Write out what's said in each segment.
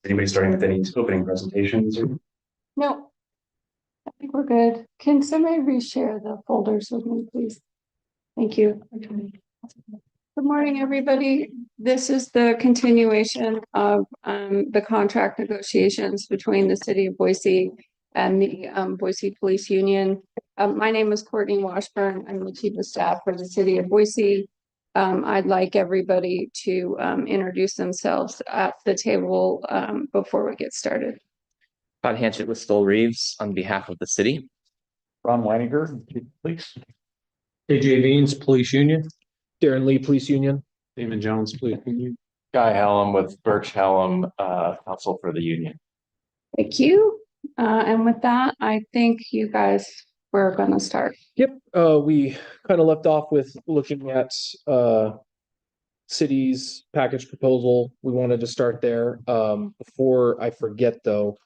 Anybody starting with any opening presentations? No, I think we're good. Can somebody reshare the folders with me, please? Thank you. Good morning, everybody. This is the continuation of the contract negotiations between the city of Boise and the Boise Police Union. My name is Courtney Washburn. I'm the chief of staff for the city of Boise. I'd like everybody to introduce themselves at the table before we get started. Todd Hanchett with Stoll Reeves on behalf of the city. Ron Weininger, please. AJ Beans, Police Union. Darren Lee, Police Union. Damon Jones, please. Guy Hallam with Birch Hallam, Council for the Union. Thank you. And with that, I think you guys were going to start. Yep. We kind of left off with looking at city's package proposal. We wanted to start there. Before I forget though,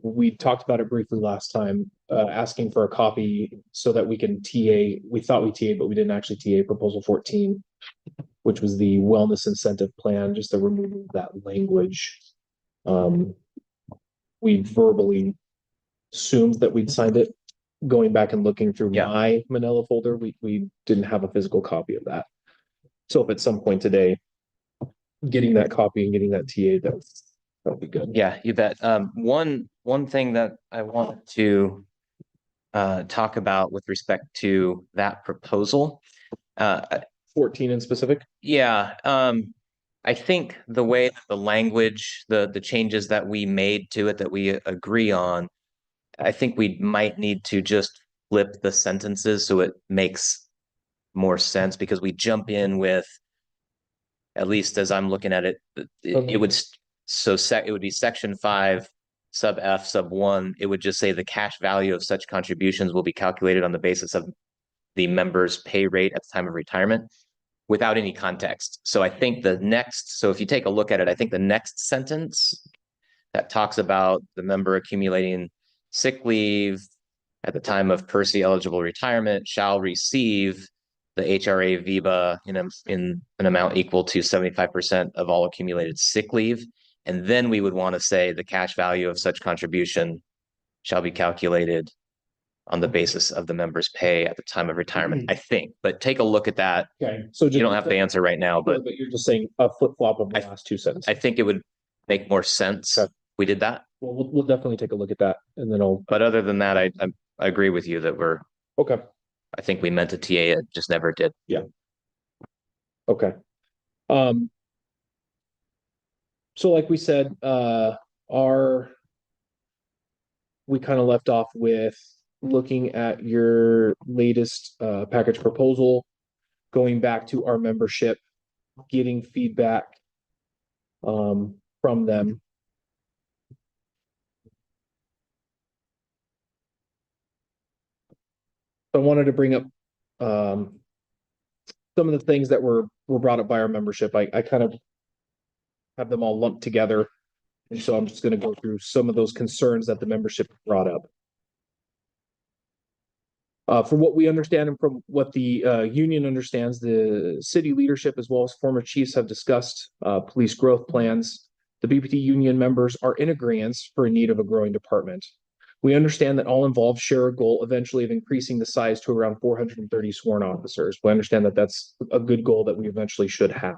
we talked about it briefly last time, asking for a copy so that we can TA. We thought we TA, but we didn't actually TA proposal 14, which was the wellness incentive plan, just to remove that language. We verbally assumed that we'd signed it. Going back and looking through my manila folder, we didn't have a physical copy of that. So if at some point today, getting that copy and getting that TA, that'll be good. Yeah, you bet. One thing that I wanted to talk about with respect to that proposal. 14 in specific? Yeah. I think the way that the language, the changes that we made to it that we agree on, I think we might need to just flip the sentences so it makes more sense, because we jump in with, at least as I'm looking at it, it would it would be section 5 sub F sub 1. It would just say the cash value of such contributions will be calculated on the basis of the member's pay rate at the time of retirement, without any context. So I think so if you take a look at it, I think the next sentence that talks about the member accumulating sick leave at the time of per se eligible retirement shall receive the HRA VIBA in an amount equal to 75% of all accumulated sick leave. And then we would want to say the cash value of such contribution shall be calculated on the basis of the member's pay at the time of retirement, I think. But take a look at that. Okay. So you don't have to answer right now, but you're just saying a flip-flop of the last two sentences. I think it would make more sense if we did that. Well, we'll definitely take a look at that, and then But other than that, I agree with you that okay. I think we meant to TA it, just never did. Yeah. Okay. So like we said, we kind of left off with looking at your latest package proposal, going back to our membership, getting feedback from them. I wanted to bring up some of the things that were brought up by our membership. I kind of have them all lumped together. And so I'm just going to go through some of those concerns that the membership brought up. From what we understand and from what the union understands, the city leadership as well as former chiefs have discussed police growth plans. The BPD union members are in agreement for a need of a growing department. We understand that all involved share a goal eventually of increasing the size to around 430 sworn officers. We understand that that's a good goal that we eventually should have.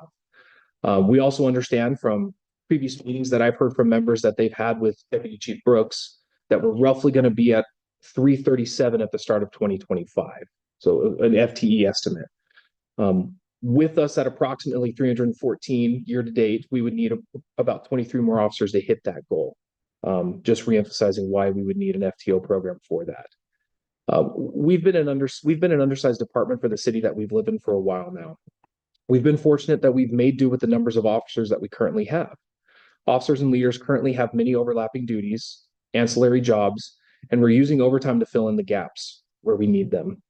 We also understand from previous meetings that I've heard from members that they've had with Deputy Chief Brooks that we're roughly going to be at 337 at the start of 2025. So an FTE estimate. With us at approximately 314 year to date, we would need about 23 more officers to hit that goal. Just reemphasizing why we would need an FTO program for that. We've been an undersized department for the city that we've lived in for a while now. We've been fortunate that we've made do with the numbers of officers that we currently have. Officers and leaders currently have many overlapping duties, ancillary jobs, and we're using overtime to fill in the gaps where we need them.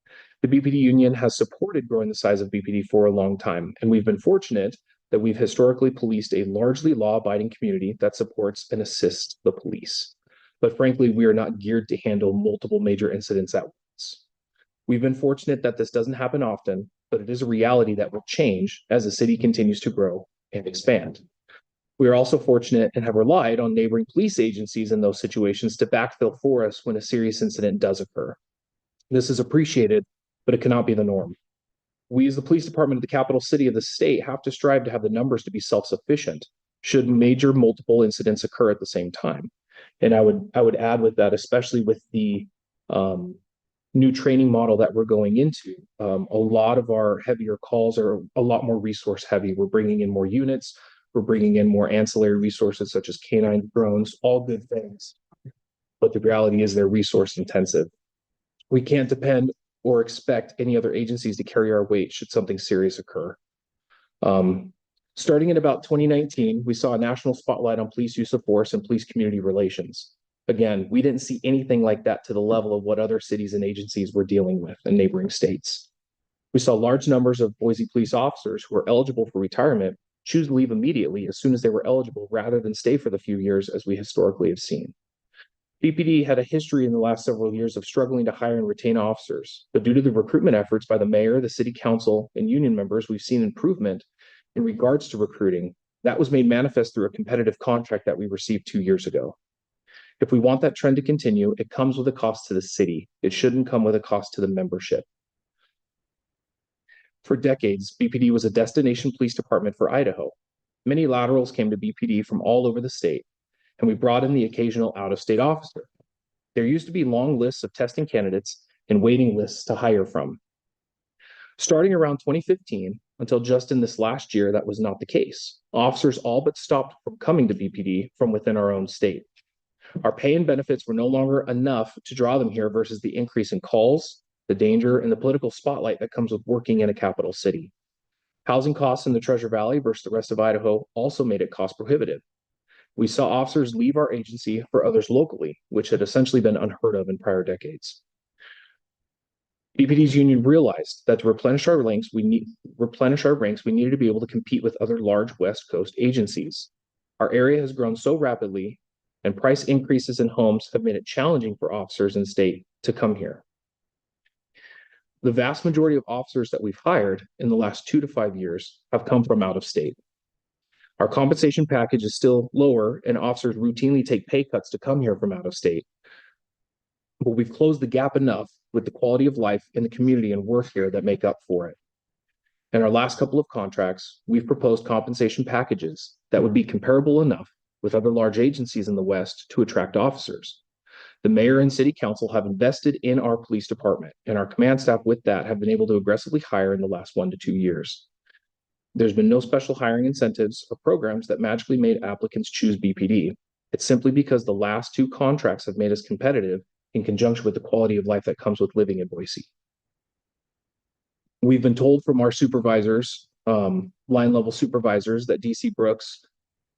The BPD union has supported growing the size of BPD for a long time, and we've been fortunate that we've historically policed a largely law-abiding community that supports and assists the police. But frankly, we are not geared to handle multiple major incidents at once. We've been fortunate that this doesn't happen often, but it is a reality that will change as the city continues to grow and expand. We are also fortunate and have relied on neighboring police agencies in those situations to backfill for us when a serious incident does occur. This is appreciated, but it cannot be the norm. We, as the police department of the capital city of the state, have to strive to have the numbers to be self-sufficient should major multiple incidents occur at the same time. And I would add with that, especially with the new training model that we're going into, a lot of our heavier calls are a lot more resource heavy. We're bringing in more units. We're bringing in more ancillary resources such as canine drones, all good things. But the reality is they're resource intensive. We can't depend or expect any other agencies to carry our weight should something serious occur. Starting in about 2019, we saw a national spotlight on police use of force and police community relations. Again, we didn't see anything like that to the level of what other cities and agencies were dealing with in neighboring states. We saw large numbers of Boise police officers who were eligible for retirement choose to leave immediately as soon as they were eligible rather than stay for the few years as we historically have seen. BPD had a history in the last several years of struggling to hire and retain officers, but due to the recruitment efforts by the mayor, the city council, and union members, we've seen improvement in regards to recruiting. That was made manifest through a competitive contract that we received 2 years ago. If we want that trend to continue, it comes with a cost to the city. It shouldn't come with a cost to the membership. For decades, BPD was a destination police department for Idaho. Many laterals came to BPD from all over the state, and we brought in the occasional out-of-state officer. There used to be long lists of testing candidates and waiting lists to hire from. Starting around 2015, until just in this last year, that was not the case. Officers all but stopped from coming to BPD from within our own state. Our pay and benefits were no longer enough to draw them here versus the increase in calls, the danger, and the political spotlight that comes with working in a capital city. Housing costs in the Treasure Valley versus the rest of Idaho also made it cost prohibitive. We saw officers leave our agency for others locally, which had essentially been unheard of in prior decades. BPD's union realized that to replenish our ranks, we needed to be able to compete with other large West Coast agencies. Our area has grown so rapidly, and price increases in homes have made it challenging for officers in state to come here. The vast majority of officers that we've hired in the last 2 to 5 years have come from out of state. Our compensation package is still lower, and officers routinely take pay cuts to come here from out of state. But we've closed the gap enough with the quality of life in the community and work here that make up for it. In our last couple of contracts, we've proposed compensation packages that would be comparable enough with other large agencies in the West to attract officers. The mayor and city council have invested in our police department, and our command staff with that have been able to aggressively hire in the last 1 to 2 years. There's been no special hiring incentives or programs that magically made applicants choose BPD. It's simply because the last 2 contracts have made us competitive in conjunction with the quality of life that comes with living in Boise. We've been told from our supervisors, line level supervisors, that DC Brooks,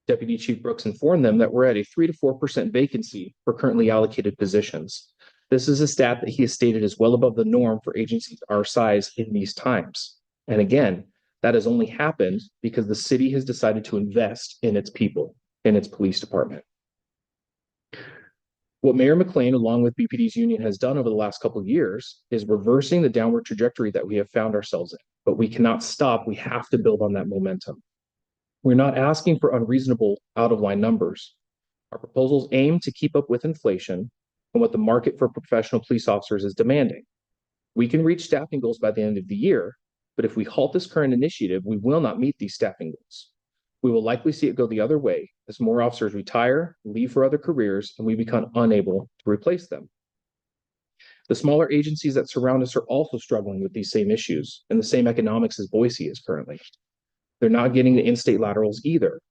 Deputy Chief Brooks, informed them that we're at a 3 to 4% vacancy for currently allocated positions. This is a stat that he has stated is well above the norm for agencies our size in these times. And again, that has only happened because the city has decided to invest in its people, in its police department. What Mayor McLean, along with BPD's union, has done over the last couple of years is reversing the downward trajectory that we have found ourselves in. But we cannot stop. We have to build on that momentum. We're not asking for unreasonable out-of-line numbers. Our proposals aim to keep up with inflation and what the market for professional police officers is demanding. We can reach staffing goals by the end of the year, but if we halt this current initiative, we will not meet these staffing goals. We will likely see it go the other way as more officers retire, leave for other careers, and we become unable to replace them. The smaller agencies that surround us are also struggling with these same issues and the same economics as Boise is currently. They're not getting the in-state laterals either.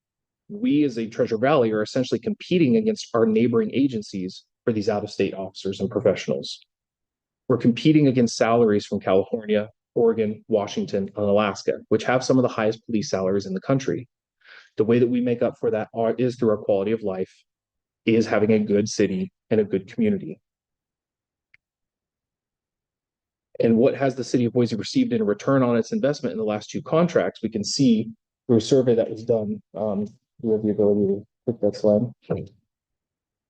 We as a Treasure Valley are essentially competing against our neighboring agencies for these out-of-state officers and professionals. We're competing against salaries from California, Oregon, Washington, and Alaska, which have some of the highest police salaries in the country. The way that we make up for that is through our quality of life, is having a good city and a good community. And what has the city of Boise received in a return on its investment in the last 2 contracts? We can see through a survey that was done. We have the ability to click that slide.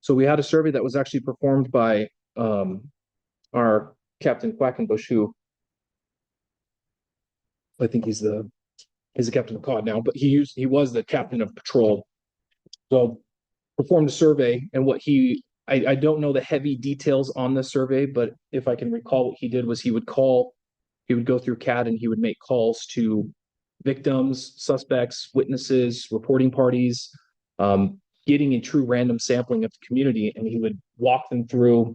So we had a survey that was actually performed by our Captain Quackenbush, who I think he's the captain of COD now, but he was the captain of patrol So performed a survey, and I don't know the heavy details on the survey, but if I can recall, what he did was he would go through CAD and he would make calls to victims, suspects, witnesses, reporting parties, getting a true random sampling of the community, and he would walk them through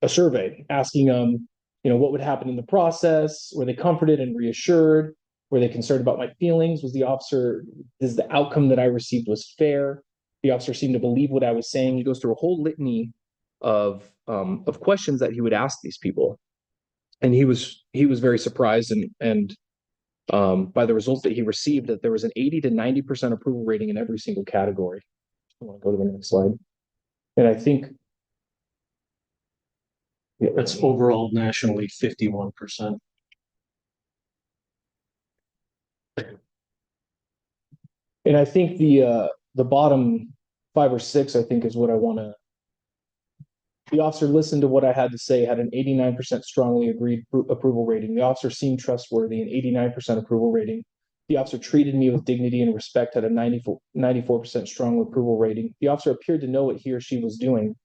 a survey, asking them, what would happen in the process? Were they comforted and reassured? Were they concerned about my feelings? Is the outcome that I received was fair? The officer seemed to believe what I was saying. He goes through a whole litany of questions that he would ask these people. And he was very surprised and by the results that he received, that there was an 80 to 90% approval rating in every single category. I want to go to the next slide. And I think That's overall nationally 51%. And I think the bottom 5 or 6, I think, is what I want to. The officer listened to what I had to say, had an 89% strongly agreed approval rating. The officer seemed trustworthy, an 89% approval rating. The officer treated me with dignity and respect, had a 94% strong approval rating. The officer appeared to know what he or she was doing.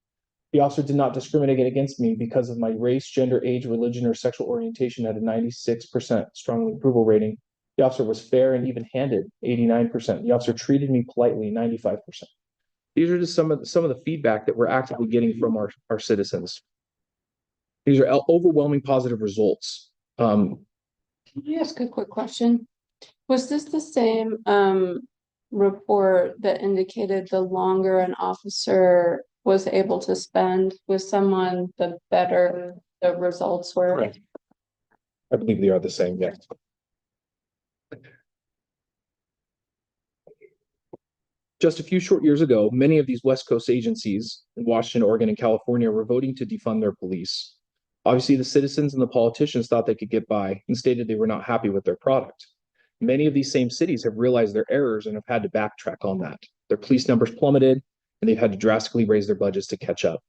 The officer did not discriminate against me because of my race, gender, age, religion, or sexual orientation, had a 96% strongly approval rating. The officer was fair and even-handed, 89%. The officer treated me politely, 95%. These are just some of the feedback that we're actively getting from our citizens. These are overwhelming positive results. Can I ask a quick question? Was this the same report that indicated the longer an officer was able to spend with someone, the better the results were? Correct. I believe they are the same, yes. Just a few short years ago, many of these West Coast agencies in Washington, Oregon, and California were voting to defund their police. Obviously, the citizens and the politicians thought they could get by and stated they were not happy with their product. Many of these same cities have realized their errors and have had to backtrack on that. Their police numbers plummeted, and they've had to drastically raise their budgets to catch up.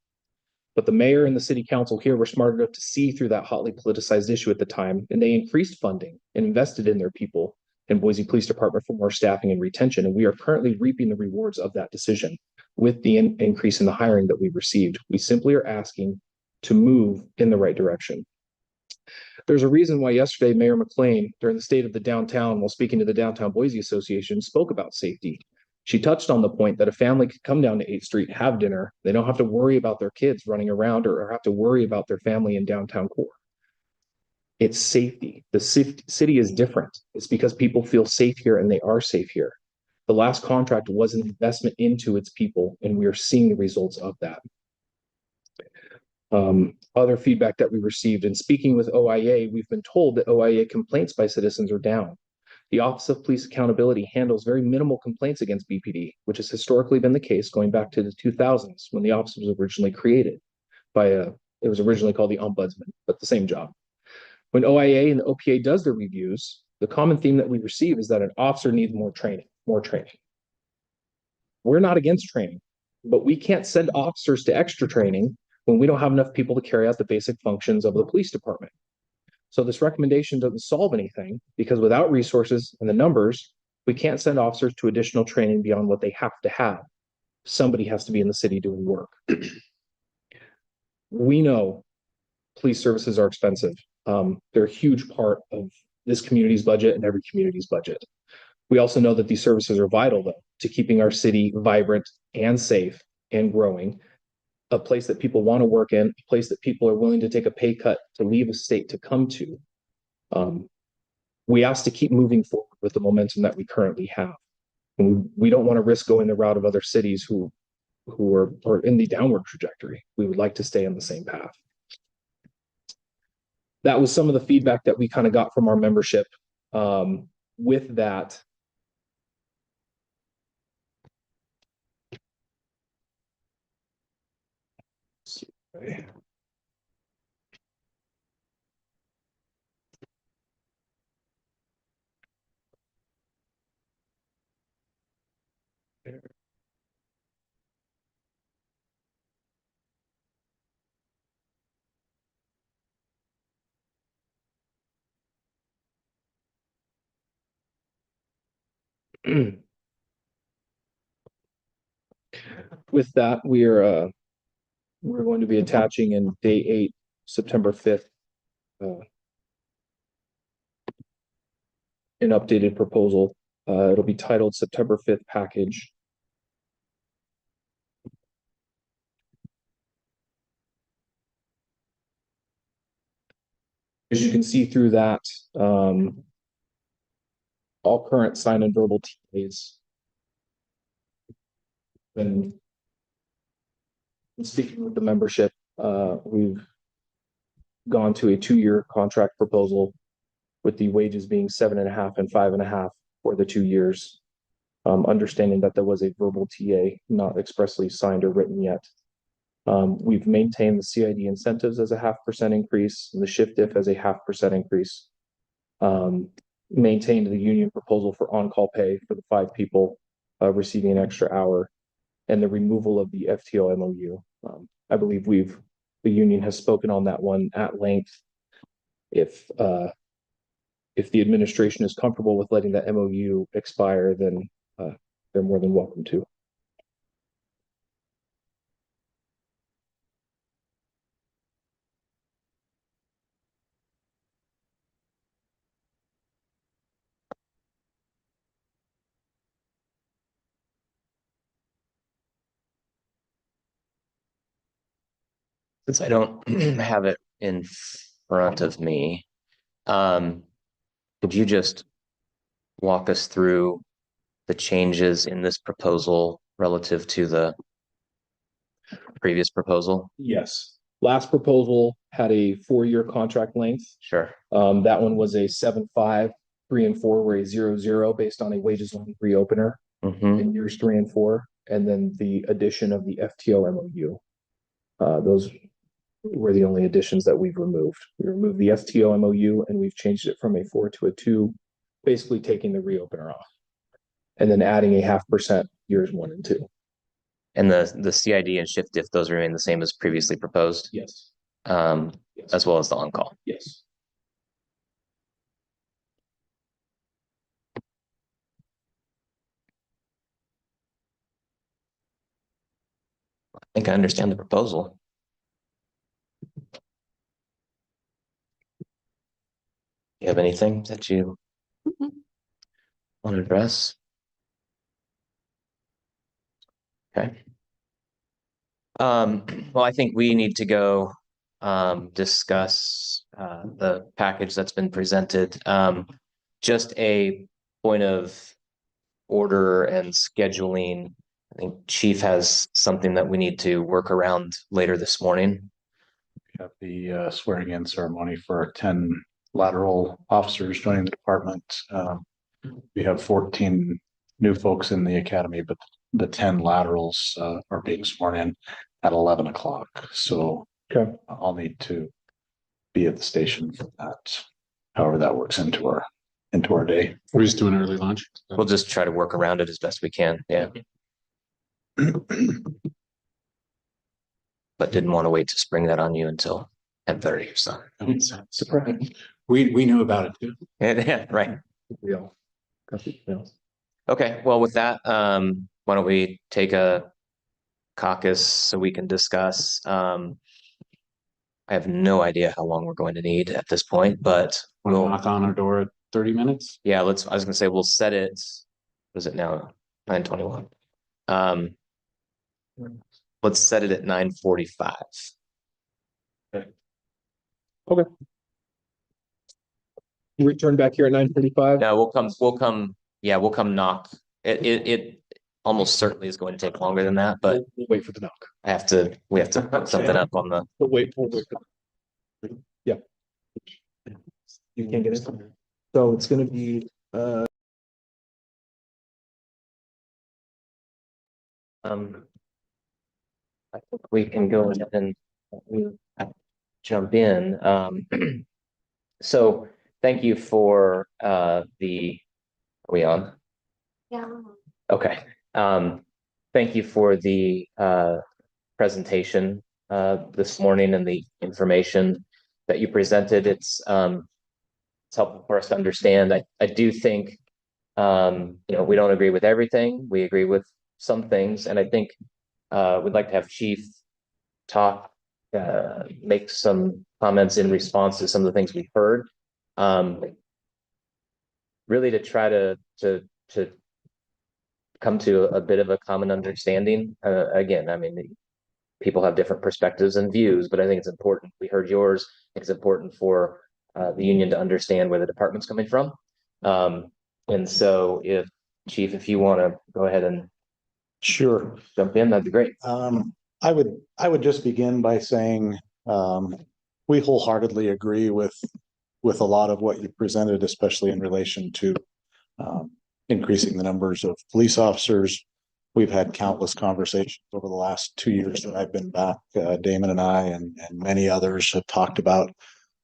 But the mayor and the city council here were smart enough to see through that hotly politicized issue at the time, and they increased funding and invested in their people and Boise Police Department for more staffing and retention. And we are currently reaping the rewards of that decision with the increase in the hiring that we've received. We simply are asking to move in the right direction. There's a reason why yesterday Mayor McLean, during the state of the downtown, while speaking to the Downtown Boise Association, spoke about safety. She touched on the point that a family could come down to 8th Street, have dinner. They don't have to worry about their kids running around or have to worry about their family in downtown core. It's safety. The city is different. It's because people feel safe here and they are safe here. The last contract was an investment into its people, and we are seeing the results of that. Other feedback that we received in speaking with OIA, we've been told that OIA complaints by citizens are down. The Office of Police Accountability handles very minimal complaints against BPD, which has historically been the case going back to the 2000s when the office was originally created it was originally called the Ombudsman, but the same job. When OIA and the OPA does their reviews, the common theme that we receive is that an officer needs more training. We're not against training, but we can't send officers to extra training when we don't have enough people to carry out the basic functions of the police department. So this recommendation doesn't solve anything because without resources and the numbers, we can't send officers to additional training beyond what they have to have. Somebody has to be in the city doing work. We know police services are expensive. They're a huge part of this community's budget and every community's budget. We also know that these services are vital, though, to keeping our city vibrant and safe and growing, a place that people want to work in, a place that people are willing to take a pay cut to leave a state to come to. We ask to keep moving forward with the momentum that we currently have. And we don't want to risk going the route of other cities who are in the downward trajectory. We would like to stay on the same path. That was some of the feedback that we kind of got from our membership. With that, with that, we're going to be attaching in day 8, September 5th, an updated proposal. It'll be titled September 5th package. As you can see through that, all current signed and verbal TAs. And speaking with the membership, we've gone to a 2-year contract proposal with the wages being 7.5 and 5.5 for the 2 years. Understanding that there was a verbal TA not expressly signed or written yet. We've maintained the CID incentives as a 0.5% increase, and the shift diff as a 0.5% increase. Maintained the union proposal for on-call pay for the 5 people receiving an extra hour, and the removal of the FTO MOU. I believe the union has spoken on that one at length. If the administration is comfortable with letting that MOU expire, then they're more than welcome to. Since I don't have it in front of me, could you just walk us through the changes in this proposal relative to the previous proposal? Yes. Last proposal had a 4-year contract length. Sure. That one was a 7.5, 3 and 4 were a 0.0 based on a wages only reopener in years 3 and 4, and then the addition of the FTO MOU. Those were the only additions that we've removed. We removed the FTO MOU and we've changed it from a 4 to a 2, basically taking the reopener off, and then adding a 0.5% years 1 and 2. And the CID and shift diff, those remain the same as previously proposed, Yes. Yes. as well as the on-call. Yes. I think I understand the proposal. You have anything that you want to address? Okay. Well, I think we need to go discuss the package that's been presented. Just a point of order and scheduling. I think Chief has something that we need to work around later this morning. Have the swearing in ceremony for 10 lateral officers joining the department. We have 14 new folks in the academy, but the 10 laterals are being sworn in at 11 o'clock. So Okay. I'll need to be at the station for that. However, that works into our day. We're just doing early lunch. We'll just try to work around it as best we can. Yeah. But didn't want to wait to spring that on you until 10:30 or so. Surprise. We knew about it too. Yeah, right. We all got the emails. Okay, well, with that, why don't we take a caucus so we can discuss? I have no idea how long we're going to need at this point, but Want to we'll, knock on our door at 30 minutes? yeah, I was gonna say, we'll set it, what is it now? 9:21. Let's set it at 9:45. Okay. You return back here at 9:45? No, we'll come knock. It almost certainly is going to take longer than that, but We'll wait for the knock. we have to put something up on the, We'll wait for yeah. You can't get it. So it's gonna be I think we can go ahead and jump in. So thank you for are we on? Yeah. Okay. Thank you for the presentation this morning and the information that you presented. It's helpful for us to understand. I do think we don't agree with everything. We agree with some things, and I think we'd like to have Chief talk, make some comments in response to some of the things we heard. Really to try to come to a bit of a common understanding. Again, I mean, people have different perspectives and views, but I think it's important. We heard yours. I think it's important for the union to understand where the department's coming from. And so if Chief, if you want to go ahead and Sure. jump in, that'd be great. I would just begin by saying, we wholeheartedly agree with a lot of what you presented, especially in relation to increasing the numbers of police officers. We've had countless conversations over the last 2 years that I've been back. Damon and I and many others have talked about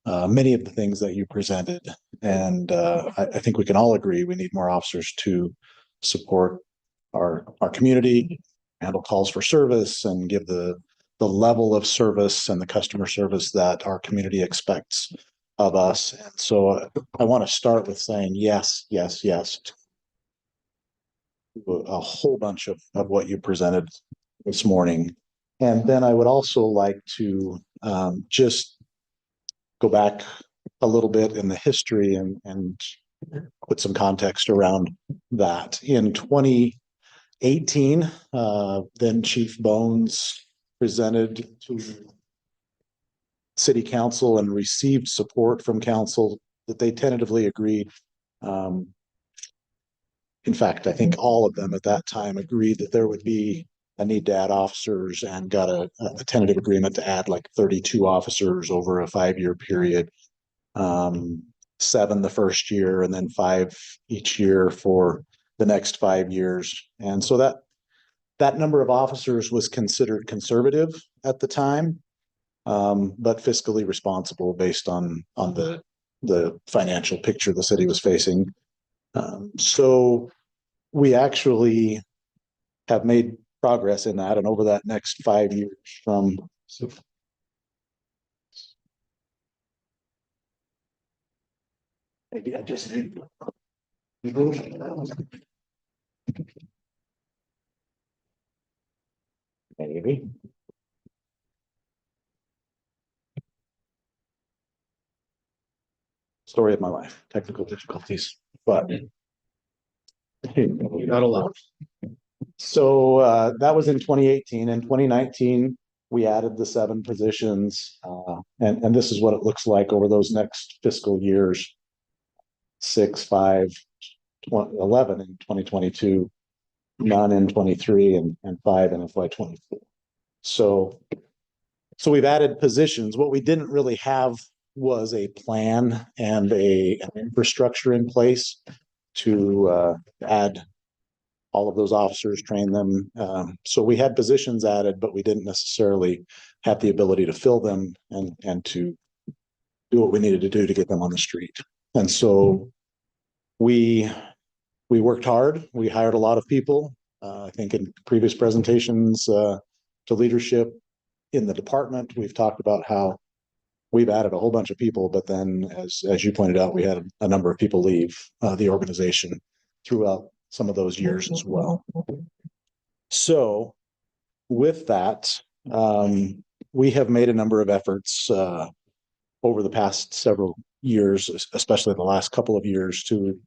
many of the things that you presented. And I think we can all agree we need more officers to support our community, handle calls for service, and give the level of service and the customer service that our community expects of us. And so I want to start with saying yes, yes, yes to a whole bunch of what you presented this morning. And then I would also like to just go back a little bit in the history and put some context around that. In 2018, then Chief Bones presented to City Council and received support from Council that they tentatively agreed. In fact, I think all of them at that time agreed that there would be a need to add officers, and got a tentative agreement to add like 32 officers over a 5-year period. 7 the first year, and then 5 each year for the next 5 years. And so that number of officers was considered conservative at the time, but fiscally responsible based on the financial picture the city was facing. So we actually have made progress in that, and over that next 5 years from maybe I just maybe. Story of my life, technical difficulties, but Not allowed. so that was in 2018. In 2019, we added the 7 positions, and this is what it looks like over those next fiscal years: 6, 5, 11 in 2022, none in 23, and 5 in FY24. So we've added positions. What we didn't really have was a plan and an infrastructure in place to add all of those officers, train them. So we had positions added, but we didn't necessarily have the ability to fill them and to do what we needed to do to get them on the street. And so we worked hard. We hired a lot of people. I think in previous presentations to leadership in the department, we've talked about how we've added a whole bunch of people, but then as you pointed out, we had a number of people leave the organization throughout some of those years as well. So with that, we have made a number of efforts over the past several years, especially the last couple of years, to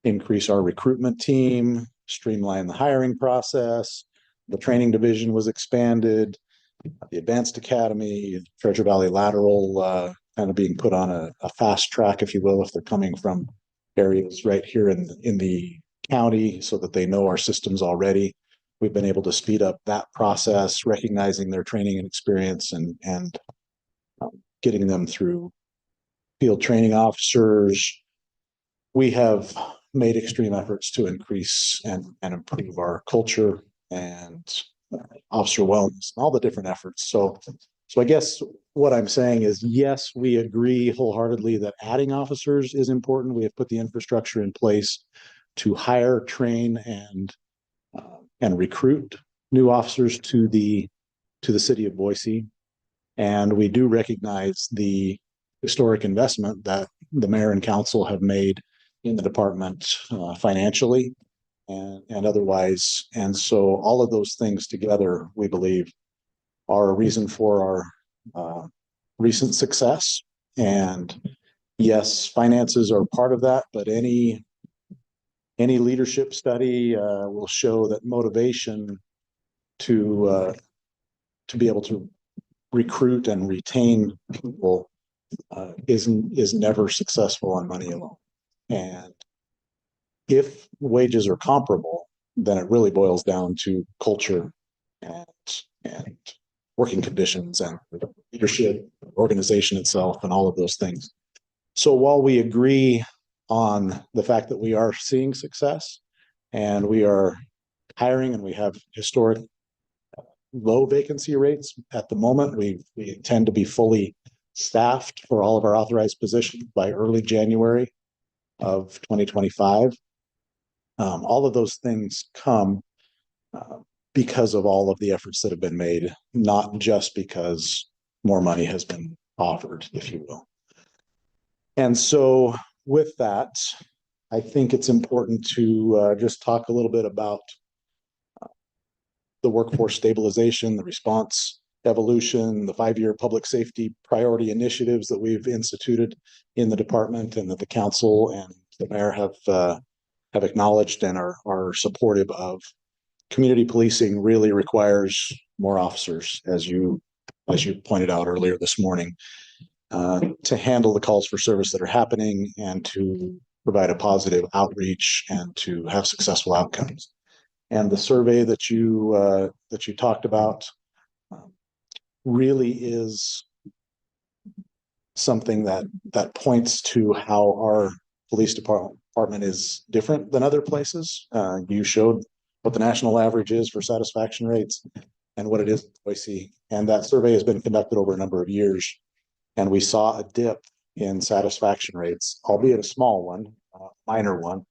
increase our recruitment team, streamline the hiring process. The training division was expanded, the Advanced Academy, Treasure Valley Lateral kind of being put on a fast track, if you will, if they're coming from areas right here in the county, so that they know our systems already. We've been able to speed up that process, recognizing their training and experience, and getting them through field training officers. We have made extreme efforts to increase and improve our culture and officer wellness, all the different efforts. So I guess what I'm saying is, yes, we agree wholeheartedly that adding officers is important. We have put the infrastructure in place to hire, train, and recruit new officers to the city of Boise. And we do recognize the historic investment that the mayor and council have made in the department financially. and otherwise. And so all of those things together, we believe, are a reason for our recent success. And yes, finances are part of that, but any leadership study will show that motivation to be able to recruit and retain people is never successful on money alone. And if wages are comparable, then it really boils down to culture and working conditions and leadership, organization itself, and all of those things. So while we agree on the fact that we are seeing success and we are hiring and we have historic low vacancy rates at the moment, we intend to be fully staffed for all of our authorized positions by early January of 2025. All of those things come because of all of the efforts that have been made, not just because more money has been offered, if you will. And so with that, I think it's important to just talk a little bit about the workforce stabilization, the response evolution, the 5-year public safety priority initiatives that we've instituted in the department and that the council and the mayor have acknowledged and are supportive of. Community policing really requires more officers, as you pointed out earlier this morning, to handle the calls for service that are happening and to provide a positive outreach and to have successful outcomes. And the survey that you talked about really is something that points to how our police department is different than other places. You showed what the national average is for satisfaction rates and what it is in Boise. And that survey has been conducted over a number of years. And we saw a dip in satisfaction rates, albeit a small one, minor one,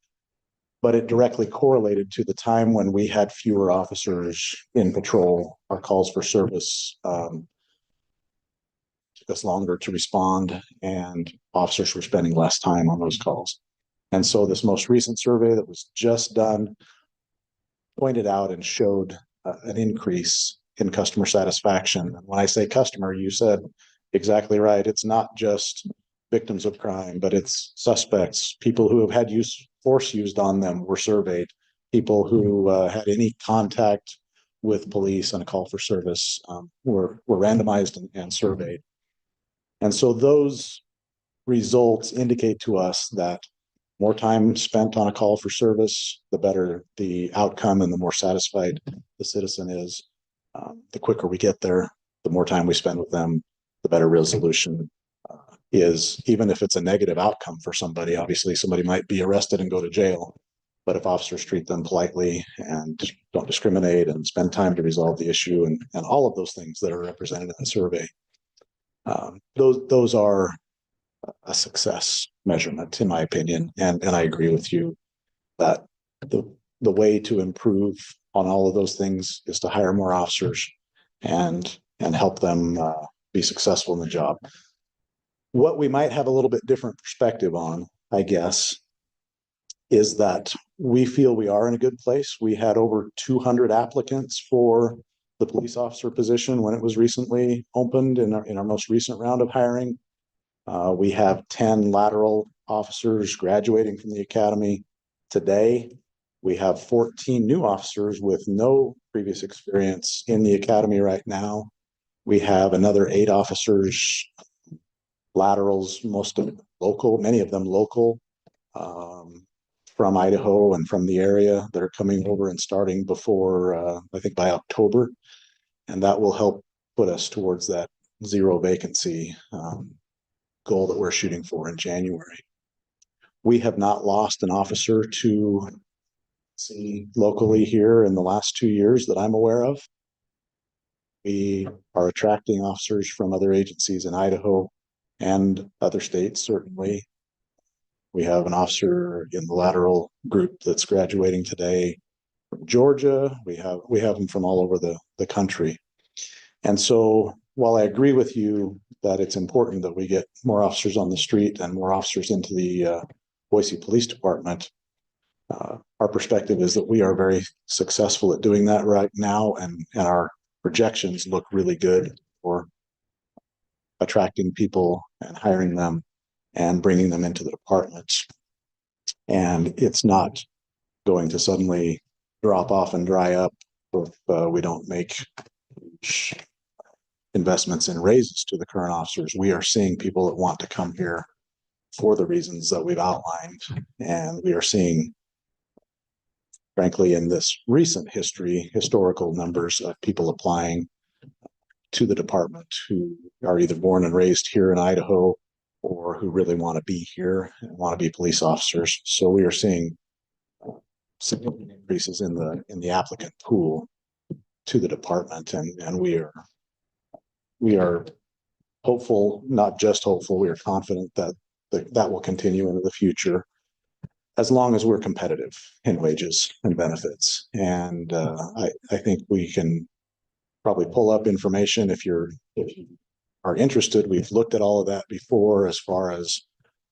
but it directly correlated to the time when we had fewer officers in patrol. Our calls for service took us longer to respond, and officers were spending less time on those calls. And so this most recent survey that was just done pointed out and showed an increase in customer satisfaction. And when I say customer, you said exactly right. It's not just victims of crime, but it's suspects, people who have had force used on them were surveyed, people who had any contact with police on a call for service were randomized and surveyed. And so those results indicate to us that more time spent on a call for service, the better the outcome and the more satisfied the citizen is. The quicker we get there, the more time we spend with them, the better resolution is. Even if it's a negative outcome for somebody, obviously somebody might be arrested and go to jail, but if officers treat them politely and don't discriminate and spend time to resolve the issue and all of those things that are represented in the survey, those are a success measurement, in my opinion. And I agree with you that the way to improve on all of those things is to hire more officers and help them be successful in the job. What we might have a little bit different perspective on, I guess, is that we feel we are in a good place. We had over 200 applicants for the police officer position when it was recently opened in our most recent round of hiring. We have 10 lateral officers graduating from the academy today. We have 14 new officers with no previous experience in the academy right now. We have another 8 officers, laterals, most of them local, many of them local, from Idaho and from the area that are coming over and starting before, I think by October. And that will help put us towards that 0 vacancy goal that we're shooting for in January. We have not lost an officer to see locally here in the last 2 years that I'm aware of. We are attracting officers from other agencies in Idaho and other states, certainly. We have an officer in the lateral group that's graduating today from Georgia. We have them from all over the country. And so while I agree with you that it's important that we get more officers on the street and more officers into the Boise Police Department, our perspective is that we are very successful at doing that right now, and our projections look really good for attracting people and hiring them and bringing them into the departments. And it's not going to suddenly drop off and dry up if we don't make investments in raises to the current officers. We are seeing people that want to come here for the reasons that we've outlined. And we are seeing, frankly, in this recent history, historical numbers of people applying to the department who are either born and raised here in Idaho or who really want to be here and want to be police officers. So we are seeing significant increases in the applicant pool to the department, and we are hopeful, not just hopeful, we are confident that that will continue into the future as long as we're competitive in wages and benefits. And I think we can probably pull up information if you are interested. We've looked at all of that before as far as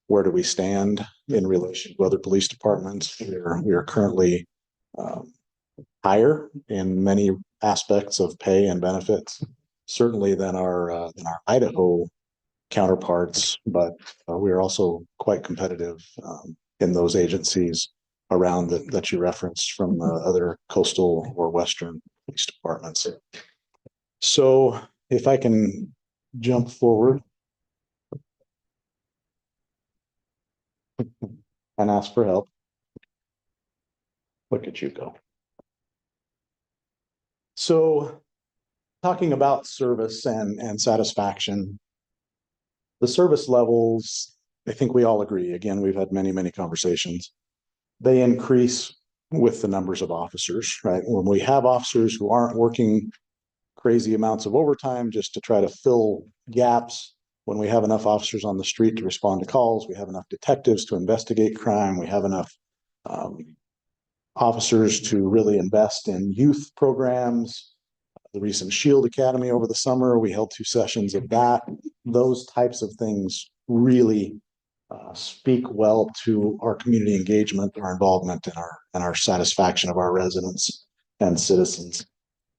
where do we stand in relation to other police departments. We are currently higher in many aspects of pay and benefits, certainly than our Idaho counterparts, but we are also quite competitive in those agencies around that you referenced from other coastal or western police departments. So if I can jump forward and ask for help. Look at you go. So talking about service and satisfaction, the service levels, I think we all agree, again, we've had many conversations, they increase with the numbers of officers, right? When we have officers who aren't working crazy amounts of overtime just to try to fill gaps, when we have enough officers on the street to respond to calls, we have enough detectives to investigate crime, we have enough officers to really invest in youth programs. The recent Shield Academy over the summer, we held 2 sessions of that. Those types of things really speak well to our community engagement, our involvement, and our satisfaction of our residents and citizens.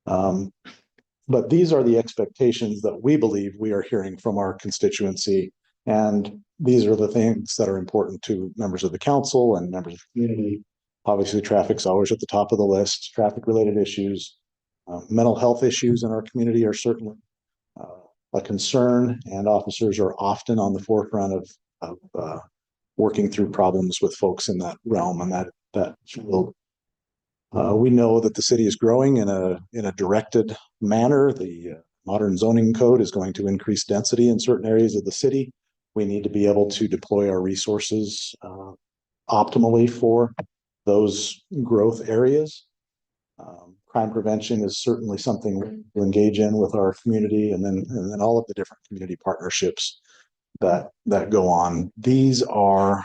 But these are the expectations that we believe we are hearing from our constituency, and these are the things that are important to members of the council and members of the community. Obviously, traffic's always at the top of the list. Traffic-related issues, mental health issues in our community are certainly a concern, and officers are often on the forefront of working through problems with folks in that realm and that field. We know that the city is growing in a directed manner. The modern zoning code is going to increase density in certain areas of the city. We need to be able to deploy our resources optimally for those growth areas. Crime prevention is certainly something to engage in with our community, and then all of the different community partnerships that go on. These are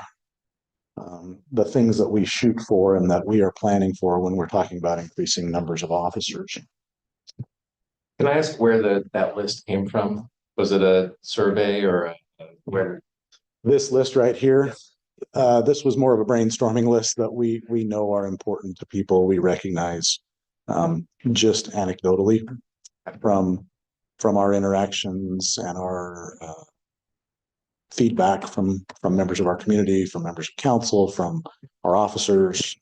the things that we shoot for and that we are planning for when we're talking about increasing numbers of officers. Can I ask where that list came from? Was it a survey or where? This list right here, this was more of a brainstorming list that we know are important to people. We recognize just anecdotally from our interactions and our feedback from members of our community, from members of council, from our officers.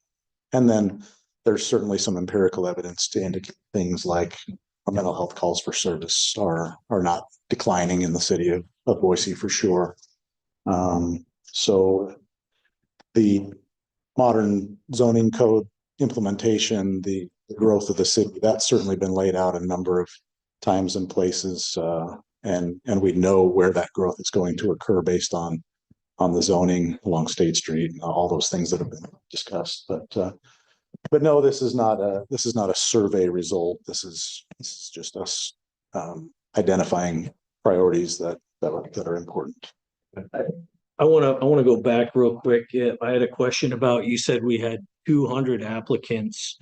And then there's certainly some empirical evidence to indicate things like our mental health calls for service are not declining in the city of Boise for sure. So the modern zoning code implementation, the growth of the city, that's certainly been laid out a number of times and places, and we know where that growth is going to occur based on the zoning along State Street and all those things that have been discussed. But no, this is not a survey result. This is just us identifying priorities that are important. I want to go back real quick. I had a question about, you said we had 200 applicants.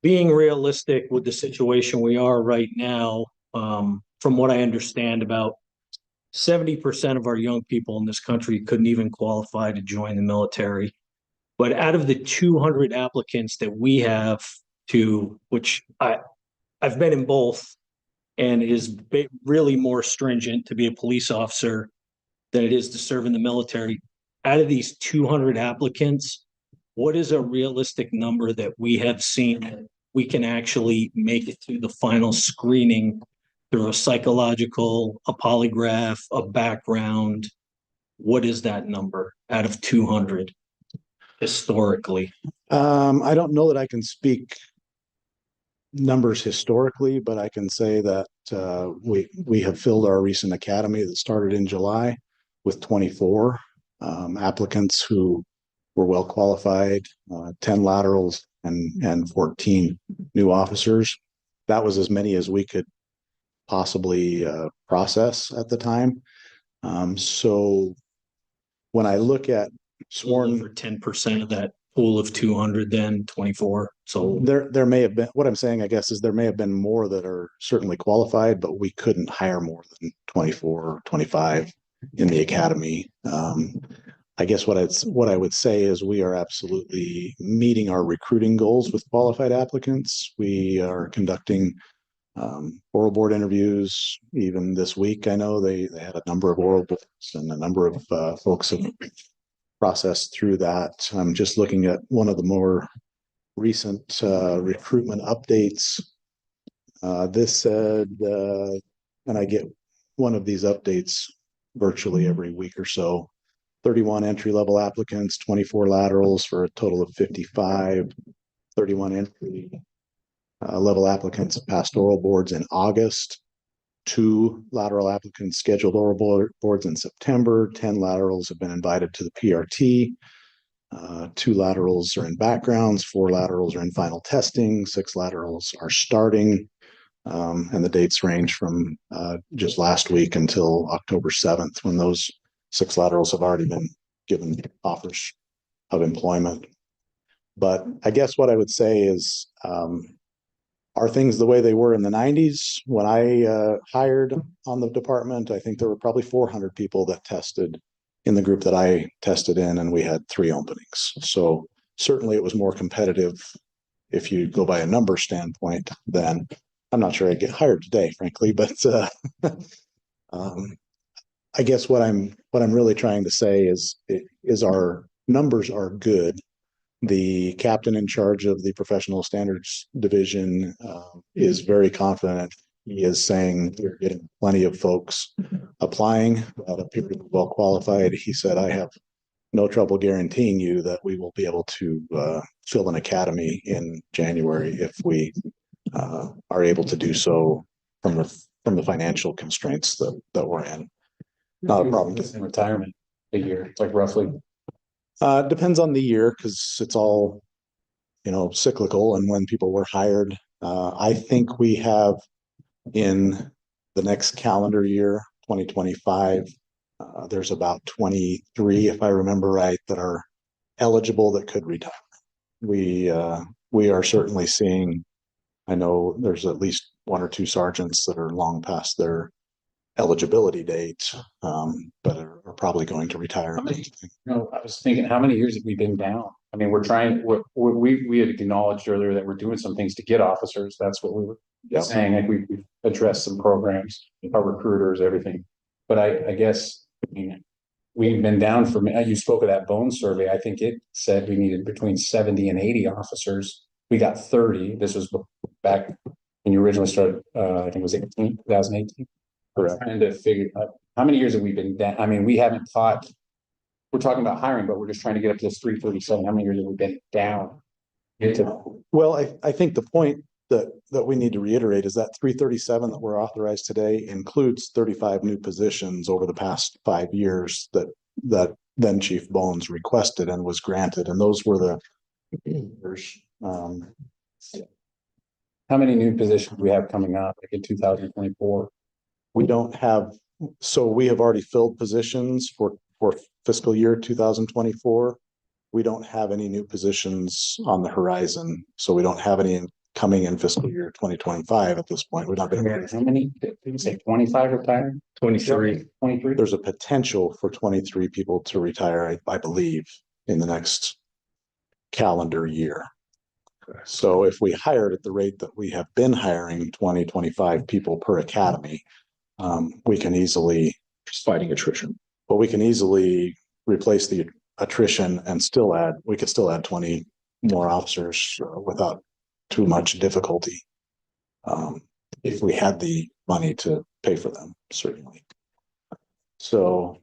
Being realistic with the situation we are right now, from what I understand, about 70% of our young people in this country couldn't even qualify to join the military. But out of the 200 applicants that we have to, which I've been in both, and it is really more stringent to be a police officer than it is to serve in the military. Out of these 200 applicants, what is a realistic number that we have seen that we can actually make it to the final screening through a psychological, a polygraph, a background? What is that number out of 200 historically? I don't know that I can speak numbers historically, but I can say that we have filled our recent academy that started in July with 24 applicants who were well qualified, 10 laterals and 14 new officers. That was as many as we could possibly process at the time. So when I look at Sworn sworn, for 10% of that pool of 200, then 24. So there may have been, what I'm saying, I guess, is there may have been more that are certainly qualified, but we couldn't hire more than 24 or 25 in the academy. I guess what I would say is we are absolutely meeting our recruiting goals with qualified applicants. We are conducting oral board interviews. Even this week, I know they had a number of oral boards, and a number of folks have processed through that. I'm just looking at one of the more recent recruitment updates. This said, and I get one of these updates virtually every week or so. 31 entry-level applicants, 24 laterals for a total of 55. 31 entry level applicants passed oral boards in August. 2 lateral applicants scheduled oral boards in September. 10 laterals have been invited to the PRT. 2 laterals are in backgrounds. 4 laterals are in final testing. 6 laterals are starting. And the dates range from just last week until October 7th, when those 6 laterals have already been given offers of employment. But I guess what I would say is, are things the way they were in the 90s? When I hired on the department, I think there were probably 400 people that tested in the group that I tested in, and we had 3 openings. So certainly it was more competitive if you go by a number standpoint. Then I'm not sure I'd get hired today, frankly, but I guess what I'm really trying to say is our numbers are good. The captain in charge of the professional standards division is very confident. He is saying we're getting plenty of folks applying that appear to be well qualified. He said, I have no trouble guaranteeing you that we will be able to fill an academy in January if we are able to do so from the financial constraints that we're in. Not a problem. In retirement a year, it's like roughly. Depends on the year, because it's all, cyclical and when people were hired. I think we have in the next calendar year, 2025, there's about 23, if I remember right, that are eligible that could retire. We are certainly seeing, I know there's at least 1 or 2 sergeants that are long past their eligibility date, but are probably going to retire. I was thinking, how many years have we been down? I mean, we had acknowledged earlier that we're doing some things to get officers. That's what we were saying. Like we've addressed some programs, our recruiters, everything. But I guess, we've been down for, you spoke of that bone survey. I think it said we needed between 70 and 80 officers. We got 30. This was back when you originally started, I think it was 2018. Correct. Trying to figure out how many years have we been down? I mean, we haven't thought, we're talking about hiring, but we're just trying to get up to this 337. How many years have we been down? Well, I think the point that we need to reiterate is that 337 that we're authorized today includes 35 new positions over the past 5 years that then Chief Bones requested and was granted, and those were the How many new positions we have coming up, like in 2024? we don't have, so we have already filled positions for fiscal year 2024. We don't have any new positions on the horizon, so we don't have any coming in fiscal year 2025 at this point. We're not going to. How many? Did you say 25 retiring? 23. 23. There's a potential for 23 people to retire, I believe, in the next calendar year. So if we hired at the rate that we have been hiring 20, 25 people per academy, we can easily, Just fighting attrition. but we can easily replace the attrition and we could still add 20 more officers without too much difficulty. If we had the money to pay for them, certainly. So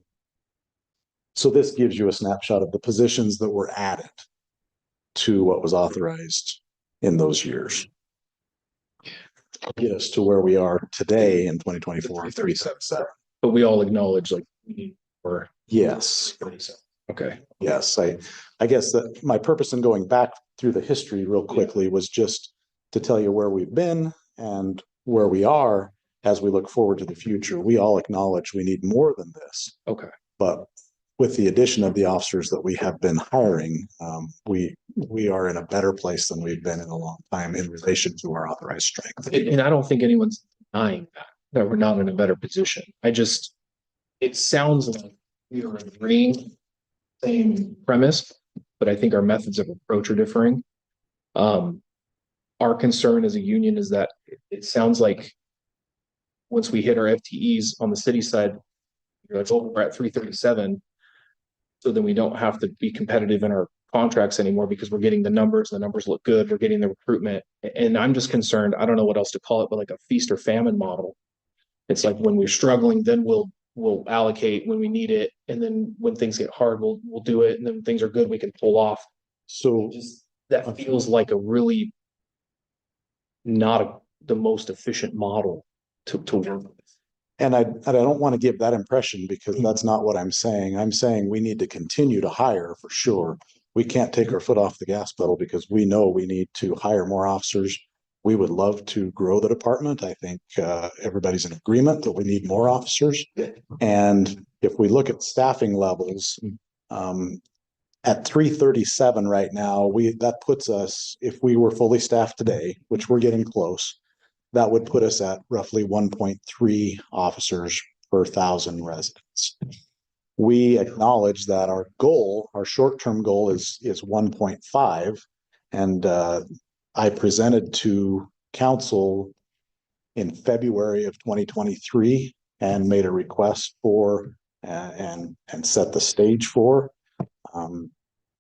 this gives you a snapshot of the positions that were added to what was authorized in those years. Get us to where we are today in 2024, 37. But we all acknowledge like we need more. Yes. Okay. Yes, I guess that my purpose in going back through the history real quickly was just to tell you where we've been and where we are as we look forward to the future. We all acknowledge we need more than this. Okay. But with the addition of the officers that we have been hiring, we are in a better place than we've been in a long time in relation to our authorized strength. And I don't think anyone's denying that we're not in a better position. It sounds like we are agreeing same premise, but I think our methods of approach are differing. Our concern as a union is that it sounds like once we hit our FTEs on the city side, you're like, oh, we're at 337. So then we don't have to be competitive in our contracts anymore because we're getting the numbers look good, we're getting the recruitment. And I'm just concerned, I don't know what else to call it, but like a feast or famine model. It's like when we're struggling, then we'll allocate when we need it. And then when things get hard, we'll do it. And then when things are good, we can pull off. So That feels like a really not the most efficient model to work with. And I don't want to give that impression because that's not what I'm saying. I'm saying we need to continue to hire for sure. We can't take our foot off the gas pedal because we know we need to hire more officers. We would love to grow the department. I think everybody's in agreement that we need more officers. And if we look at staffing levels, at 337 right now, that puts us, if we were fully staffed today, which we're getting close, that would put us at roughly 1.3 officers per 1,000 residents. We acknowledge that our goal, our short-term goal is 1.5. And I presented to council in February of 2023 and made a request for and set the stage for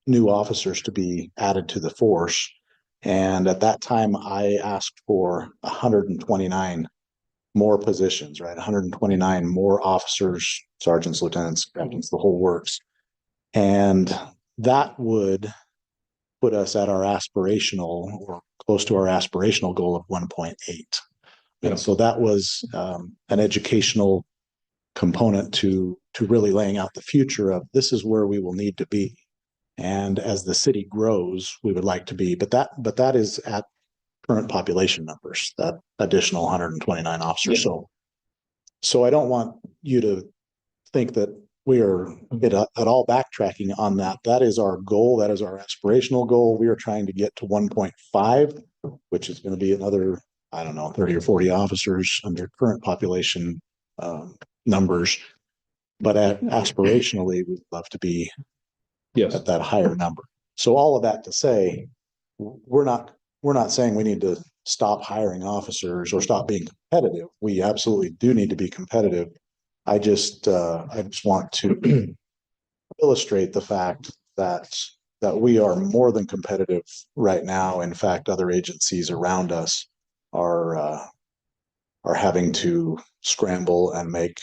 new officers to be added to the force. And at that time, I asked for 129 more positions, right? 129 more officers, sergeants, lieutenants, captains, the whole works. And that would put us at our aspirational or close to our aspirational goal of 1.8. And so that was an educational component to really laying out the future of this is where we will need to be. And as the city grows, we would like to be, but that is at current population numbers, that additional 129 officers. Yeah. So I don't want you to think that we are at all backtracking on that. That is our goal. That is our aspirational goal. We are trying to get to 1.5, which is going to be another, 30 or 40 officers under current population numbers. But aspirationally, we'd love to be at that higher number. So all of that to say, we're not saying we need to stop hiring officers or stop being competitive. We absolutely do need to be competitive. I just want to illustrate the fact that we are more than competitive right now. In fact, other agencies around us are having to scramble and make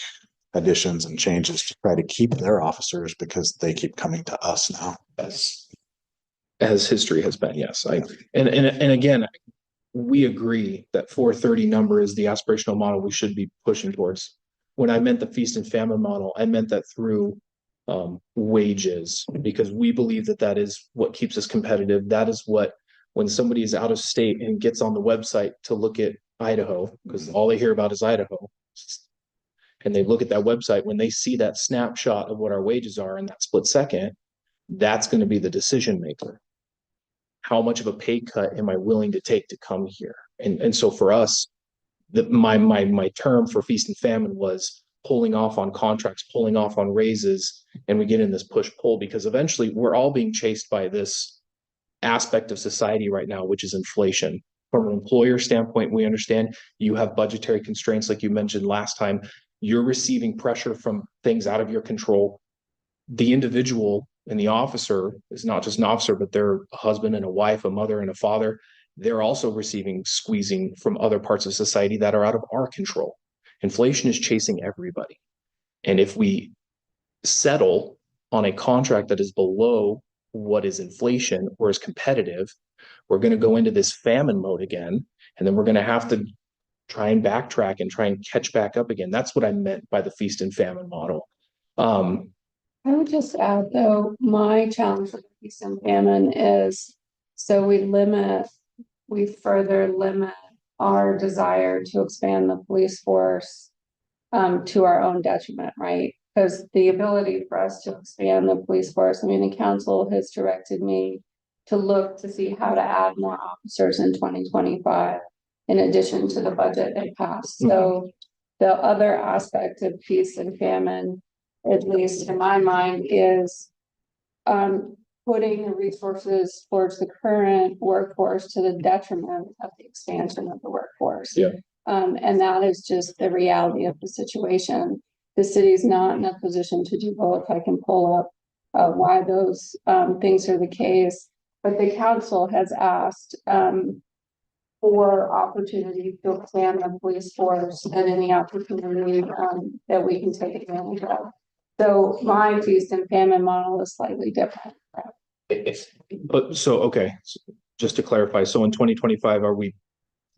additions and changes to try to keep their officers because they keep coming to us now. As history has been, yes. And again, we agree that 430 number is the aspirational model we should be pushing towards. When I meant the feast and famine model, I meant that through wages, because we believe that is what keeps us competitive. That is what, when somebody is out of state and gets on the website to look at Idaho, because all they hear about is Idaho, and they look at that website, when they see that snapshot of what our wages are in that split second, that's going to be the decision maker. How much of a pay cut am I willing to take to come here? And so for us, my term for feast and famine was pulling off on contracts, pulling off on raises, and we get in this push-pull because eventually we're all being chased by this aspect of society right now, which is inflation. From an employer standpoint, we understand you have budgetary constraints, like you mentioned last time. You're receiving pressure from things out of your control. The individual and the officer is not just an officer, but they're a husband and a wife, a mother and a father. They're also receiving squeezing from other parts of society that are out of our control. Inflation is chasing everybody. And if we settle on a contract that is below what is inflation or is competitive, we're going to go into this famine mode again. And then we're going to have to try and backtrack and try and catch back up again. That's what I meant by the feast and famine model. I would just add, though, my challenge with peace and famine is, so we further limit our desire to expand the police force to our own detriment, right? Because the ability for us to expand the police force, I mean, the council has directed me to look to see how to add more officers in 2025, in addition to the budget impasse. So the other aspect of peace and famine, at least in my mind, is putting the resources towards the current workforce to the detriment of the expansion of the workforce. Yeah. And that is just the reality of the situation. The city's not in a position to do both. I can pull up why those things are the case, but the council has asked for opportunity to expand the police force at any opportunity that we can take advantage of. So my feast and famine model is slightly different. But so, okay, so just to clarify, so in 2025, are we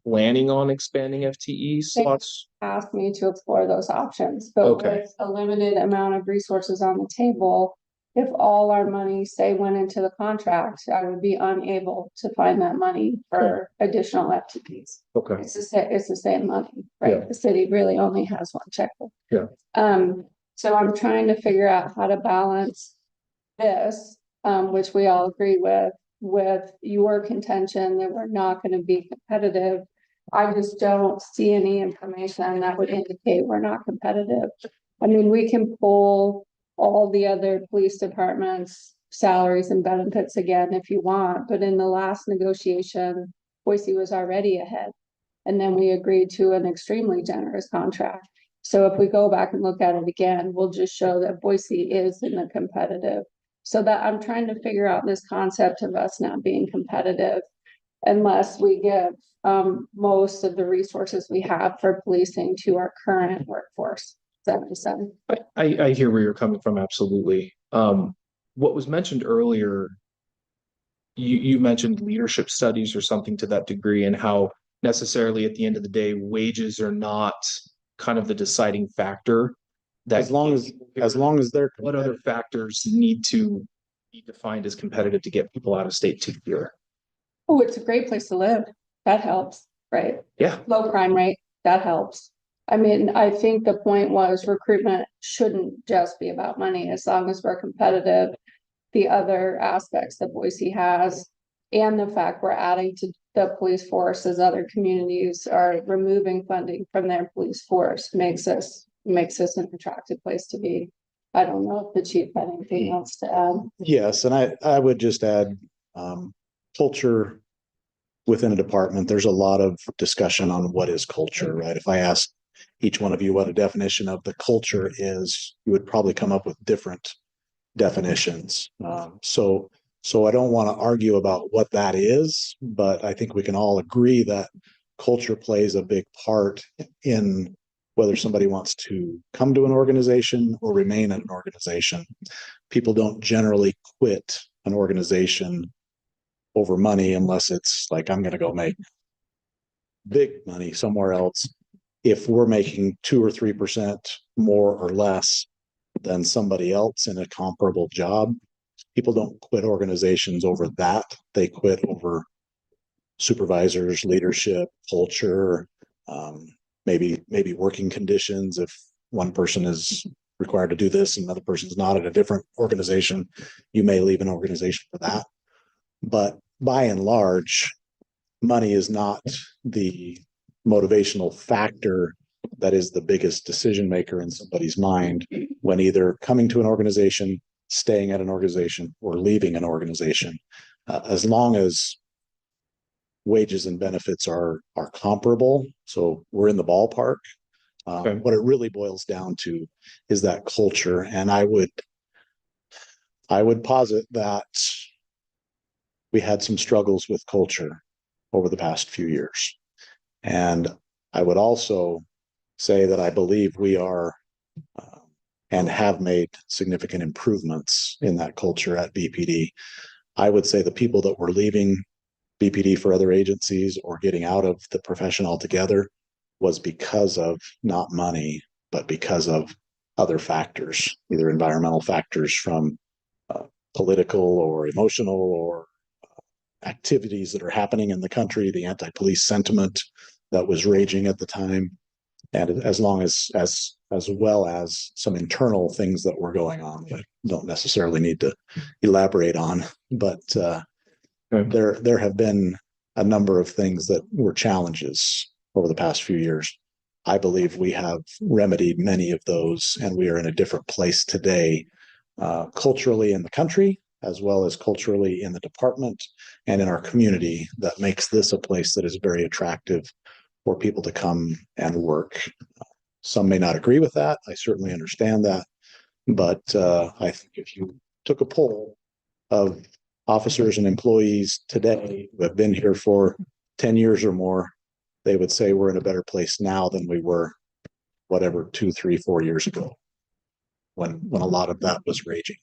planning on expanding FTE slots? Asked me to explore those options, but Okay. with a limited amount of resources on the table, if all our money, say, went into the contract, I would be unable to find that money for additional FTEs. Okay. It's the same money, right? Yeah. The city really only has one checkbook. Yeah. So I'm trying to figure out how to balance this, which we all agree with your contention that we're not going to be competitive. I just don't see any information that would indicate we're not competitive. I mean, we can pull all the other police departments' salaries and benefits again if you want, but in the last negotiation, Boise was already ahead. And then we agreed to an extremely generous contract. So if we go back and look at it again, we'll just show that Boise is in the competitive. So that I'm trying to figure out this concept of us not being competitive unless we give most of the resources we have for policing to our current workforce. Does that make sense? I hear where you're coming from, absolutely. What was mentioned earlier, you mentioned leadership studies or something to that degree, and how necessarily at the end of the day, wages are not kind of the deciding factor. That As long as they're what other factors need to be defined as competitive to get people out of state to here? Oh, it's a great place to live. That helps, right? Yeah. Low crime rate, that helps. I mean, I think the point was recruitment shouldn't just be about money. As long as we're competitive, the other aspects that Boise has, and the fact we're adding to the police force as other communities are removing funding from their police force makes us an attractive place to be. I don't know if the chief had anything else to add. Yes, and I would just add culture within a department. There's a lot of discussion on what is culture, right? If I asked each one of you what a definition of the culture is, you would probably come up with different definitions. So I don't want to argue about what that is, but I think we can all agree that culture plays a big part in whether somebody wants to come to an organization or remain in an organization. People don't generally quit an organization over money unless it's like, I'm going to go make big money somewhere else. If we're making 2 or 3% more or less than somebody else in a comparable job, people don't quit organizations over that. They quit over supervisors, leadership, culture, maybe working conditions. If one person is required to do this and another person is not at a different organization, you may leave an organization for that. But by and large, money is not the motivational factor that is the biggest decision maker in somebody's mind when either coming to an organization, staying at an organization, or leaving an organization. as long as wages and benefits are comparable, so we're in the ballpark. Okay. What it really boils down to is that culture, and I would posit that we had some struggles with culture over the past few years. And I would also say that I believe we are and have made significant improvements in that culture at BPD. I would say the people that were leaving BPD for other agencies or getting out of the profession altogether was because of not money, but because of other factors, either environmental factors from political or emotional or activities that are happening in the country, the anti-police sentiment that was raging at the time, and as well as some internal things that were going on that I don't necessarily need to elaborate on, but there have been a number of things that were challenges over the past few years. I believe we have remedied many of those, and we are in a different place today, culturally in the country, as well as culturally in the department and in our community, that makes this a place that is very attractive for people to come and work. Some may not agree with that. I certainly understand that. But I think if you took a poll of officers and employees today who have been here for 10 years or more, they would say we're in a better place now than we were, whatever, 2, 3, 4 years ago, when a lot of that was raging.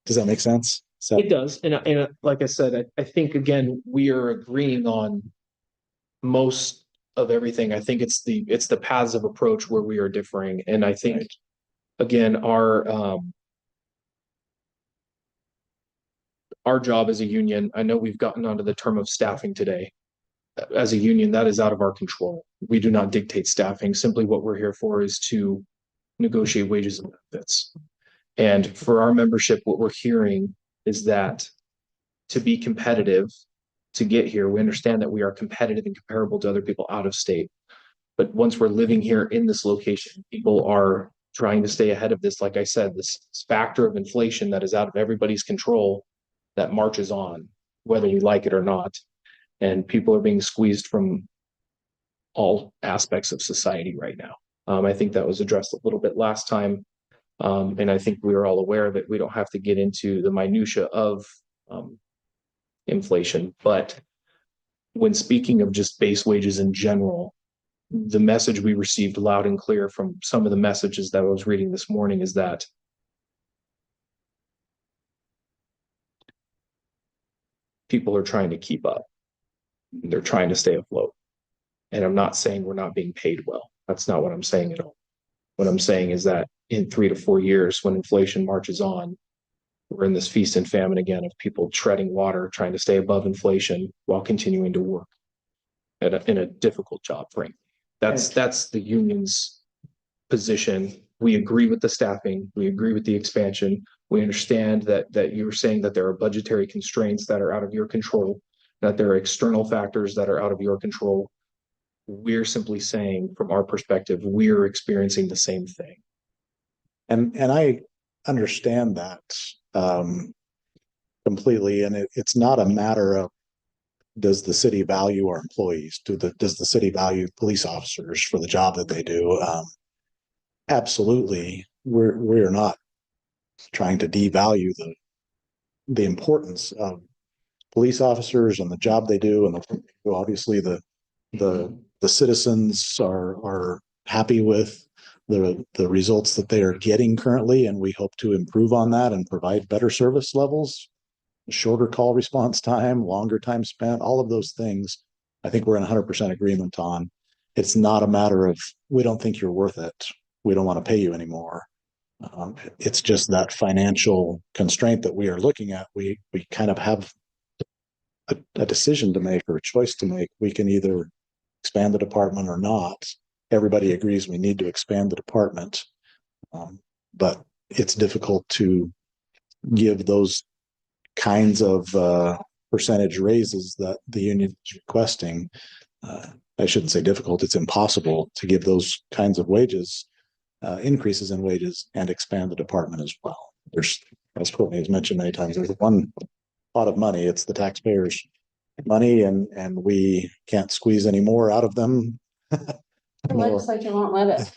Does that make sense? So, It does. And like I said, I think, again, we are agreeing on most of everything. I think it's the paths of approach where we are differing. And I think, again, our job as a union, I know we've gotten onto the term of staffing today. As a union, that is out of our control. We do not dictate staffing. Simply what we're here for is to negotiate wages and benefits. And for our membership, what we're hearing is that to be competitive, to get here, we understand that we are competitive and comparable to other people out of state. But once we're living here in this location, people are trying to stay ahead of this. Like I said, this factor of inflation that is out of everybody's control that marches on, whether we like it or not. And people are being squeezed from all aspects of society right now. I think that was addressed a little bit last time. And I think we are all aware of it. We don't have to get into the minutia of inflation, but when speaking of just base wages in general, the message we received loud and clear from some of the messages that I was reading this morning is that people are trying to keep up. They're trying to stay afloat. And I'm not saying we're not being paid well. That's not what I'm saying at all. What I'm saying is that in 3 to 4 years, when inflation marches on, we're in this feast and famine again of people treading water, trying to stay above inflation while continuing to work in a difficult job, frankly. That's the union's position. We agree with the staffing. We agree with the expansion. We understand that you're saying that there are budgetary constraints that are out of your control, that there are external factors that are out of your control. We're simply saying, from our perspective, we're experiencing the same thing. and I understand that completely. And it's not a matter of, does the city value our employees? Does the city value police officers for the job that they do? Absolutely. We're not trying to devalue the importance of police officers and the job they do. And obviously the citizens are happy with the results that they are getting currently, and we hope to improve on that and provide better service levels, shorter call response time, longer time spent, all of those things. I think we're in 100% agreement on. It's not a matter of, we don't think you're worth it, we don't want to pay you anymore. It's just that financial constraint that we are looking at. We kind of have a decision to make or a choice to make. We can either expand the department or not. Everybody agrees we need to expand the department, but it's difficult to give those kinds of percentage raises that the union is requesting. I shouldn't say difficult, it's impossible to give those kinds of wages, increases in wages, and expand the department as well. as Courtney has mentioned many times, there's one pot of money, it's the taxpayers' money, and we can't squeeze any more out of them. The legislature won't let us.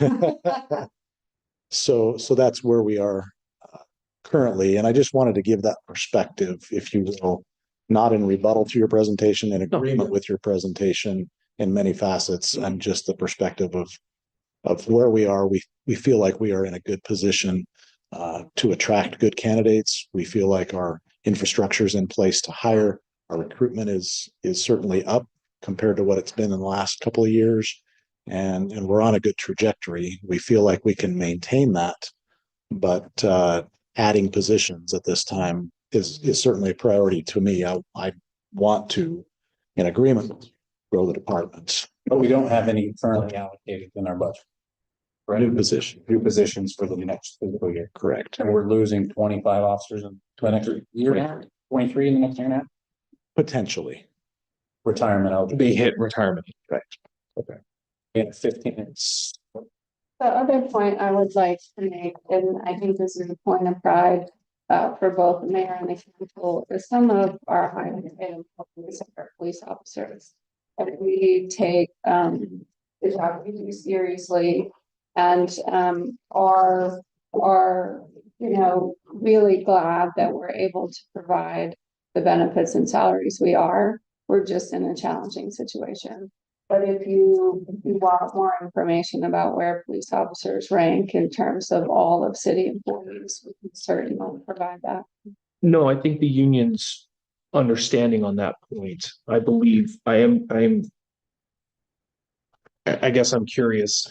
So that's where we are currently, and I just wanted to give that perspective, if you will, not in rebuttal to your presentation, in agreement with your presentation in many facets, and just the perspective of where we are. We feel like we are in a good position to attract good candidates. We feel like our infrastructure is in place to hire. Our recruitment is certainly up compared to what it's been in the last couple of years, and we're on a good trajectory. We feel like we can maintain that, but adding positions at this time is certainly a priority to me. I want to, in agreement, grow the departments. But we don't have any currently allocated in our budget. Right? New positions For the next fiscal year. correct. And we're losing 25 officers in the next year and a half, 23 in the next year and a half. Potentially. Retirement eligible. They hit retirement. In 15 minutes. The other point I would like to make, and I think this is a point of pride for both the mayor and the council, is some of our highly paid employees are police officers. And we take the job we do seriously, and are really glad that we're able to provide the benefits and salaries we are. We're just in a challenging situation. But if you want more information about where police officers rank in terms of all of city employees, we can certainly provide that. No, I think the union's understanding on that point. I believe I guess I'm curious.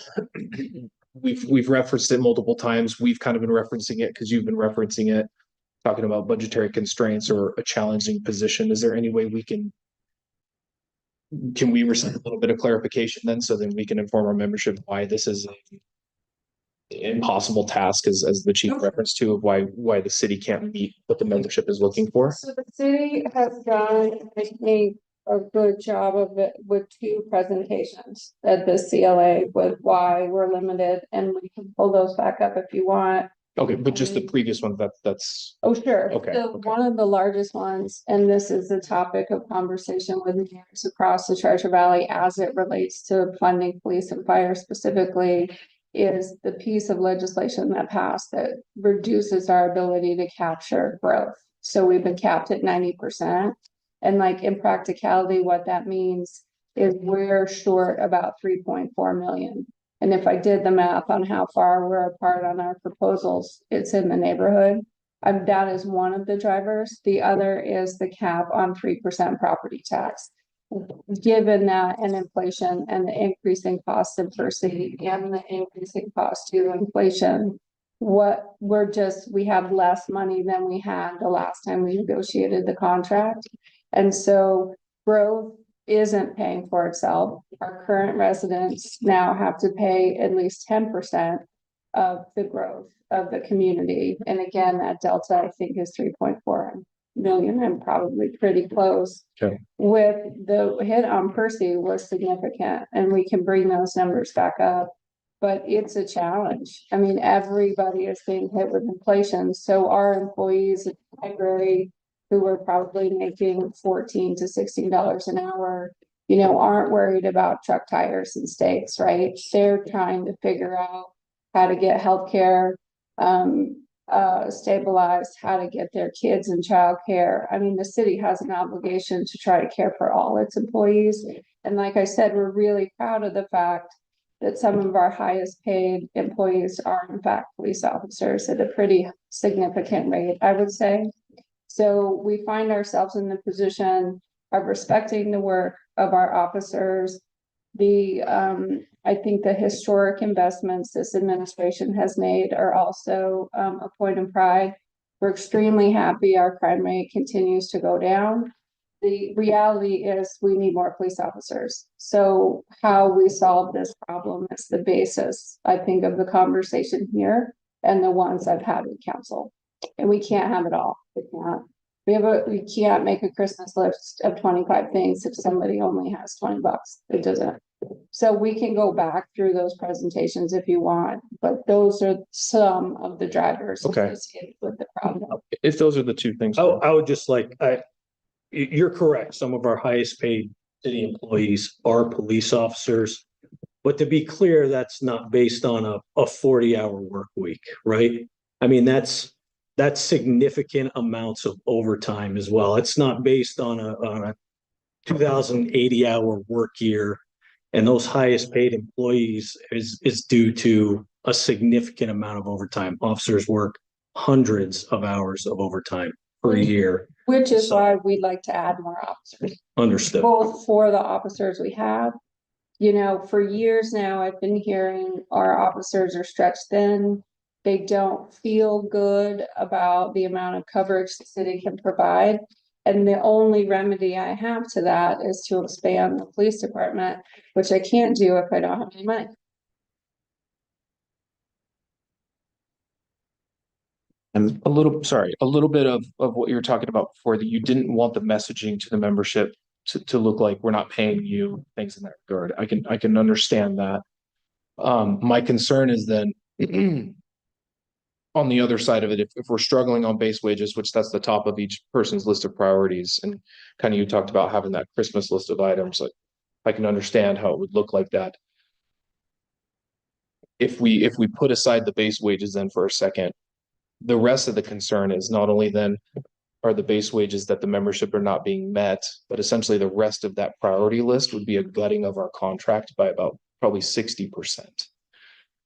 We've referenced it multiple times. We've kind of been referencing it because you've been referencing it, talking about budgetary constraints or a challenging position. Is there any way we can we receive a little bit of clarification then, so then we can inform our membership why this is an impossible task, as the chief referenced to, of why the city can't meet what the membership is looking for? So the city has done, I think, a good job of it with 2 presentations at the CLA with why we're limited, and we can pull those back up if you want. Okay, but just the previous one, that's Oh, sure. Okay, So okay. one of the largest ones, and this is a topic of conversation with mayors across the Treasure Valley as it relates to funding police and fire specifically, is the piece of legislation that passed that reduces our ability to capture growth. So we've been capped at 90%. And like in practicality, what that means is we're short about 3.4 million. And if I did the math on how far we're apart on our proposals, it's in the neighborhood. That is one of the drivers. The other is the cap on 3% property tax. Given that and inflation and the increasing cost of diversity and the increasing cost to inflation, we have less money than we had the last time we negotiated the contract. And so growth isn't paying for itself. Our current residents now have to pay at least 10% of the growth of the community. And again, that delta, I think, is 3.4 million, and probably pretty close. Okay. With the hit on Percy was significant, and we can bring those numbers back up. But it's a challenge. I mean, everybody is being hit with inflation. So our employees at the library, who were probably making $14 to $16 an hour, aren't worried about truck tires and steaks, right? They're trying to figure out how to get healthcare stabilized, how to get their kids in childcare. I mean, the city has an obligation to try to care for all its employees. And like I said, we're really proud of the fact that some of our highest paid employees are in fact police officers at a pretty significant rate, I would say. So we find ourselves in the position of respecting the work of our officers. I think the historic investments this administration has made are also a point of pride. We're extremely happy our crime rate continues to go down. The reality is we need more police officers. So how we solve this problem is the basis, I think, of the conversation here and the ones I've had with council. And we can't have it all. We can't make a Christmas list of 25 things if somebody only has $20. It doesn't So we can go back through those presentations if you want, but those are some of the drivers Okay. associated with the problem. If those are the two things. I would just like, you're correct. Some of our highest paid city employees are police officers. But to be clear, that's not based on a 40-hour work week, right? I mean, that's significant amounts of overtime as well. It's not based on a 2,080-hour work year. And those highest paid employees is due to a significant amount of overtime. Officers work hundreds of hours of overtime per year. Which is why we'd like to add more officers, Understood. both for the officers we have. You know, for years now, I've been hearing our officers are stretched thin. They don't feel good about the amount of coverage the city can provide. And the only remedy I have to that is to expand the police department, which I can't do if I don't have any money. And A little bit of what you were talking about before, that you didn't want the messaging to the membership to look like we're not paying you, things in that regard. I can understand that. My concern is then on the other side of it, if we're struggling on base wages, which that's the top of each person's list of priorities, and kind of you talked about having that Christmas list of items, like I can understand how it would look like that. If we put aside the base wages then for a second, the rest of the concern is not only then are the base wages that the membership are not being met, but essentially the rest of that priority list would be a gutting of our contract by about probably 60%.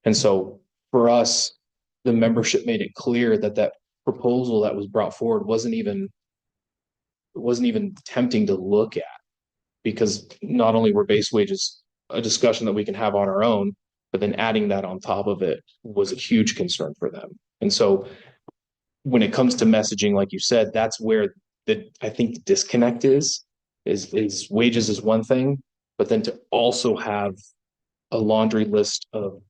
And so for us, the membership made it clear that that proposal that was brought forward wasn't even tempting to look at, because not only were base wages a discussion that we can have on our own, but then adding that on top of it was a huge concern for them. And so when it comes to messaging, like you said, that's where I think the disconnect is wages is one thing, but then to also have a laundry list of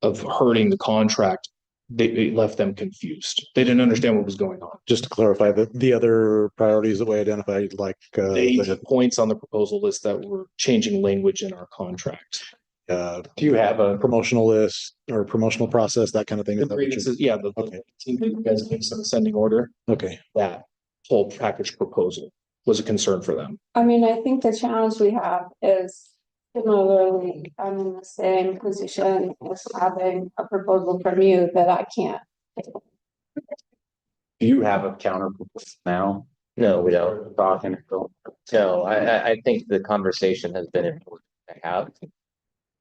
hurting the contract, it left them confused. They didn't understand what was going on. just to clarify, the other priorities that we identified, like They had points on the proposal list that were changing language in our contract. do you have a promotional list or promotional process, that kind of thing? The grievances, yeah, Okay. you guys make some ascending order. Okay. That whole package proposal was a concern for them. I mean, I think the challenge we have is similarly, I'm in the same position as having a proposal from you that I can't. Do you have a counter proposal now? No, we don't. Talking. No, I think the conversation has been important to have.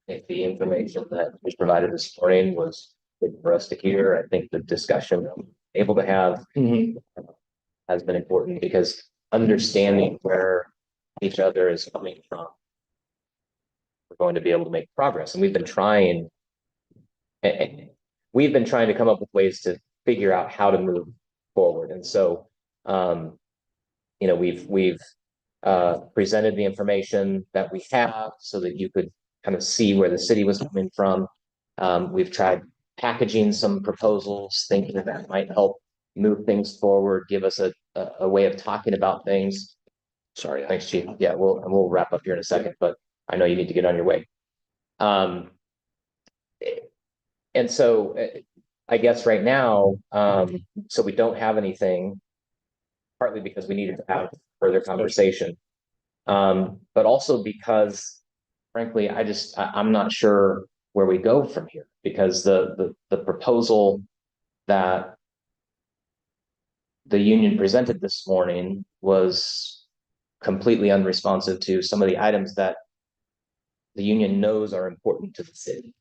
If the information that was provided this morning was good for us to hear, I think the discussion I'm able to have has been important, because understanding where each other is coming from, we're going to be able to make progress. And we've been trying to come up with ways to figure out how to move forward. And so, you know, we've presented the information that we have so that you could kind of see where the city was coming from. We've tried packaging some proposals, thinking that might help move things forward, give us a way of talking about things. Sorry, thanks, Chief. Yeah, we'll wrap up here in a second, but I know you need to get on your way. And so I guess right now, so we don't have anything, partly because we needed to have further conversation, but also because, frankly, I'm not sure where we go from here, because the proposal that the union presented this morning was completely unresponsive to some of the items that the union knows are important to the city.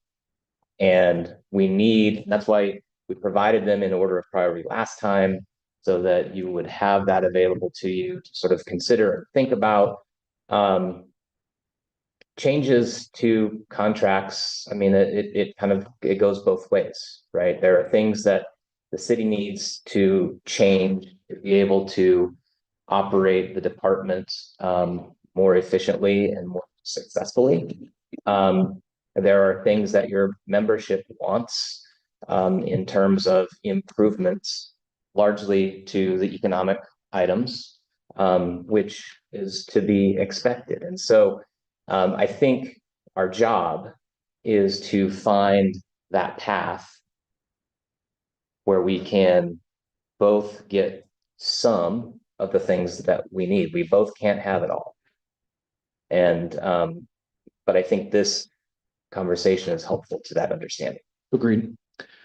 And that's why we provided them in order of priority last time, so that you would have that available to you to sort of consider and think about. Changes to contracts, I mean, it goes both ways, right? There are things that the city needs to change to be able to operate the department more efficiently and more successfully. There are things that your membership wants in terms of improvements, largely to the economic items, which is to be expected. And so I think our job is to find that path where we can both get some of the things that we need. We both can't have it all. And, but I think this conversation is helpful to that understanding. Agreed.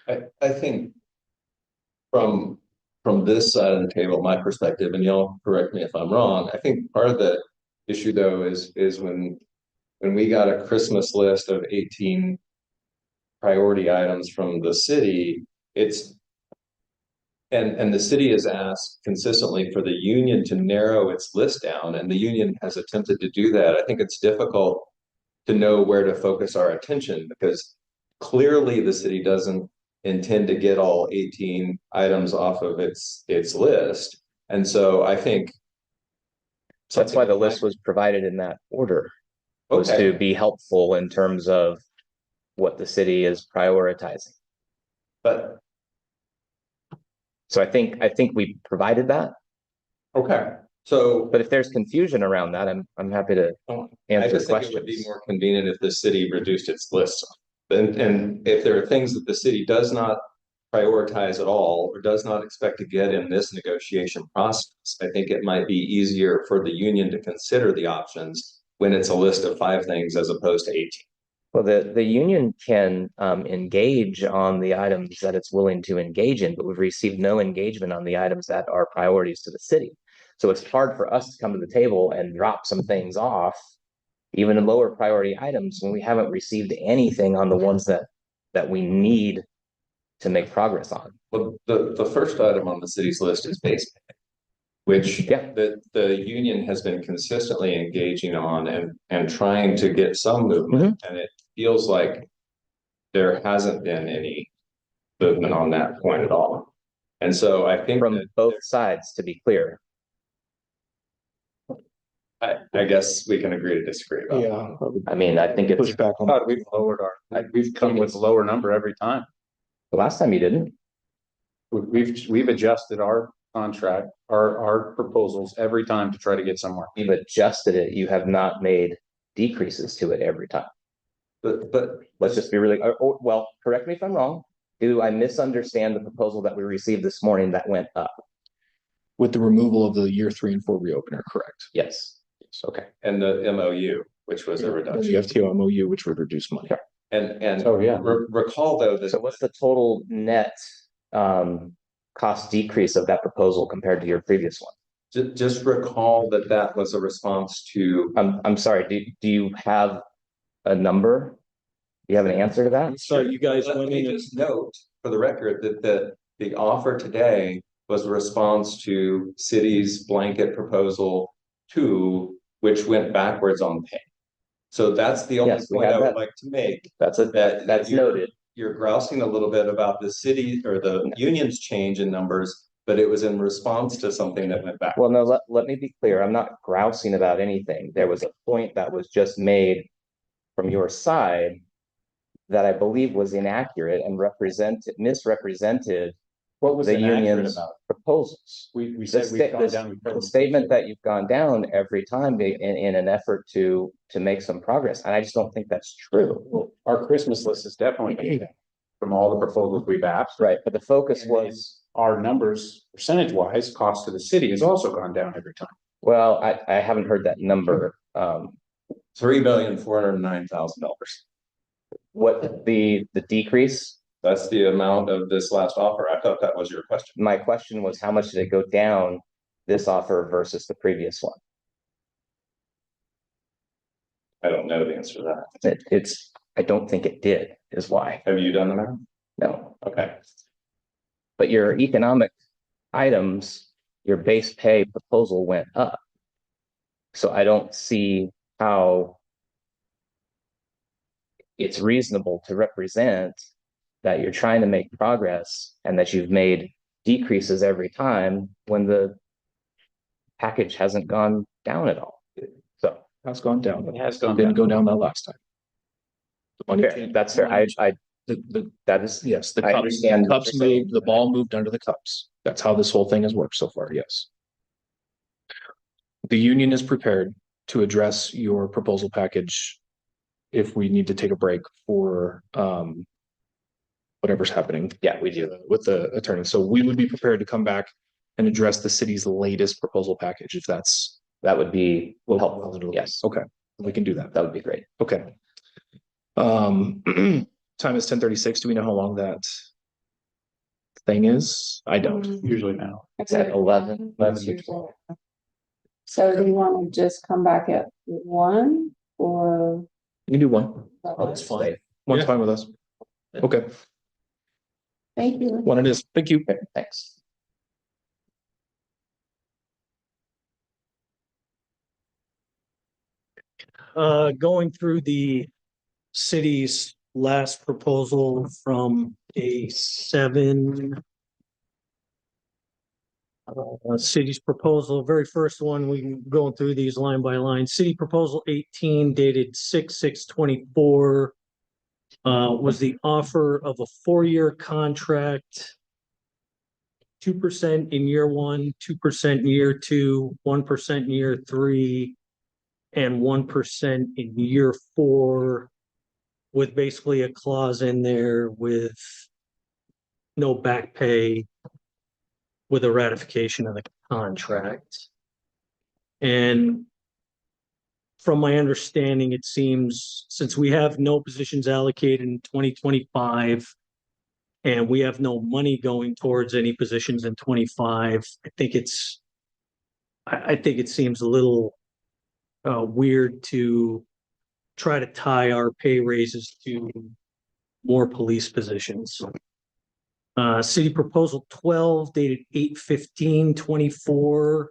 I think from this side of the table, my perspective, and y'all correct me if I'm wrong, I think part of the issue though is when we got a Christmas list of 18 priority items from the city, and the city has asked consistently for the union to narrow its list down, and the union has attempted to do that. I think it's difficult to know where to focus our attention because clearly the city doesn't intend to get all 18 items off of its list. And so I think that's why the list was provided in that order, was to be helpful in terms of what the city is prioritizing. But so I think we provided that. Okay. So, but if there's confusion around that, I'm happy to answer I just think questions. it would be more convenient if the city reduced its list. And if there are things that the city does not prioritize at all or does not expect to get in this negotiation process, I think it might be easier for the union to consider the options when it's a list of 5 things as opposed to 18. Well, the union can engage on the items that it's willing to engage in, but we've received no engagement on the items that are priorities to the city. So it's hard for us to come to the table and drop some things off, even in lower priority items, when we haven't received anything on the ones that we need to make progress on. Well, the first item on the city's list is base pay, which the union has been consistently engaging on and trying to get some movement. And it feels like there hasn't been any movement on that point at all. And so I think from both sides, to be clear. I guess we can agree to disagree about that. I mean, I think it's push back on. We've lowered we've come with a lower number every time. The last time you didn't. We've adjusted our contract, our proposals every time to try to get somewhere. You've adjusted it. You have not made decreases to it every time. But let's just be really, well, correct me if I'm wrong. Do I misunderstand the proposal that we received this morning that went up? With the removal of the year 3 and 4 reopener, correct? Yes. Okay. And the MOU, which was a reduction. The FTO MOU, which would reduce money. And oh yeah. Recall though that. So what's the total net cost decrease of that proposal compared to your previous one? Just recall that was a response to. I'm sorry. Do you have a number? Do you have an answer to that? Sorry, you guys Let me just note for the record that the offer today was a response to city's blanket proposal 2, which went backwards on pay. So that's the only point I would like to make. That's noted. You're grousing a little bit about the city or the union's change in numbers, but it was in response to something that went back. Well, no, let me be clear. I'm not grousing about anything. There was a point that was just made from your side that I believe was inaccurate and misrepresented what was the union's about proposals. We said we've gone down. The statement that you've gone down every time in an effort to make some progress, and I just don't think that's true. Well, our Christmas list is definitely from all the proposals we've asked. Right, but the focus was our numbers percentage-wise. Cost to the city has also gone down every time. Well, I haven't heard that number. $3,409,000. What the decrease? That's the amount of this last offer. I thought that was your question. My question was, how much did it go down this offer versus the previous one? I don't know the answer to that. I don't think it did, is why. Have you done the math? No. Okay. But your economic items, your base pay proposal went up. So I don't see how it's reasonable to represent that you're trying to make progress and that you've made decreases every time when the package hasn't gone down at all. So Has gone down. It has gone Didn't down. go down that last time. The money fair. That's fair. That is, yes, the I cups, understand the what cups you're saying. moved, the ball moved under the cups. That's how this whole thing has worked so far. Yes. The union is prepared to address your proposal package if we need to take a break for whatever's happening. Yeah, we do. With the attorney. So we would be prepared to come back and address the city's latest proposal package if that's That would be well, helpful. Yes, okay. We can do that. that would be great. Okay. Time is 10:36. Do we know how long that thing is? I don't. Usually now. It's at 11. 11 to 12. So do you want to just come back at 1 or? You can do one. That's fine. One's Yeah. fine with us. Okay, Thank you. one it is. Thank you. Thanks. Going through the city's last proposal from A7. City's proposal, very first one, we can going through these line by line. City proposal 18 dated 6/6/24 was the offer of a 4-year contract. 2% in year 1, 2% in year 2, 1% in year 3, and 1% in year 4, with basically a clause in there with no back pay with a ratification of the contract. And from my understanding, it seems since we have no positions allocated in 2025 and we have no money going towards any positions in 25, I think it seems a little weird to try to tie our pay raises to more police positions. City proposal 12 dated 8/15/24.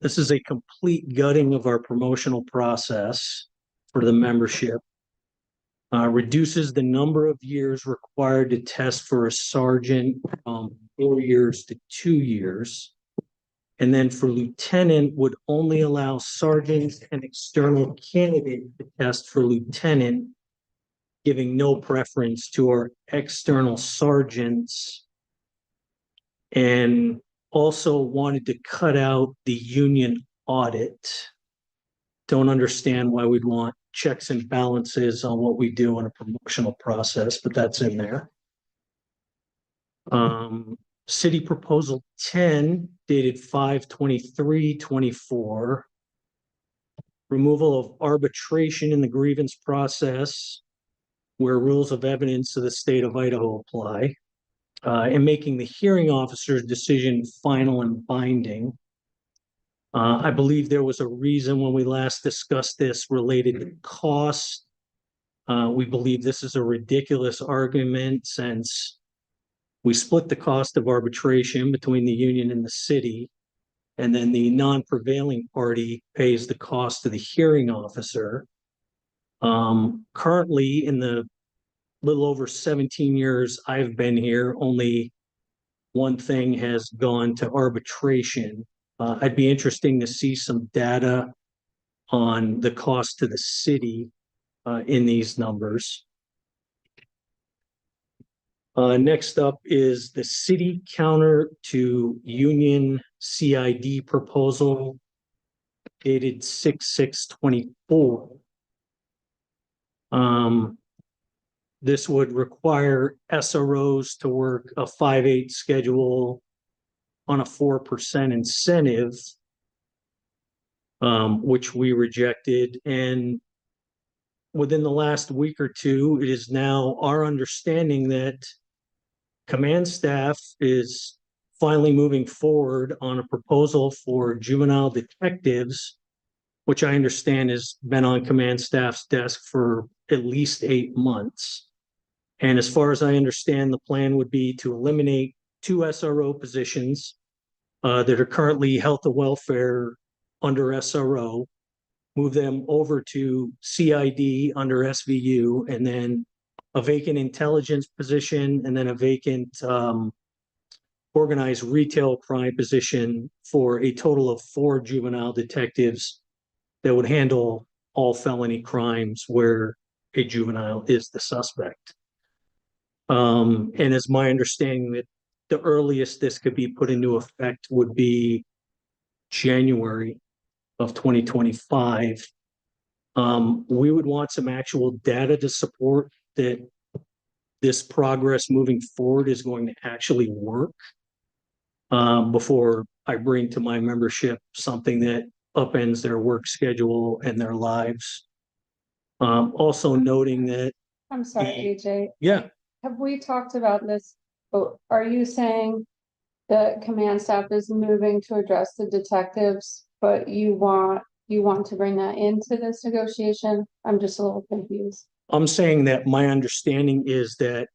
This is a complete gutting of our promotional process for the membership. Reduces the number of years required to test for a sergeant from 4 years to 2 years. And then for lieutenant would only allow sergeants and external candidates to test for lieutenant, giving no preference to our external sergeants. And also wanted to cut out the union audit. Don't understand why we'd want checks and balances on what we do in a promotional process, but that's in there. City proposal 10 dated 5/23/24. Removal of arbitration in the grievance process where rules of evidence of the state of Idaho apply, and making the hearing officer's decision final and binding. I believe there was a reason when we last discussed this related to cost. We believe this is a ridiculous argument since we split the cost of arbitration between the union and the city, and then the non-prevailing party pays the cost of the hearing officer. Currently, in the little over 17 years I've been here, only one thing has gone to arbitration. I'd be interesting to see some data on the cost to the city in these numbers. Next up is the city counter to union CID proposal dated 6/6/24. This would require SROs to work a 5/8 schedule on a 4% incentive, which we rejected. And within the last week or two, it is now our understanding that command staff is finally moving forward on a proposal for juvenile detectives, which I understand has been on command staff's desk for at least 8 months. And as far as I understand, the plan would be to eliminate 2 SRO positions that are currently health and welfare under SRO, move them over to CID under SVU, and then a vacant intelligence position, and then a vacant organized retail crime position for a total of 4 juvenile detectives that would handle all felony crimes where a juvenile is the suspect. And it's my understanding that the earliest this could be put into effect would be January of 2025. We would want some actual data to support that this progress moving forward is going to actually work. Before I bring to my membership something that upends their work schedule and their lives. Also noting that, I'm sorry, AJ. yeah, Have we talked about this? But are you saying the command staff is moving to address the detectives, but you want to bring that into this negotiation? I'm just a little confused. I'm saying that my understanding is that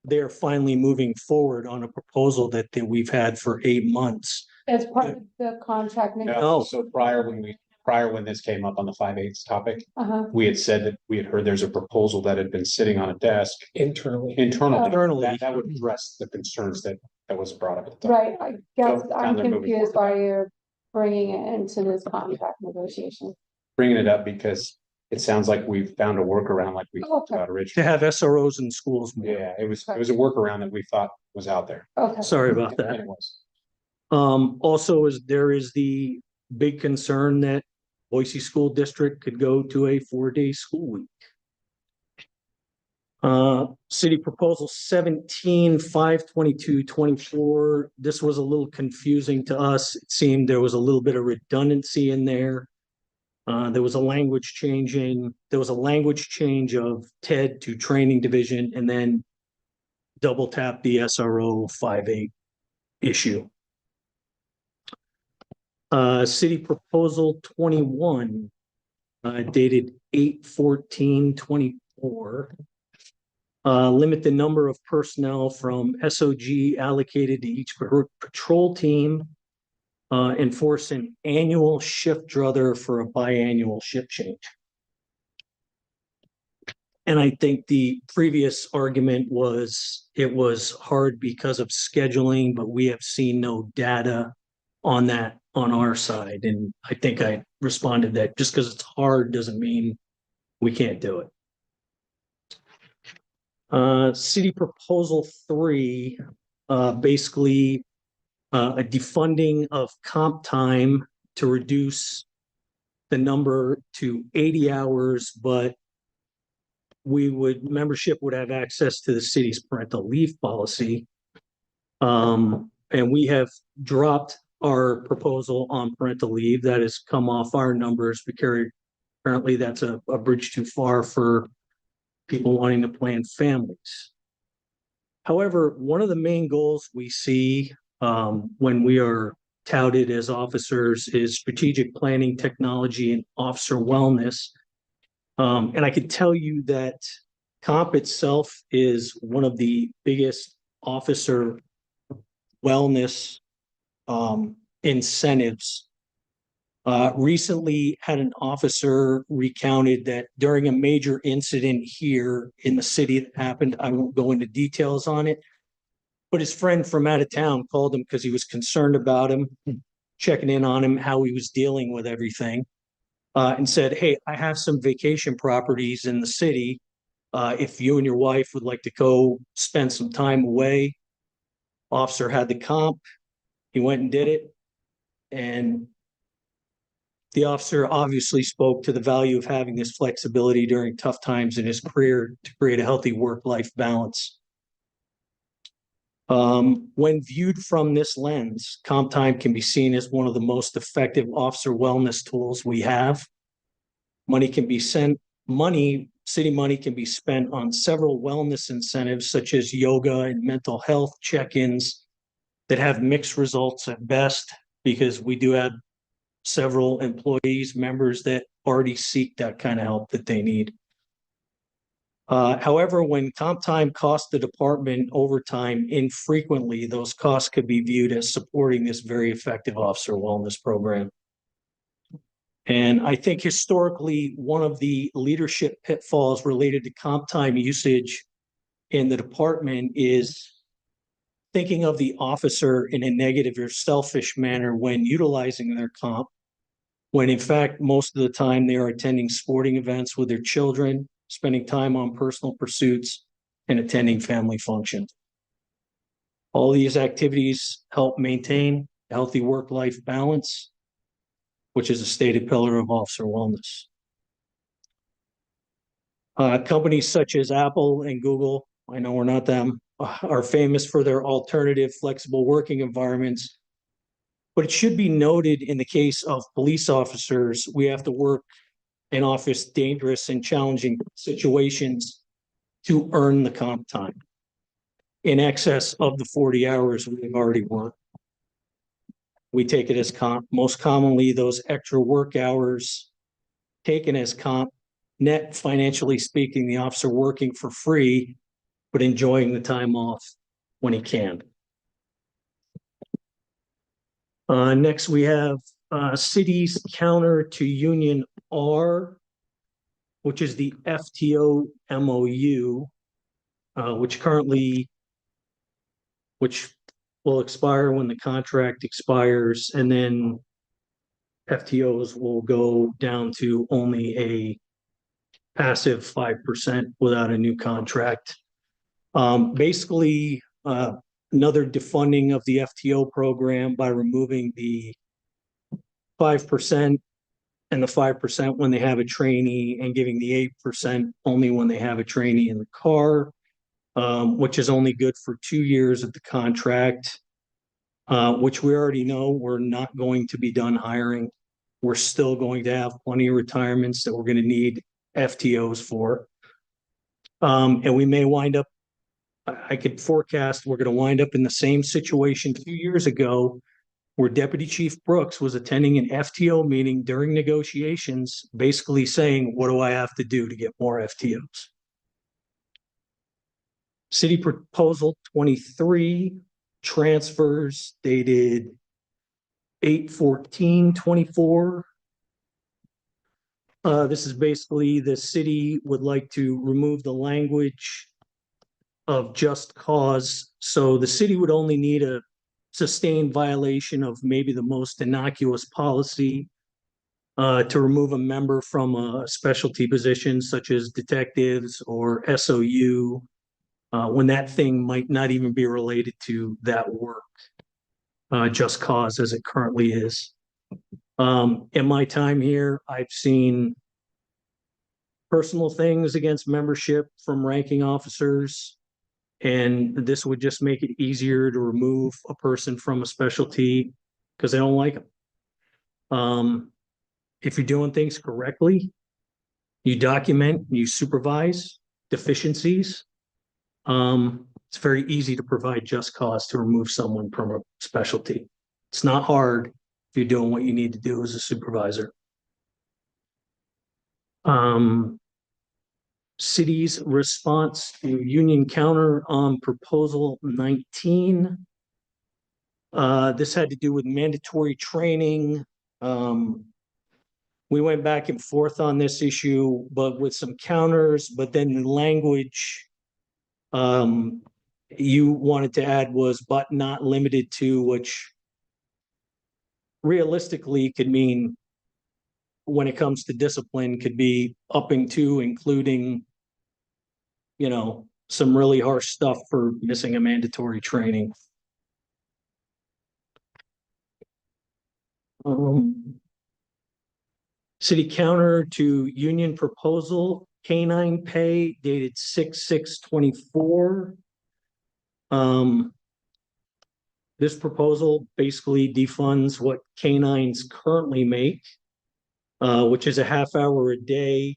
they're finally moving forward on a proposal that we've had for 8 months. As part of the contract. No. So prior when this came up on the 5/8 topic, Uh-huh. we had said that we had heard there's a proposal that had been sitting on a desk Internally. Internally. that would address the concerns that was brought up at the time. Right, I guess So, I'm now they're moving confused forward. why you're bringing it into this contract negotiation. Bringing it up because it sounds like we've found a workaround like we talked Okay. about To originally. have SROs in schools more. Yeah, it was a workaround that we thought was out there. Okay. Sorry about that. And it was. Also there is the big concern that Boise School District could go to a 4-day school week. City proposal 17/5/22/24. This was a little confusing to us. It seemed there was a little bit of redundancy in there. There was a language change of TED to training division, and then double tap the SRO 5/8 issue. City proposal 21, dated 8/14/24. Limit the number of personnel from SOG allocated to each patrol team. Enforce an annual shift druther for a biannual shift change. And I think the previous argument was it was hard because of scheduling, but we have seen no data on that on our side. And I think I responded that just because it's hard doesn't mean we can't do it. City proposal 3, basically a defunding of comp time to reduce the number to 80 hours, but membership would have access to the city's parental leave policy. And we have dropped our proposal on parental leave. That has come off our numbers because apparently that's a bridge too far for people wanting to plan families. However, one of the main goals we see when we are touted as officers is strategic planning, technology, and officer wellness. And I can tell you that comp itself is one of the biggest officer wellness incentives. Recently had an officer recounted that during a major incident here in the city that happened, I won't go into details on it, but his friend from out of town called him because he was concerned about him, checking in on him, how he was dealing with everything, and said, "Hey, I have some vacation properties in the city. If you and your wife would like to go spend some time away." Officer had the comp. He went and did it. And the officer obviously spoke to the value of having this flexibility during tough times in his career to create a healthy work-life balance. When viewed from this lens, comp time can be seen as one of the most effective officer wellness tools we have. City money can be spent on several wellness incentives such as yoga and mental health check-ins that have mixed results at best, because we do have several employees, members that already seek that kind of help that they need. However, when comp time costs the department overtime infrequently, those costs could be viewed as supporting this very effective officer wellness program. And I think historically, one of the leadership pitfalls related to comp time usage in the department is thinking of the officer in a negative or selfish manner when utilizing their comp, when in fact, most of the time they are attending sporting events with their children, spending time on personal pursuits, and attending family functions. All these activities help maintain a healthy work-life balance. which is a stated pillar of officer wellness. Companies such as Apple and Google, I know we're not them, are famous for their alternative flexible working environments. But it should be noted in the case of police officers, we have to work in office dangerous and challenging situations to earn the comp time in excess of the 40 hours we've already worked. We take it as comp. Most commonly, those extra work hours taken as comp, net financially speaking, the officer working for free, but enjoying the time off when he can. Next, we have cities counter to Union R, which is the FTO MOU, which will expire when the contract expires, and then FTOs will go down to only a passive 5% without a new contract. Basically, another defunding of the FTO program by removing the 5% and the 5% when they have a trainee and giving the 8% only when they have a trainee in the car, which is only good for 2 years of the contract, which we already know we're not going to be done hiring. We're still going to have plenty of retirements that we're going to need FTOs for. And we may wind up, I could forecast we're going to wind up in the same situation 2 years ago where Deputy Chief Brooks was attending an FTO meeting during negotiations, basically saying, what do I have to do to get more FTOs? City Proposal 23, transfers dated 8/14/24. This is basically the city would like to remove the language of just cause. So the city would only need a sustained violation of maybe the most innocuous policy to remove a member from a specialty position such as detectives or SOU, when that thing might not even be related to that work, just cause as it currently is. In my time here, I've seen personal things against membership from ranking officers, and this would just make it easier to remove a person from a specialty because they don't like them. If you're doing things correctly, you document, you supervise deficiencies, it's very easy to provide just cause to remove someone from a specialty. It's not hard if you're doing what you need to do as a supervisor. City's response to union counter on proposal 19. This had to do with mandatory training. We went back and forth on this issue, but with some counters, but then the language you wanted to add was but not limited to, which realistically could mean when it comes to discipline could be upping to including, you know, some really harsh stuff for missing a mandatory training. City counter to union proposal, canine pay dated 6/6/24. This proposal basically defunds what canines currently make, which is a half hour a day.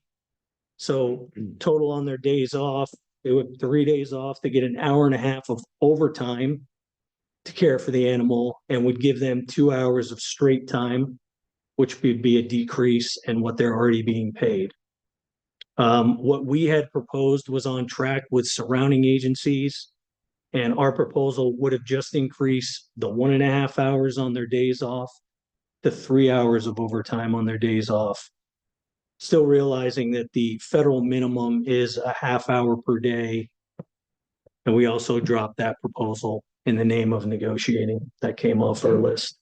So total on their days off, they would 3 days off, they get an hour and a half of overtime to care for the animal and would give them 2 hours of straight time, which would be a decrease in what they're already being paid. What we had proposed was on track with surrounding agencies, and our proposal would have just increased the 1.5 hours on their days off to 3 hours of overtime on their days off. Still realizing that the federal minimum is a half hour per day. And we also dropped that proposal in the name of negotiating. That came off our list.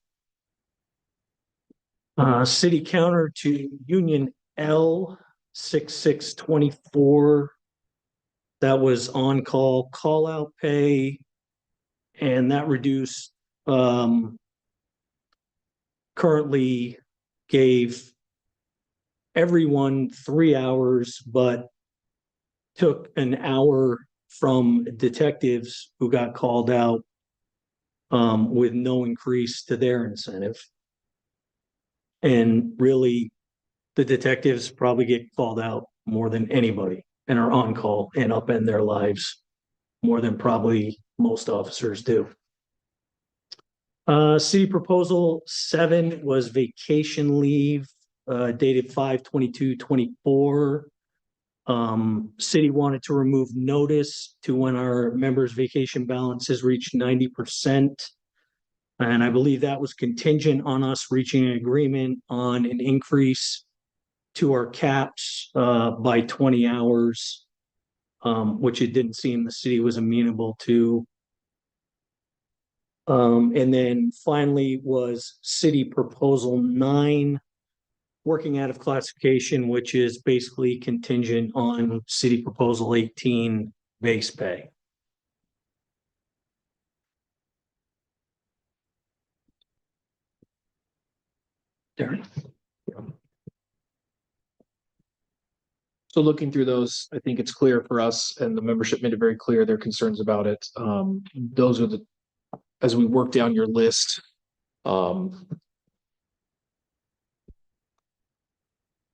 City counter to Union L 6/6/24. That was on-call call-out pay, and that reduced currently gave everyone 3 hours, but took an hour from detectives who got called out with no increase to their incentive. And really, the detectives probably get called out more than anybody and are on call and upend their lives more than probably most officers do. City proposal 7 was vacation leave, dated 5/22/24. City wanted to remove notice to when our members' vacation balances reached 90%. And I believe that was contingent on us reaching an agreement on an increase to our caps by 20 hours, which it didn't seem the city was amenable to. And then finally was city proposal 9, working out of classification, which is basically contingent on city proposal 18 base pay. Darren? So looking through those, I think it's clear for us, and the membership made it very clear their concerns about it. Those are as we work down your list,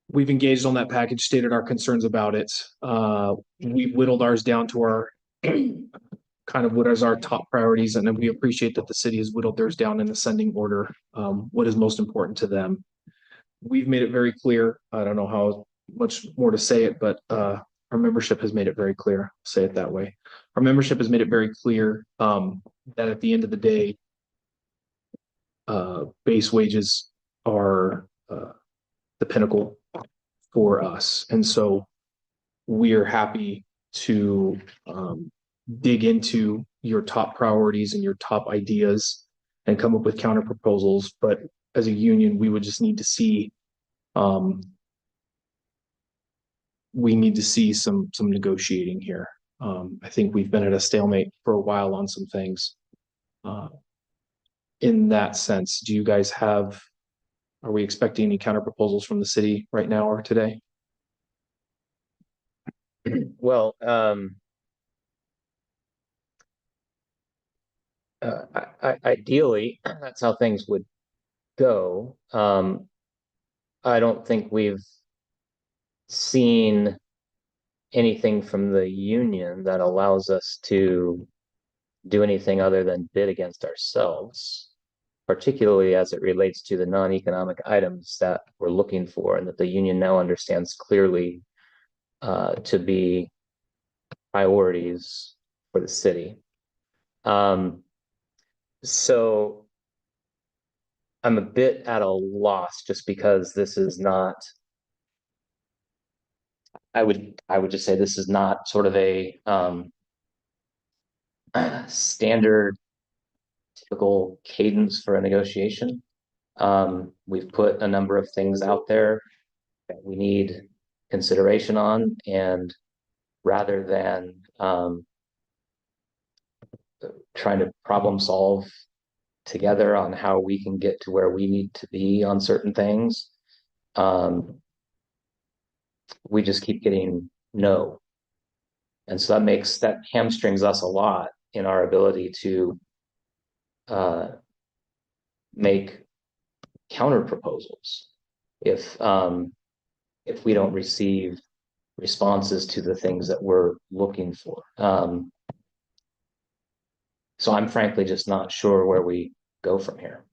we've engaged on that package, stated our concerns about it. We've whittled ours down to our kind of what is our top priorities, and then we appreciate that the city has whittled theirs down in ascending order, what is most important to them. We've made it very clear. I don't know how much more to say it, but our membership has made it very clear. Say it that way. Our membership has made it very clear that at the end of the day, base wages are the pinnacle for us, and so we are happy to dig into your top priorities and your top ideas and come up with counter proposals. But as a union, we would just need to see some negotiating here. I think we've been at a stalemate for a while on some things. In that sense, do you guys are we expecting any counter proposals from the city right now or today? Well, ideally, that's how things would go. I don't think we've seen anything from the union that allows us to do anything other than bid against ourselves, particularly as it relates to the non-economic items that we're looking for and that the union now understands clearly to be priorities for the city. So I'm a bit at a loss just because this is not, I would just say this is not sort of a standard typical cadence for a negotiation. We've put a number of things out there that we need consideration on, and rather than trying to problem solve together on how we can get to where we need to be on certain things, we just keep getting no. And so that hamstrings us a lot in our ability to make counter proposals if we don't receive responses to the things that we're looking for. So I'm frankly just not sure where we go from here.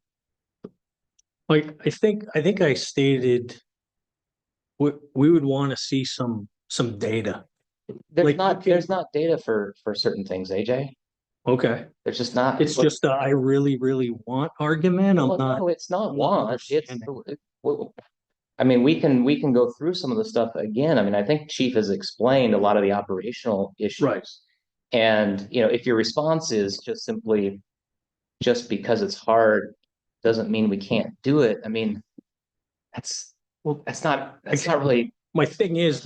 Like, I think I stated we would want to see some data. There's not data for certain things, AJ. Okay. There's just not. It's just a I really, really want argument. No, it's not want. I mean, we can go through some of the stuff again. I mean, I think Chief has explained a lot of the operational issues. Right. And, if your response is just simply just because it's hard doesn't mean we can't do it. I mean, that's not really. My thing is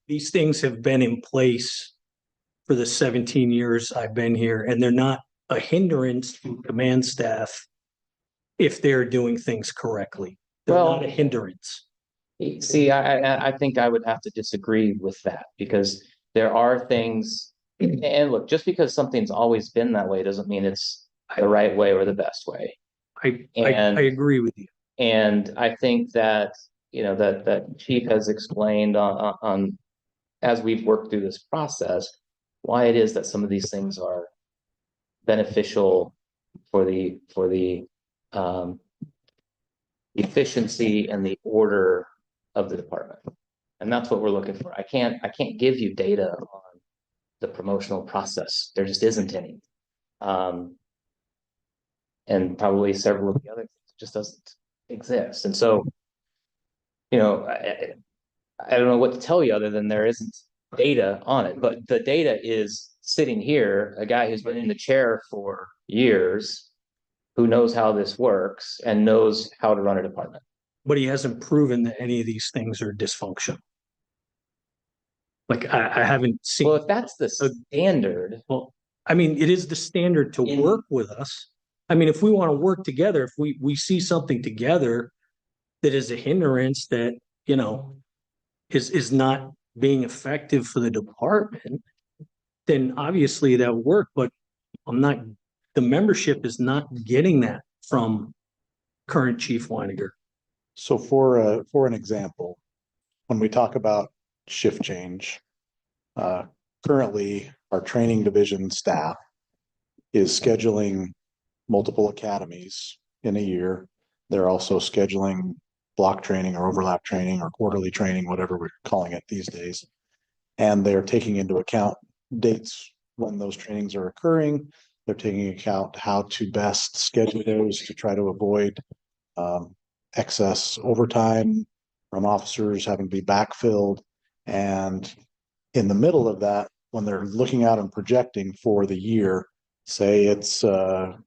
these things have been in place for the 17 years I've been here, and they're not a hindrance to command staff if they're doing things correctly. They're Well- not a hindrance. See, I think I would have to disagree with that because there are things, and look, just because something's always been that way doesn't mean it's the right way or the best way. I And- agree with you. And I think that, that Chief has explained on, as we've worked through this process, why it is that some of these things are beneficial for the efficiency and the order of the department. And that's what we're looking for. I can't give you data on the promotional process. There just isn't any. And probably several of the other things just doesn't exist. And so, I don't know what to tell you other than there isn't data on it, but the data is sitting here, a guy who's been in the chair for years, who knows how this works and knows how to run a department. But he hasn't proven that any of these things are dysfunctional. Like I haven't seen. Well, if that's the standard, Well, I mean, it is the standard to work with us. I mean, if we want to work together, if we see something together that is a hindrance that, is not being effective for the department, then obviously that would work, but the membership is not getting that from current Chief Weiniger. So for an example, when we talk about shift change, currently our training division staff is scheduling multiple academies in a year. They're also scheduling block training or overlap training or quarterly training, whatever we're calling it these days. And they're taking into account dates when those trainings are occurring. They're taking into account how to best schedule those to try to avoid excess overtime from officers having to be backfilled. And in the middle of that, when they're looking out and projecting for the year, say it's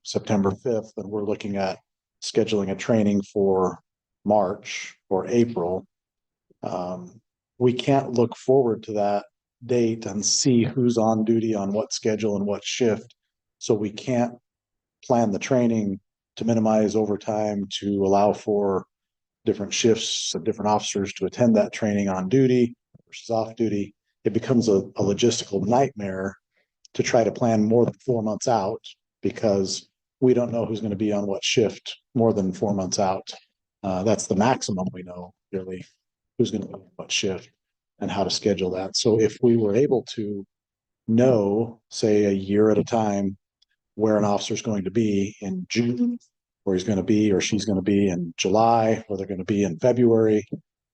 September 5th, and we're looking at scheduling a training for March or April, we can't look forward to that date and see who's on duty on what schedule and what shift. So we can't plan the training to minimize overtime, to allow for different shifts of different officers to attend that training on duty versus off duty. It becomes a logistical nightmare to try to plan more than 4 months out because we don't know who's going to be on what shift more than 4 months out. That's the maximum we know, really, who's going to be on what shift and how to schedule that. So if we were able to know, say, a year at a time, where an officer is going to be in June, where he's going to be or she's going to be in July, where they're going to be in February,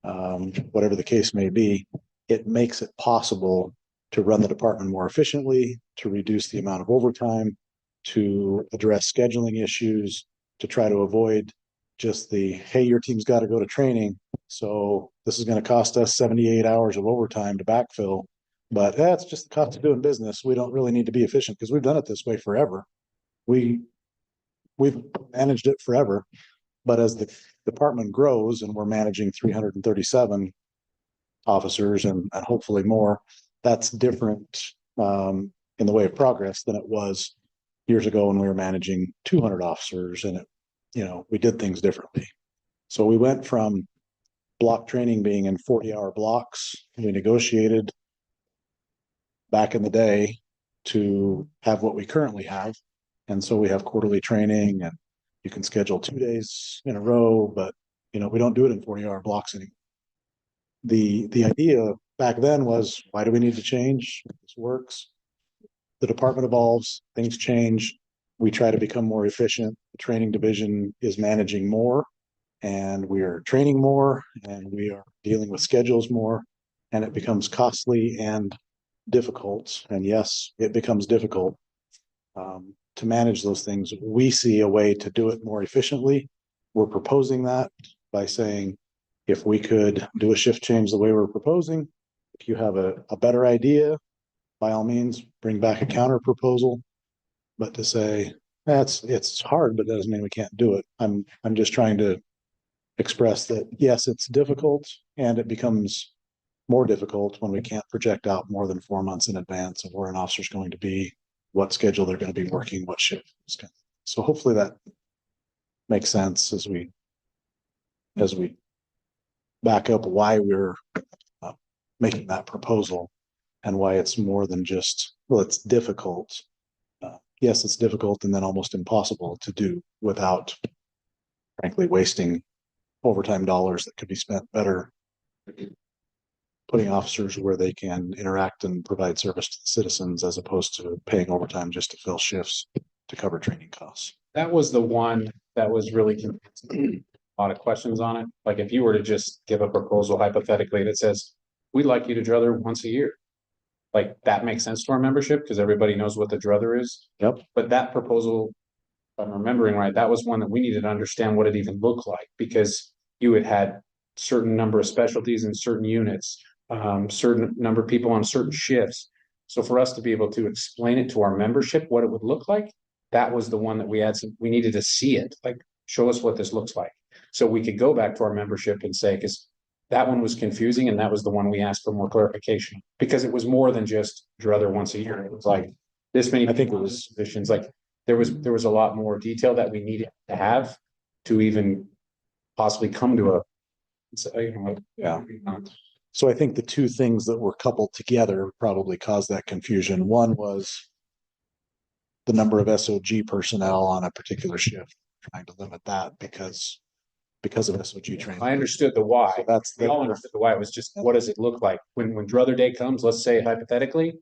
whatever the case may be, it makes it possible to run the department more efficiently, to reduce the amount of overtime, to address scheduling issues, to try to avoid just the, hey, your team's got to go to training, so this is going to cost us 78 hours of overtime to backfill. But that's just the cost of doing business. We don't really need to be efficient because we've done it this way forever. We've managed it forever. But as the department grows and we're managing 337 officers and hopefully more, that's different in the way of progress than it was years ago when we were managing 200 officers and we did things differently. So we went from block training being in 40-hour blocks. We negotiated back in the day to have what we currently have. And so we have quarterly training and you can schedule 2 days in a row, but we don't do it in 40-hour blocks anymore. The idea back then was, why do we need to change? This works. The department evolves, things change. We try to become more efficient. The training division is managing more and we are training more and we are dealing with schedules more, and it becomes costly and difficult. And yes, it becomes difficult to manage those things. We see a way to do it more efficiently. We're proposing that by saying, if we could do a shift change the way we're proposing, if you have a better idea, by all means, bring back a counter proposal. But to say it's hard, but that doesn't mean we can't do it. I'm just trying to express that, yes, it's difficult, and it becomes more difficult when we can't project out more than 4 months in advance of where an officer's going to be, what schedule they're going to be working, what shift. So hopefully that makes sense as we as we back up why we're making that proposal and why it's more than just, well, it's difficult. Yes, it's difficult and then almost impossible to do without, frankly, wasting overtime dollars that could be spent better putting officers where they can interact and provide service to the citizens as opposed to paying overtime just to fill shifts to cover training costs. That was the one that was really confusing. A lot of questions on it. Like if you were to just give a proposal hypothetically that says, we'd like you to druther once a year. Like that makes sense to our membership because everybody knows what the druther is. Yep. But that proposal, if I'm remembering right, that was one that we needed to understand what it even looked like because you had certain number of specialties in certain units, certain number of people on certain shifts. So for us to be able to explain it to our membership, what it would look like, that was the one that we needed to see it, like show us what this looks like. So we could go back to our membership and say, because that one was confusing and that was the one we asked for more clarification because it was more than just druther once a year. It was like this many, I think it was positions, like there was a lot more detail that we needed to have to even possibly come to a, Yeah. So I think the two things that were coupled together probably caused that confusion. One was the number of SOG personnel on a particular shift, trying to limit that because of SOG training. I understood the why. So that's We all understood the why. It was just, what does it look like? When druther day comes, let's say hypothetically,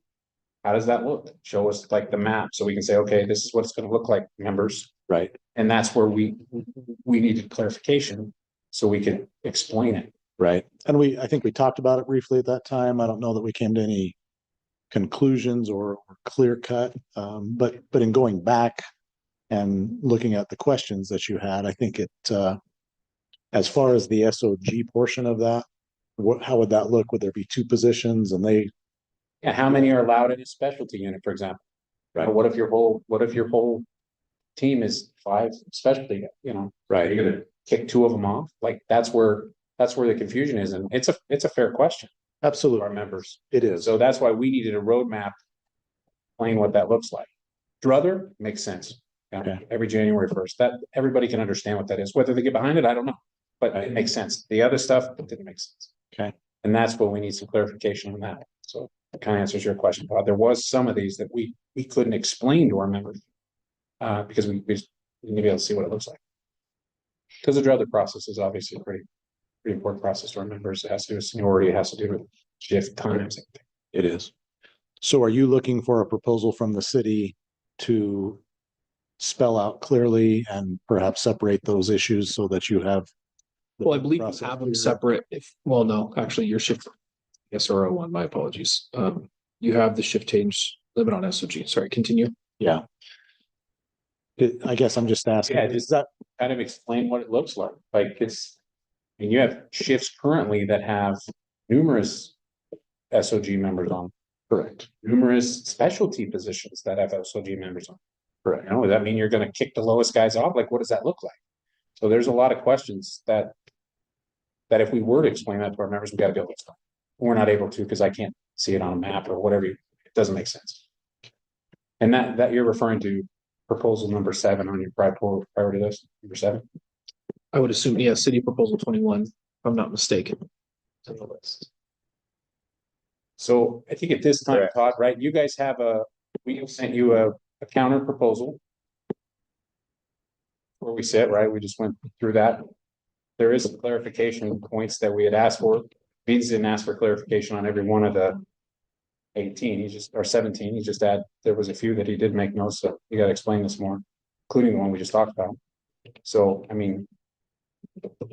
how does that look? Show us like the map so we can say, okay, this is what it's going to look like, members. right. And that's where we needed clarification so we could explain it. Right. And I think we talked about it briefly at that time. I don't know that we came to any conclusions or clear cut. But in going back and looking at the questions that you had, I think as far as the SOG portion of that, how would that look? Would there be two positions and Yeah, how many are allowed in a specialty unit, for example? Right. Or what if your whole team is 5 specialty, right. you're gonna kick 2 of them off? Like that's where the confusion is. And it's a fair question to Absolutely. our members. It is. So that's why we needed a roadmap, explain what that looks like. Druther makes sense. Yeah, Okay. every January 1st, that everybody can understand what that is. Whether they get behind it, I don't know, but it makes sense. The other stuff didn't make sense. Okay. And that's what we need some clarification on that. So that kind of answers your question, Bob. There was some of these that we couldn't explain to our members because we didn't be able to see what it looks like. Because the druther process is obviously a pretty important process to our members. It has to do with seniority, it has to do with shift times. It is. So are you looking for a proposal from the city to spell out clearly and perhaps separate those issues so that you have? Well, I believe you have them separate. Well, no, actually your shift, SRO one, my apologies. You have the shift change limit on SOG. Sorry, continue. Yeah. I guess I'm just asking. Yeah, does that kind of explain what it looks like? Like you have shifts currently that have numerous SOG members on. Correct. Numerous specialty positions that have SOG members on. Correct. Does that mean you're going to kick the lowest guys off? Like, what does that look like? So there's a lot of questions that if we were to explain that to our members, we got to be able to explain. We're not able to because I can't see it on a map or whatever. It doesn't make sense. And that you're referring to proposal number 7 on your priority list, number 7. I would assume, yeah, city proposal 21, if I'm not mistaken. On the list. So I think at this time, Correct. Todd, right, you guys have we have sent you a counter proposal. Where we sit, right? We just went through that. There is some clarification points that we had asked for. Beans didn't ask for clarification on every one of the 18, or 17. He just there was a few that he did make notes, so you got to explain this more, including the one we just talked about. So, I mean,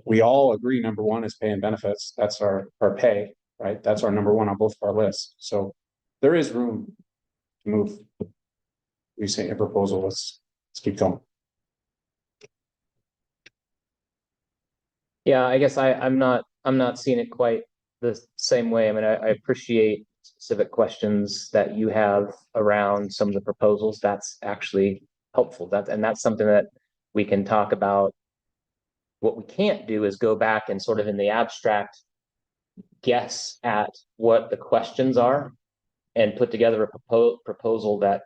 we all agree number 1 is pay and benefits. That's our pay, right? That's our number 1 on both of our lists. So there is room to move. We say a proposal. Let's keep going. Yeah, I guess I'm not seeing it quite the same way. I mean, I appreciate specific questions that you have around some of the proposals. That's actually helpful. That's something that we can talk about. What we can't do is go back and sort of in the abstract guess at what the questions are and put together a proposal that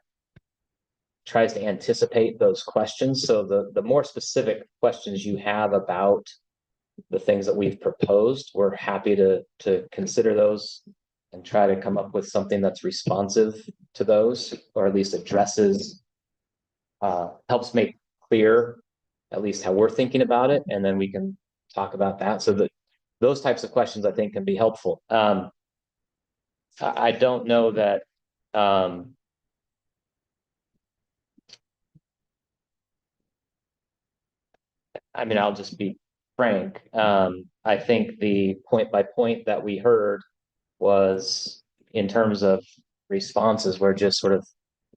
tries to anticipate those questions. So the more specific questions you have about the things that we've proposed. We're happy to consider those and try to come up with something that's responsive to those, or at least addresses, helps make clear at least how we're thinking about it, and then we can talk about that. So that those types of questions I think can be helpful. I don't know that I mean, I'll just be frank. I think the point by point that we heard was in terms of responses were just sort of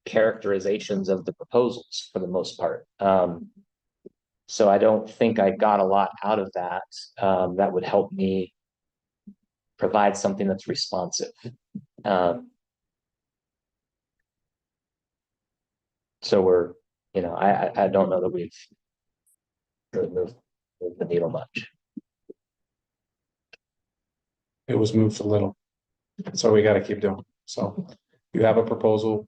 characterizations of the proposals for the most part. So I don't think I got a lot out of that that would help me provide something that's responsive. So we're, you know, I don't know that we've really moved the needle much. It was moved a little. So we gotta keep doing. So you have a proposal.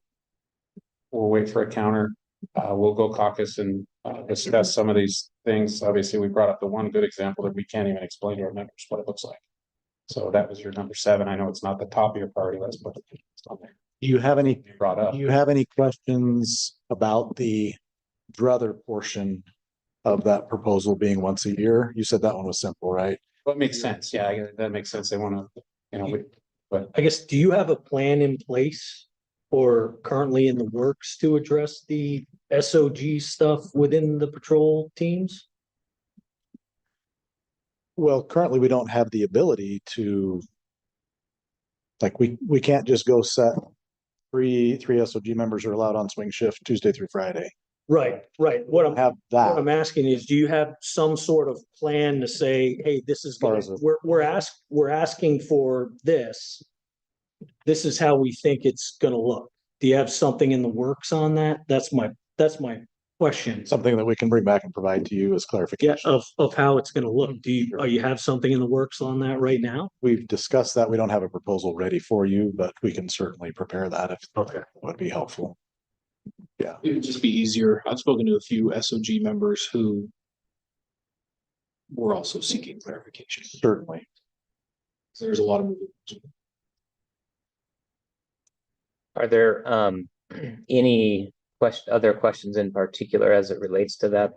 We'll wait for a counter. We'll go caucus and discuss some of these things. Obviously, we brought up the one good example that we can't even explain to our members what it looks like. So that was your number 7. I know it's not the top of your priority list, but it's on there. Do you have any, Brought up. do you have any questions about the druther portion of that proposal being once a year? You said that one was simple, right? Well, it makes sense. Yeah, that makes sense. They want to, you know, but I guess, do you have a plan in place or currently in the works to address the SOG stuff within the patrol teams? Well, currently we don't have the ability to. Like we can't just go set three SOG members are allowed on swing shift Tuesday through Friday. Right. What I'm Have What that. I'm asking is, do you have some sort of plan to say, hey, this is, far as a- we're asking for this. This is how we think it's gonna look. Do you have something in the works on that? That's my question. Something that we can bring back and provide to you as Yeah, clarification. of how it's gonna look. You have something in the works on that right now? We've discussed that. We don't have a proposal ready for you, but we can certainly prepare that if it would be helpful. Yeah. It would just be easier. I've spoken to a few SOG members who were also seeking clarification. Certainly. There's a lot of moving. Are there any other questions in particular as it relates to that?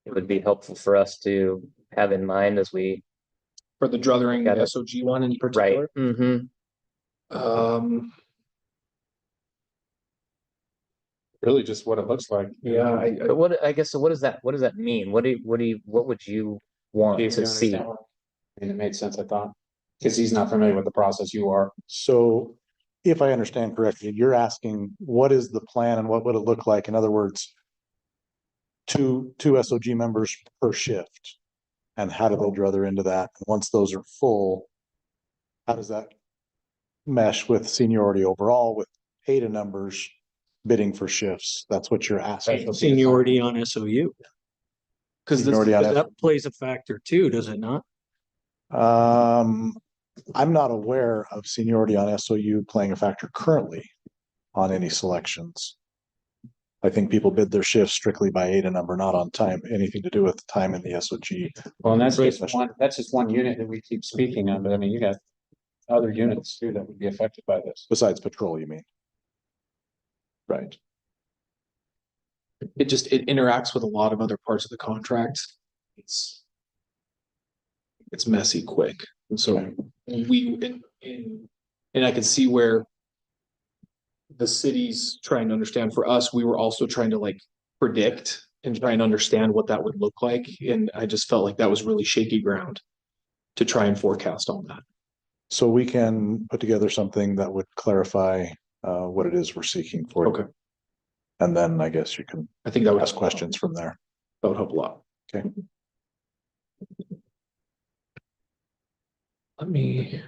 It would be helpful for us to have in mind as we For the druthering Got it. SOG one in particular. Um, really just what it looks like. yeah, but what I guess so what does that mean? What would you want Chief, to you see? understand what- I mean, it made sense, I thought, because he's not familiar with the process you are. So if I understand correctly, you're asking what is the plan and what would it look like? In other words, two SOG members per shift. And how do they druther into that? And once those are full, how does that mesh with seniority overall with ADA numbers bidding for shifts? That's what you're asking. Seniority on SOU. because Seniority on That plays a factor too, does it not? I'm not aware of seniority on SOU playing a factor currently on any selections. I think people bid their shifts strictly by ADA number, not on time, anything to do with time in the SOG. Well, and that's just one unit that we keep speaking of, but I mean, you got other units too that would be affected by this. Besides patrol, you mean? Right. it interacts with a lot of other parts of the contract. It's messy quick. And so and I could see where the city's trying to understand. For us, we were also trying to like predict and try and understand what that would look like. And I just felt like that was really shaky ground to try and forecast all that. So we can put together something that would clarify what it is we're seeking for. you. Okay. And then I guess you can I think that would ask questions from there. That would help a lot. Okay. Let me.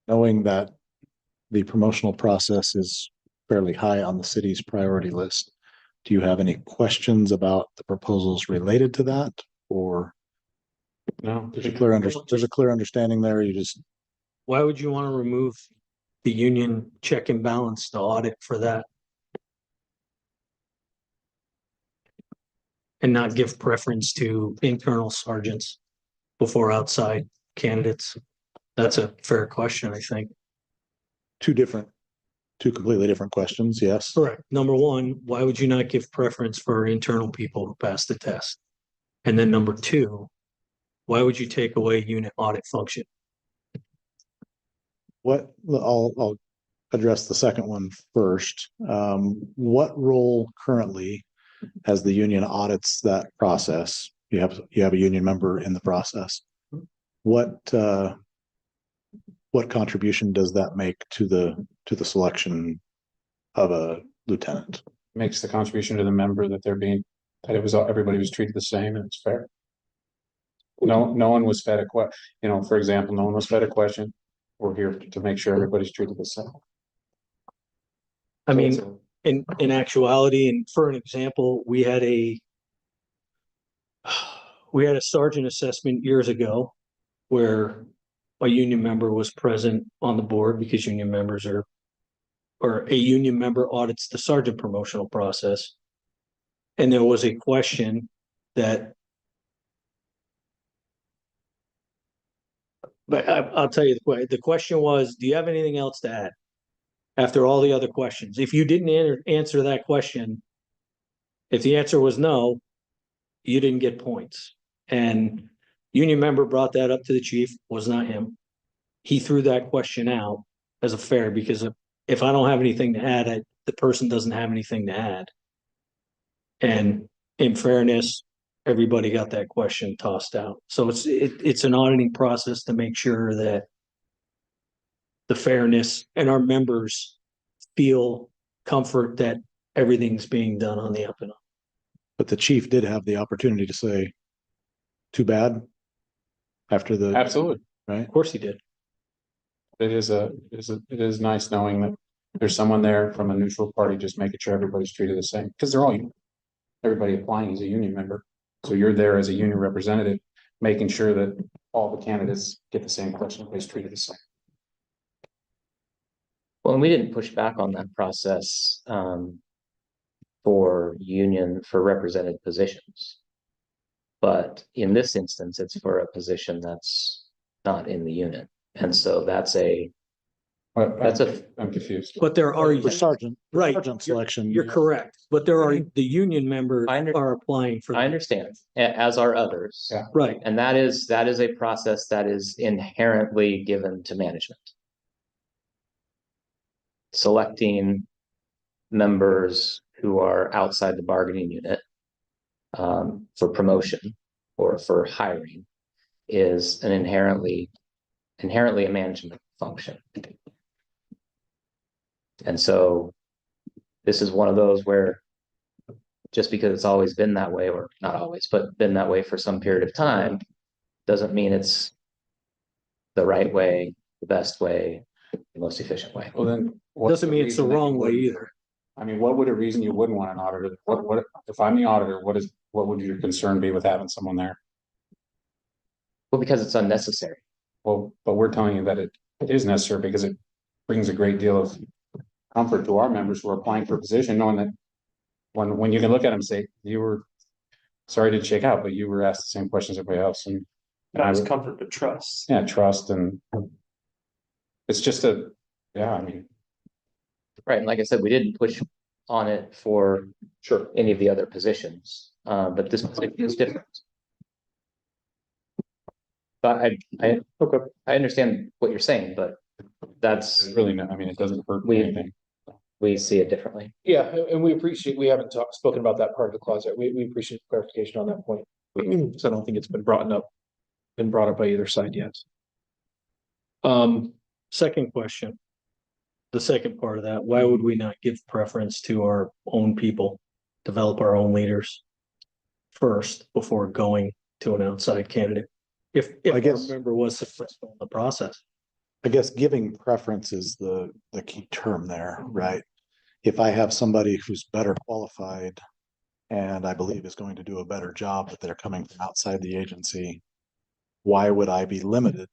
Knowing that the promotional process is fairly high on the city's priority list, Do you have any questions about the proposals related to that? Or No. there's a clear understanding there? You just, Why would you want to remove the union check and balance, the audit for that? And not give preference to internal sergeants before outside candidates? That's a fair question, I think. two completely different questions, yes. Correct. Number one, why would you not give preference for internal people who pass the test? And then number two, why would you take away unit audit function? I'll address the second one first. What role currently has the union audits that process? You have a union member in the process. What contribution does that make to the selection of a lieutenant? Makes the contribution to the member that everybody was treated the same and it's fair. No one was fed for example, no one was fed a question. We're here to make sure everybody's treated the same. I mean, in actuality, and for an example, we had a sergeant assessment years ago where a union member was present on the board because union members or a union member audits the sergeant promotional process. And there was a question that, but I'll tell you the question was, do you have anything else to add? After all the other questions, if you didn't answer that question, if the answer was no, you didn't get points. And union member brought that up to the chief, was not him. He threw that question out as a fair because if I don't have anything to add, the person doesn't have anything to add. And in fairness, everybody got that question tossed out. So it's an auditing process to make sure that the fairness and our members feel comfort that everything's being done on the up and up. But the chief did have the opportunity to say, too bad, after the, Absolutely. right? Of course he did. It is nice knowing that there's someone there from a neutral party, just making sure everybody's treated the same, because everybody applying is a union member. So you're there as a union representative, making sure that all the candidates get the same question, everybody's treated the same. Well, and we didn't push back on that process for represented positions. But in this instance, it's for a position that's not in the unit. And so I'm confused. But there are For sergeant right. selection. You're correct, but there are the union members are applying for. I understand, as are others. Yeah. Right. And that is a process that is inherently given to management. Selecting members who are outside the bargaining unit for promotion or for hiring is an inherently a management function. And so this is one of those where just because it's always been that way, or not always, but been that way for some period of time, doesn't mean it's the right way, the best way, the most efficient way. Well, then Doesn't mean it's the wrong way either. I mean, what would a reason you wouldn't want an auditor? What if I'm the auditor? What would your concern be with having someone there? Well, because it's unnecessary. Well, but we're telling you that it is necessary because it brings a great deal of comfort to our members who are applying for a position, knowing that when you can look at them and say, you were sorry it didn't shake out, but you were asked the same questions as everybody else. And Not as comfort, but trust. Yeah, trust. And it's just I mean. Right. And like I said, we didn't push on it for any of the other positions, but this position is different. But I understand what you're saying, but that's really not, I mean, it doesn't hurt anything. We see it differently. Yeah, and we haven't spoken about that part of the clause yet. We appreciate clarification on that point. So I don't think it's been brought up by either side yet. Second question. The second part of that, why would we not give preference to our own people, develop our own leaders first before going to an outside candidate? If I guess our member was successful in the process. I guess giving preference is the key term there, right? If I have somebody who's better qualified and I believe is going to do a better job, but they're coming from outside the agency, why would I be limited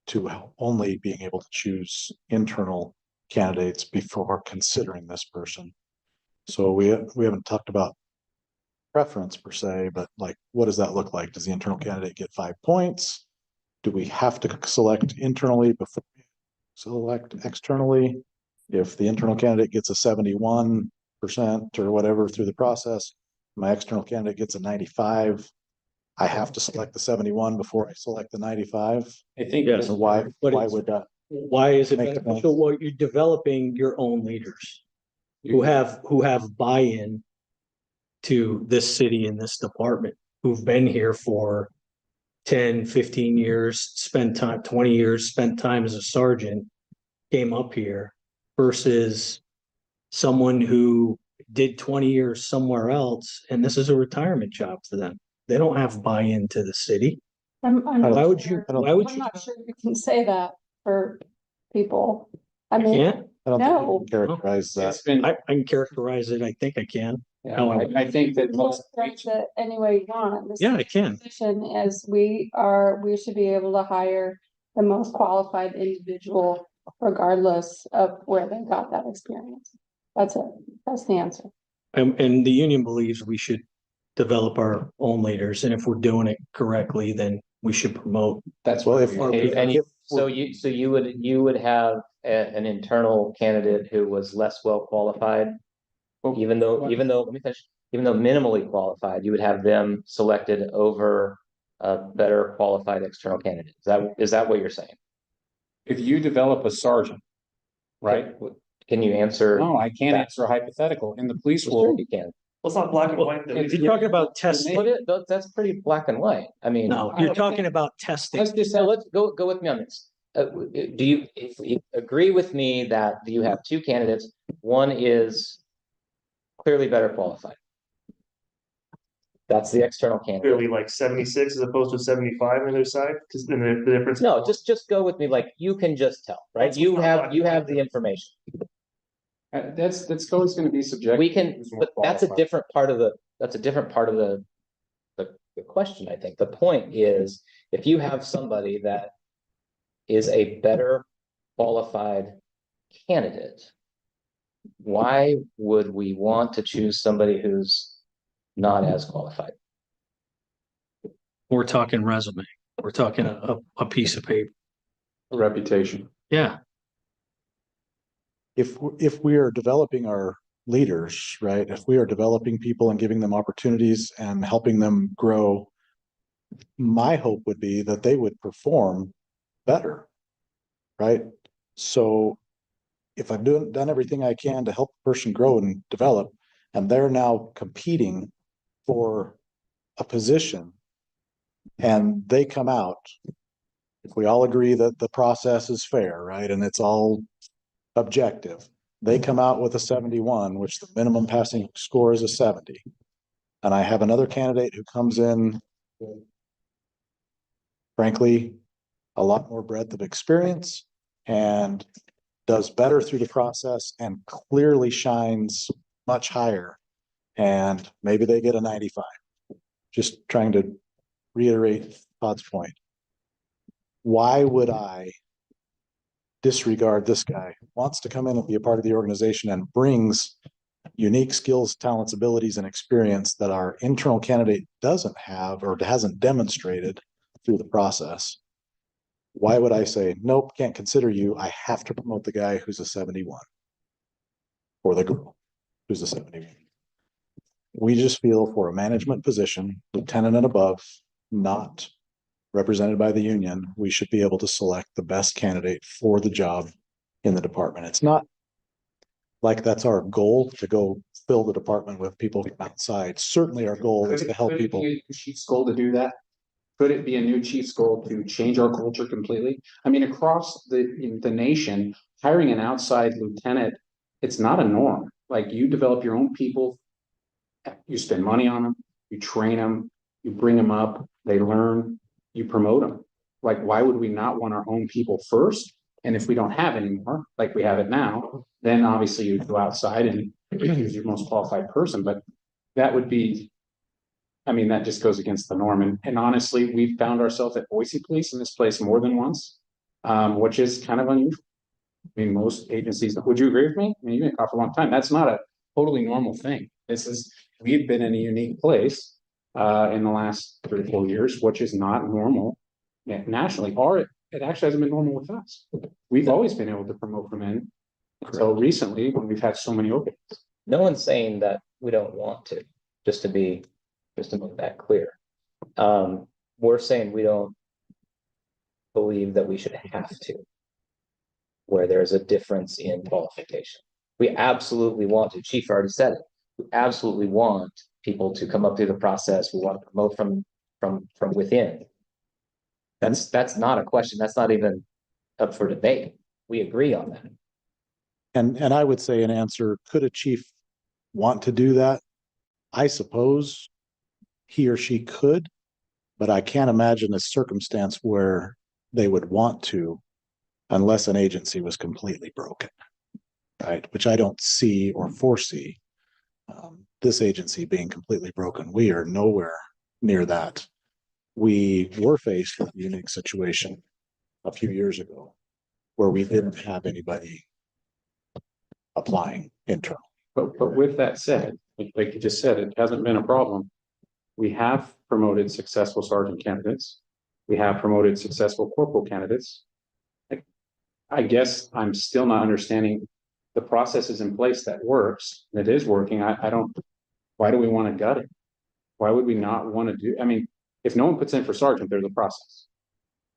to only being able to choose internal candidates before considering this person? So we haven't talked about preference per se, but like, what does that look like? Does the internal candidate get 5 points? Do we have to select internally before we select externally? If the internal candidate gets a 71% or whatever through the process, my external candidate gets a 95, I have to select the 71 before I select the 95. I think Yes. So why But it's- would that? Why is it Make the beneficial? Well, you're developing your own leaders who have buy-in to this city and this department, who've been here for 10, 15 years, spent time, 20 years, spent time as a sergeant, came up here versus someone who did 20 years somewhere else, and this is a retirement job for them. They don't have buy-in to the city. I'm Why would you, I'm why would you? not sure you can say that for people. I mean, Can't? I don't think you No. can characterize that. it's been, I can characterize it. I think I can. yeah, I think that most. that's it any way you want. This Yeah, I can. position is we should be able to hire the most qualified individual regardless of where they got that experience. That's it. That's the answer. And the union believes we should develop our own leaders, and if we're doing it correctly, then we should promote. That's Well, what if- we- And so you would have an internal candidate who was less well qualified, even though, let me finish, even though minimally qualified, you would have them selected over a better qualified external candidate. Is that what you're saying? if you develop a sergeant, right? Can you answer? No, I can't that? answer a hypothetical. In the police Sure world, you can. Well, it's not black and white. though. If you're talking about testing, That's pretty black and white. I mean. no, you're talking about testing. Let's just let's go with me on this. Do you, if you agree with me that you have two candidates, one is clearly better qualified? That's the external candidate. Clearly like 76 as opposed to 75 on their side, because then the difference. No, just go with me. Like you can just tell, right? That's what's not You black and have white. the information. that's always going to be subjective. We can, Who's more but that's a qualified. different part of the question, I think. The point is, if you have somebody that is a better qualified candidate, why would we want to choose somebody who's not as qualified? We're talking resume. We're talking a piece of paper. Reputation. Yeah. If we are developing our leaders, right? If we are developing people and giving them opportunities and helping them grow, my hope would be that they would perform better, right? So if I've done everything I can to help the person grow and develop, and they're now competing for a position, and they come out, if we all agree that the process is fair, right, and it's all objective, they come out with a 71, which the minimum passing score is a 70. And I have another candidate who comes in, frankly, a lot more breadth of experience and does better through the process and clearly shines much higher. And maybe they get a 95. Just trying to reiterate Todd's point. Why would I disregard this guy who wants to come in and be a part of the organization and brings unique skills, talents, abilities, and experience that our internal candidate doesn't have or hasn't demonstrated through the process? Why would I say, nope, can't consider you. I have to promote the guy who's a 71 or the girl who's a 71. We just feel for a management position, lieutenant and above, not represented by the union, we should be able to select the best candidate for the job in the department. It's not like that's our goal to go fill the department with people from outside. Certainly our goal is to help Could it people. be a new chief's goal to do that? Could it be a new chief's goal to change our culture completely? I mean, across the nation, hiring an outside lieutenant, it's not a norm. Like you develop your own people, you spend money on them, you train them, you bring them up, they learn, you promote them. Like, why would we not want our own people first? And if we don't have any more, like we have it now, then obviously you go outside and choose your most qualified person. But that would be. I mean, that just goes against the norm. And honestly, we've found ourselves at Boise Police in this place more than once, which is kind of unusual. I mean, most agencies, would you agree with me? I mean, you've been caught for a long time. That's not a totally normal thing. We've been in a unique place in the last 3 or 4 years, which is not normal nationally, or it actually hasn't been normal with us. We've always been able to promote from in until recently when we've had so many openings. No one's saying that we don't want to, just to make that clear. We're saying we don't believe that we should have to, where there's a difference in qualification. We absolutely want to, Chief already said it, we absolutely want people to come up through the process. We want to promote from within. That's not a question. That's not even up for debate. We agree on that. And I would say an answer, could a chief want to do that? I suppose he or she could, but I can't imagine a circumstance where they would want to unless an agency was completely broken, right? Which I don't see or foresee this agency being completely broken. We are nowhere near that. We were faced with a unique situation a few years ago where we didn't have anybody applying internally. But with that said, like you just said, it hasn't been a problem. We have promoted successful sergeant candidates. We have promoted successful corporal candidates. I guess I'm still not understanding the process is in place that works. It is working. I don't, why do we want to gut it? Why would we not want to do, I mean, if no one puts in for sergeant, there's a process,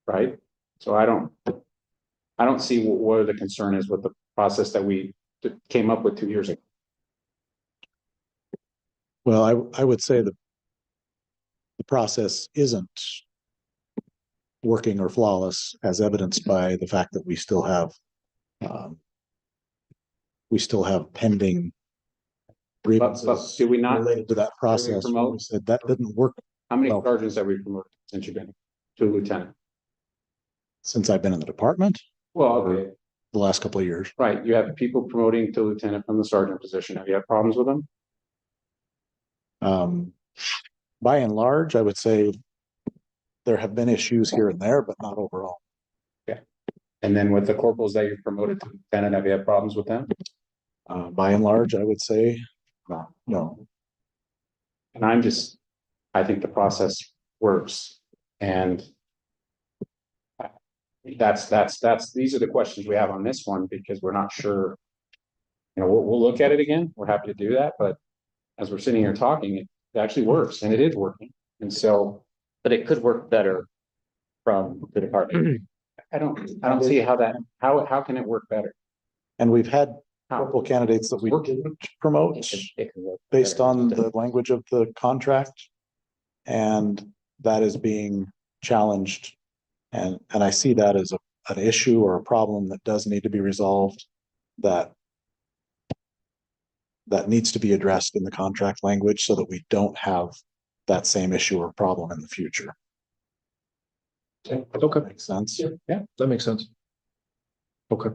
right? So I don't see what the concern is with the process that we came up with 2 years ago. Well, I would say the process isn't working or flawless, as evidenced by the fact that we still have pending grievances. But do we not related to that process? promote? We said that didn't work. How many Well, sergeants have we promoted since you've been to lieutenant? since I've been in the department, Well, okay, the last couple of years. right. You have people promoting to lieutenant from the sergeant position. Have you had problems with them? By and large, I would say there have been issues here and there, but not overall. And then with the corporals that you've promoted to lieutenant, have you had problems with them? By and large, I would say no. And I think the process works. And these are the questions we have on this one because we're not sure. You know, we'll look at it again. We're happy to do that. But as we're sitting here talking, it actually works and it is working. And so, But it could work better from the department. I don't see how can it work better? And we've had corporal candidates that we didn't promote It can work based better. on the language of the contract. And that is being challenged. And I see that as an issue or a problem that does need to be resolved, that needs to be addressed in the contract language so that we don't have that same issue or problem in the future. Okay, Makes sense? Yeah. that makes sense. Okay.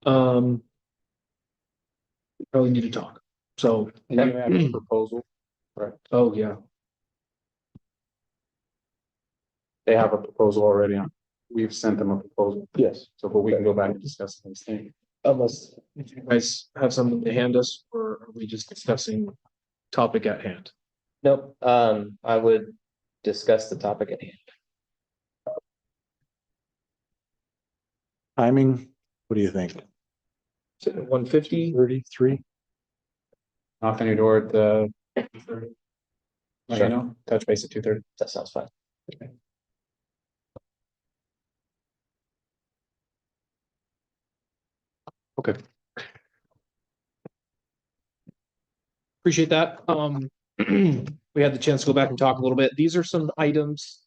Probably need to talk. So, And you have a proposal, right? oh, yeah. They have a proposal already on. We've sent them a proposal. Yes. So, but we can go back and discuss those things. Unless you guys have something to hand us, or are we just discussing topic at hand? Nope, I would discuss the topic at hand. Timing, what do you think? 150? 33? Knock on your door at the. Let you know, touch base at 2:30. That sounds fine. Okay. Appreciate that. We had the chance to go back and talk a little bit. These are some items.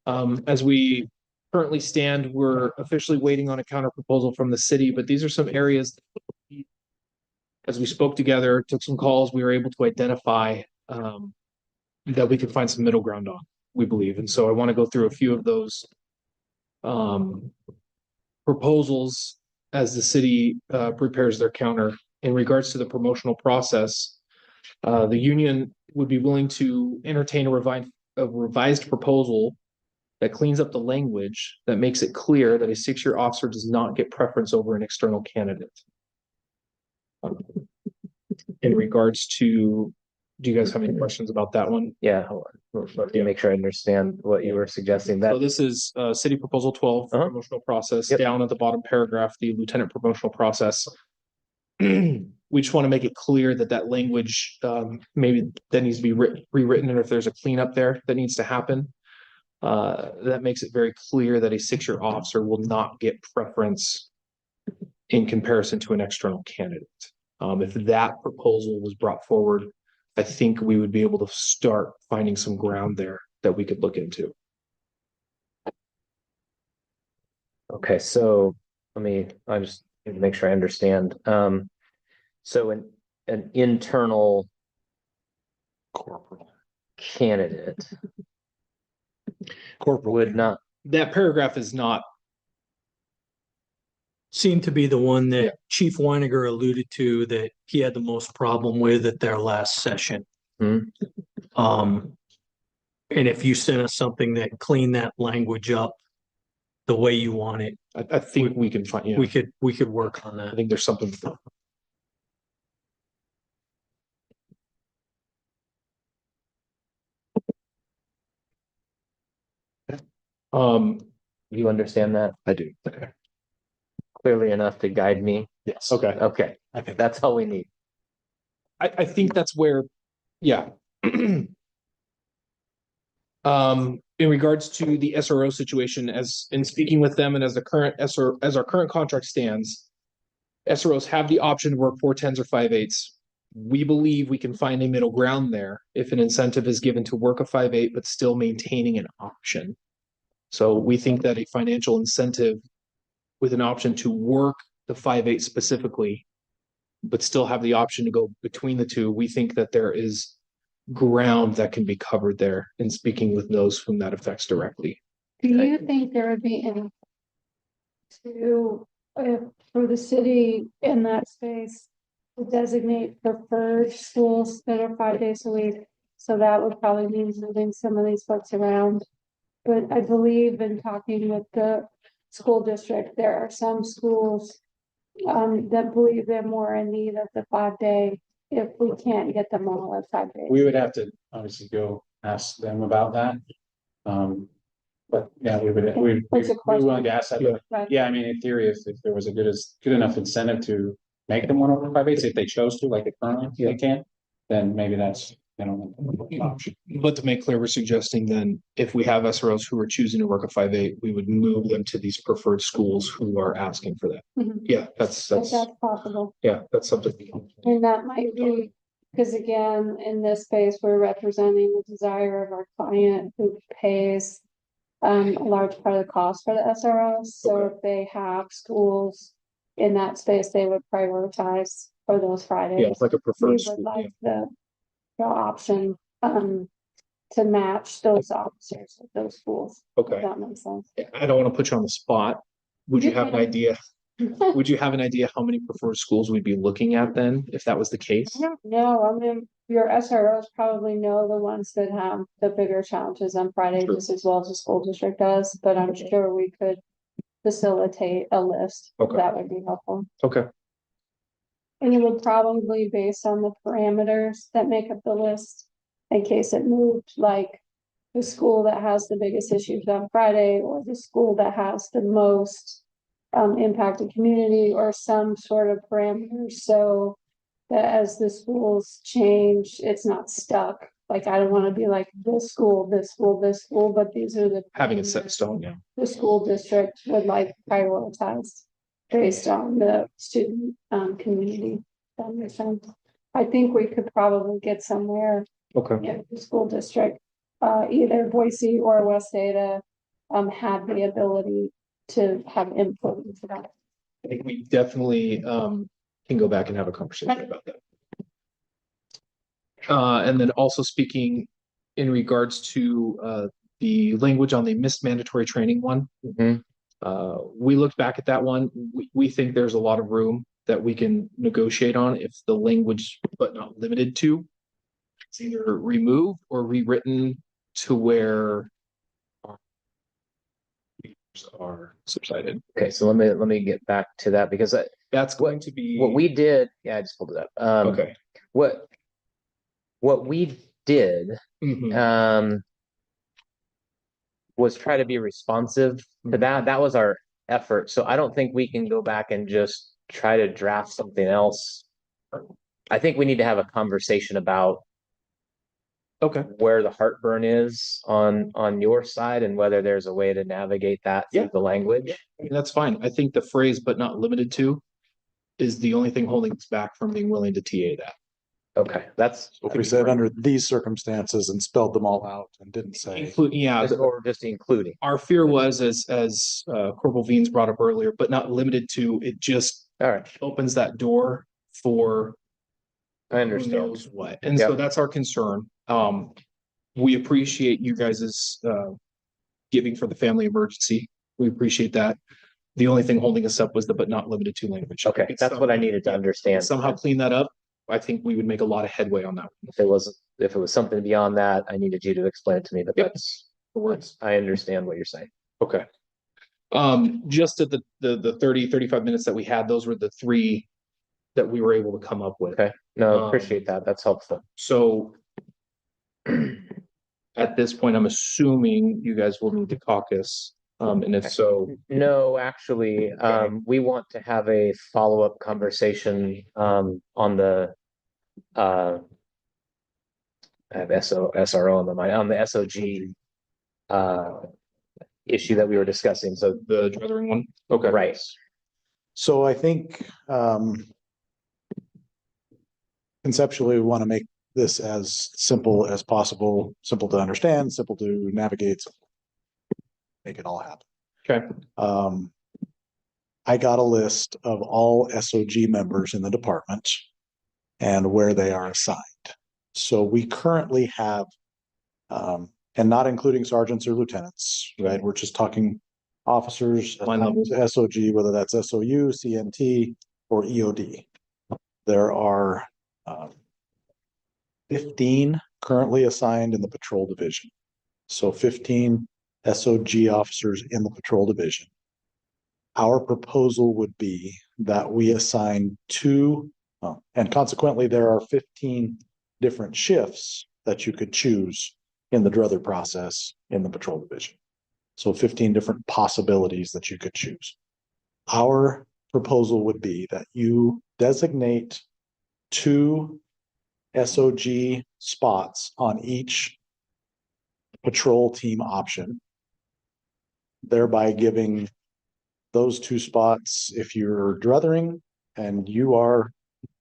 As we currently stand, we're officially waiting on a counter proposal from the city, but these are some areas. As we spoke together, took some calls, we were able to identify that we could find some middle ground on, we believe. And so I want to go through a few of those proposals as the city prepares their counter. In regards to the promotional process, the union would be willing to entertain a revised proposal that cleans up the language that makes it clear that a 6-year officer does not get preference over an external candidate. In regards to, do you guys have any questions about that one? Yeah, hold on. Let me make sure I understand what you were suggesting. So That this is city proposal 12, promotional process. Yep. Down at the bottom paragraph, the lieutenant promotional process. We just want to make it clear that that language maybe that needs to be rewritten, and if there's a cleanup there that needs to happen, that makes it very clear that a 6-year officer will not get preference in comparison to an external candidate. If that proposal was brought forward, I think we would be able to start finding some ground there that we could look into. okay, so I just need to make sure I understand. So an internal Corporal. candidate Corporal would not, That paragraph is not, seemed to be the one Yeah. that Chief Weiniger alluded to that he had the most problem with at their last session. Hmm. And if you sent us something that cleaned that language up the way you want it, I think we can find, yeah, we could work on I that. think there's something. Um, you understand that I do. clearly enough to guide me? Yes. Okay. Okay, I think that's all we need. I think that's where, yeah. In regards to the SRO situation, as in speaking with them and as as our current contract stands, SROs have the option to work 4/10s or 5/8s. We believe we can find a middle ground there if an incentive is given to work a 5/8, but still maintaining an option. So we think that a financial incentive with an option to work the 5/8 specifically, but still have the option to go between the two, we think that there is ground that can be covered there in speaking with those whom that affects directly. Do you think there would be any to, for the city in that space to designate preferred schools that are 5 days a week? So that would probably mean moving some of these folks around. But I believe in talking with the school district, there are some schools that believe they're more in need of the 5 day if we can't get them all at 5 days. We would have to obviously go ask them about that. But yeah, we'd That's a be willing question. to ask that. Yeah. Right. Yeah, I mean, in theory, if there was a good enough incentive to make them 1/5/8, if they chose to, like they currently they can, then maybe that's, an option. But to make clear, we're suggesting then if we have SROs who are choosing to work a 5/8, we would move them to these preferred schools who are asking for that. Mhm. Yeah, If that's, that's possible. yeah, that's something. we can- And that might be, because again, in this space, we're representing the desire of our client who pays a large part of the cost for the SROs. So Okay. if they have schools in that space, they would prioritize for those Yeah, Fridays. it's like a We preferred would school. like the option to match those officers at those schools. If Okay, that makes sense. I don't want to put you on the spot. Would you You have an can. idea? Would you have an idea how many preferred schools we'd be looking at then, if that was the case? No, I mean, your SROs probably know the ones that have the bigger challenges on Friday, Sure. just as well as the school district does, but I'm sure we could facilitate a list. Okay. That would be helpful. Okay, And it would probably based on the parameters that make up the list, in case it moved, like the school that has the biggest issues on Friday, or the school that has the most impacted community, or some sort of parameters, so that as the schools change, it's not stuck. Like, I don't want to be like this school, this school, this school, but these are the having it set in parameters stone, yeah. the school district would like prioritize based on the student community. That makes sense. I think we could probably get somewhere Okay, if the school district, either Boise or West Ada, had the ability to have input into that. I think we definitely can go back and have a conversation about that. And then also speaking in regards to the language on the missed mandatory training one. Mhm. We looked back at that one. We think there's a lot of room that we can negotiate on if the language, but not limited to, it's either removed or rewritten to where are subsided. Okay, so let me get back to that because That's going to be what we did, yeah, I just pulled it up. okay. What we did Mhm. was try to be responsive to that. That was our effort. So I don't think we can go back and just try to draft something else. I think we need to have a conversation about Okay. where the heartburn is on your side and whether there's a way to navigate that through Yeah. the language. I mean, that's fine. I think the phrase "but not limited to" is the only thing holding us back from being willing to TA that. Okay, that's If we said under these circumstances and spelled them all out and didn't say, Yeah, or just including. our fear was as Corporal Veens brought up earlier, but not limited to, it just All right, opens that door for I who understand. knows what. And so Yep. that's our concern. We appreciate you guys' giving for the family emergency. We appreciate that. The only thing holding us up was the "but not limited to" language. Okay, that's what I needed to understand. Somehow clean that up. I think we would make a lot of headway on that. If it was something beyond that, I needed you to explain it to me, but Yep. that's I understand what you're saying. Okay. Just at the 35 minutes that we had, those were the three that we were able to come up with. Okay. No, appreciate that. That's helpful. So at this point, I'm assuming you guys will need to caucus. And if so, No, actually, we want to have a follow-up conversation on the I have SRO on the mind, on the SOG issue that we were discussing. So the druthering one. Okay. right. so I think conceptually, we want to make this as simple as possible, simple to understand, simple to navigate, make it all happen. Okay. I got a list of all SOG members in the department and where they are assigned. So we currently have, and not including sergeants or lieutenants, right? We're just talking officers, Line level. SOG, whether that's SOU, CNT, or EOD. There are 15 currently assigned in the patrol division. So 15 SOG officers in the patrol division. Our proposal would be that we assign two, and consequently, there are 15 different shifts that you could choose in the druther process in the patrol division. So 15 different possibilities that you could choose. Our proposal would be that you designate two SOG spots on each patrol team option, thereby giving those two spots, if you're druthering and you are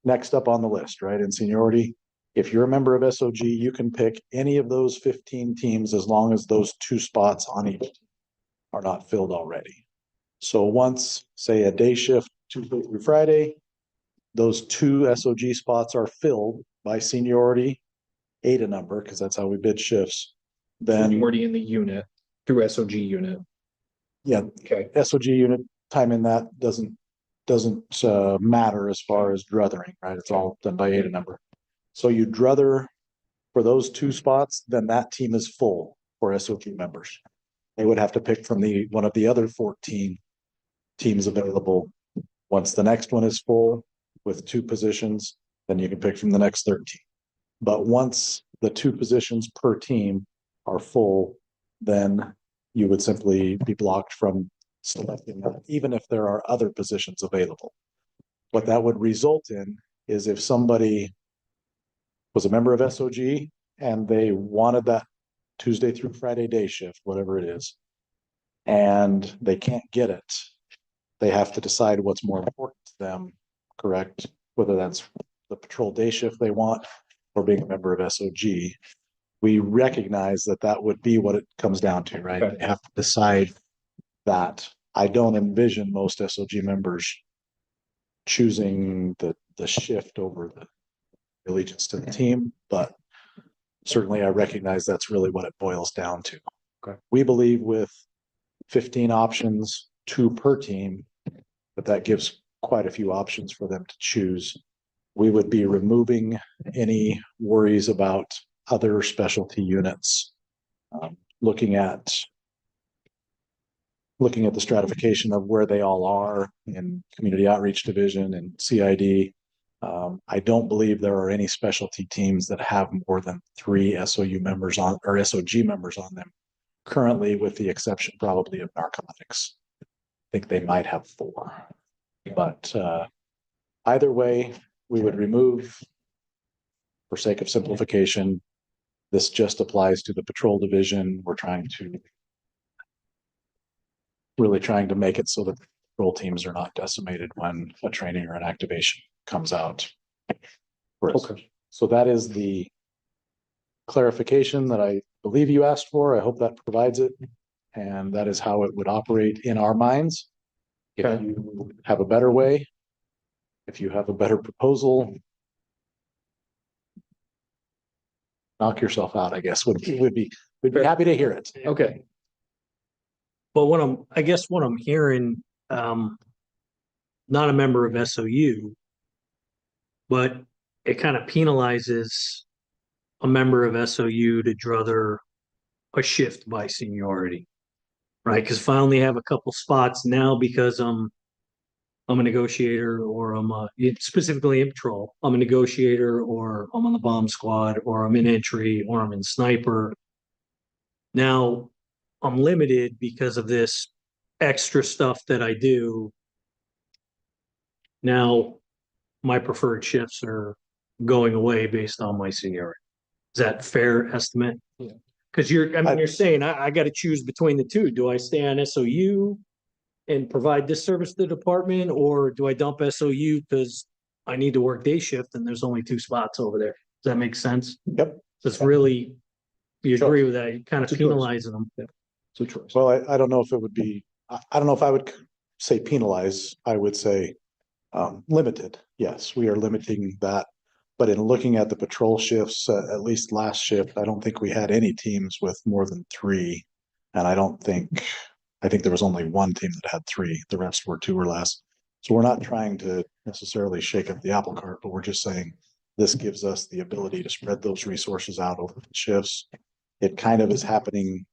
next up on the list, right, in seniority, if you're a member of SOG, you can pick any of those 15 teams as long as those two spots on each are not filled already. So once, say, a day shift, Tuesday through Friday, those two SOG spots are filled by seniority, ADA number, because that's how we bid shifts, then Seniority in the unit through SOG unit. yeah, Okay. SOG unit time in that doesn't matter as far as druthering, right? It's all done by ADA number. So you druther for those two spots, then that team is full for SOG members. They would have to pick from one of the other 14 teams available. Once the next one is full with two positions, then you can pick from the next 13. But once the two positions per team are full, then you would simply be blocked from selecting that, even if there are other positions available. What that would result in is if somebody was a member of SOG and they wanted that Tuesday through Friday day shift, whatever it is, and they can't get it, they have to decide what's more important to them, correct? Whether that's the patrol day shift they want or being a member of SOG. We recognize that that would be what it comes down to, right? Okay. They have to decide that. I don't envision most SOG members choosing the shift over the allegiance to the team, but certainly I recognize that's really what it boils down to. Okay. We believe with 15 options 2 per team, but that gives quite a few options for them to choose. We would be removing any worries about other specialty units. Looking at the stratification of where they all are in community outreach division and CID. I don't believe there are any specialty teams that have more than 3 SOU members on or SOG members on them currently, with the exception probably of narcotics. I think they might have 4, but either way, we would remove, for sake of simplification, this just applies to the patrol division. We're really trying to make it so that patrol teams are not decimated when a training or an activation comes out. Okay. So that is the clarification that I believe you asked for. I hope that provides it. And that is how it would operate in our minds. If you have a better way, if you have a better proposal, knock yourself out, I guess, we'd be happy to hear it. Okay. But what I'm hearing, not a member of SOU, but it kind of penalizes a member of SOU to druther a shift by seniority, right? Because if I only have a couple spots now because I'm a negotiator, or specifically in patrol, I'm a negotiator, or I'm on the bomb squad, or I'm in entry, or I'm in sniper. Now I'm limited because of this extra stuff that I do. Now my preferred shifts are going away based on my seniority. Is that fair estimate? Yeah. Because you're saying I got to choose between the two. Do I stay on SOU and provide this service to the department, or do I dump SOU because I need to work day shift and there's only 2 spots over there? Does that make sense? Yep. So it's really, you Sure. agree with that? You're kind of It's a choice. penalizing them. Yeah. It's a choice. Well, I don't know if it would be, I don't know if I would say penalize. I would say limited. Yes, we are limiting that. But in looking at the patrol shifts, at least last shift, I don't think we had any teams with more than 3. And I think there was only 1 team that had 3. The rest were 2 or less. So we're not trying to necessarily shake up the apple cart, but we're just saying this gives us the ability to spread those resources out over the shifts. It kind of is happening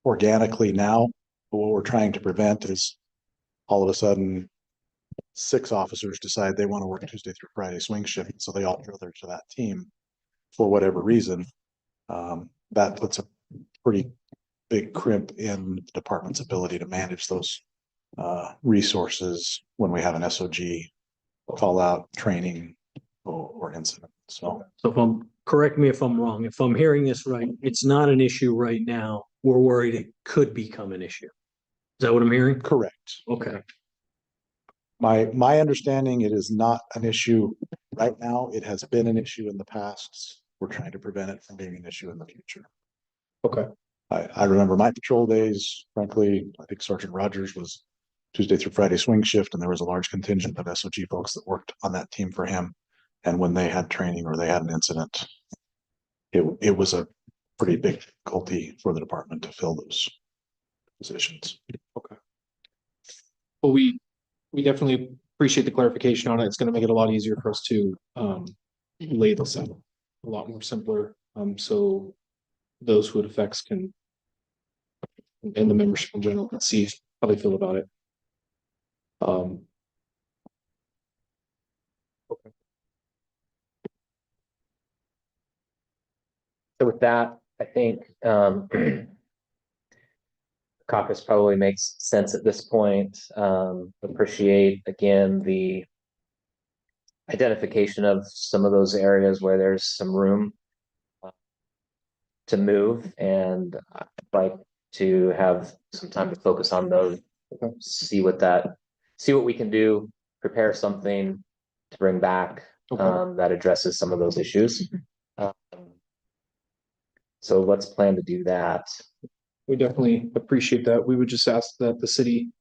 organically now, but what we're trying to prevent is all of a sudden 6 officers decide they want to work Tuesday through Friday swing shift, so they all druther to that team for whatever reason. That puts a pretty big crimp in the department's ability to manage those resources when we have an SOG call out, training, or incident. So Correct me if I'm wrong. If I'm hearing this right, it's not an issue right now. We're worried it could become an issue. Is that what I'm hearing? correct. Okay. My understanding, it is not an issue right now. It has been an issue in the past. We're trying to prevent it from being an issue in the future. Okay. I remember my patrol days, frankly. I think Sergeant Rogers was Tuesday through Friday swing shift, and there was a large contingent of SOG folks that worked on that team for him. And when they had training or they had an incident, it was a pretty big difficulty for the department to fill those positions. Okay. Well, we definitely appreciate the clarification on it. It's going to make it a lot easier for us to lay this out a lot more simpler. So those who it affects can, and the membership in general, can see how they feel about it. Okay. So with that, I think caucus probably makes sense at this point. Appreciate again the identification of some of those areas where there's some room to move, and I'd like to have some time to focus on those, see what we can do, prepare something to bring back that addresses some of those issues. So let's plan to do that. We definitely appreciate that. We would just ask that the city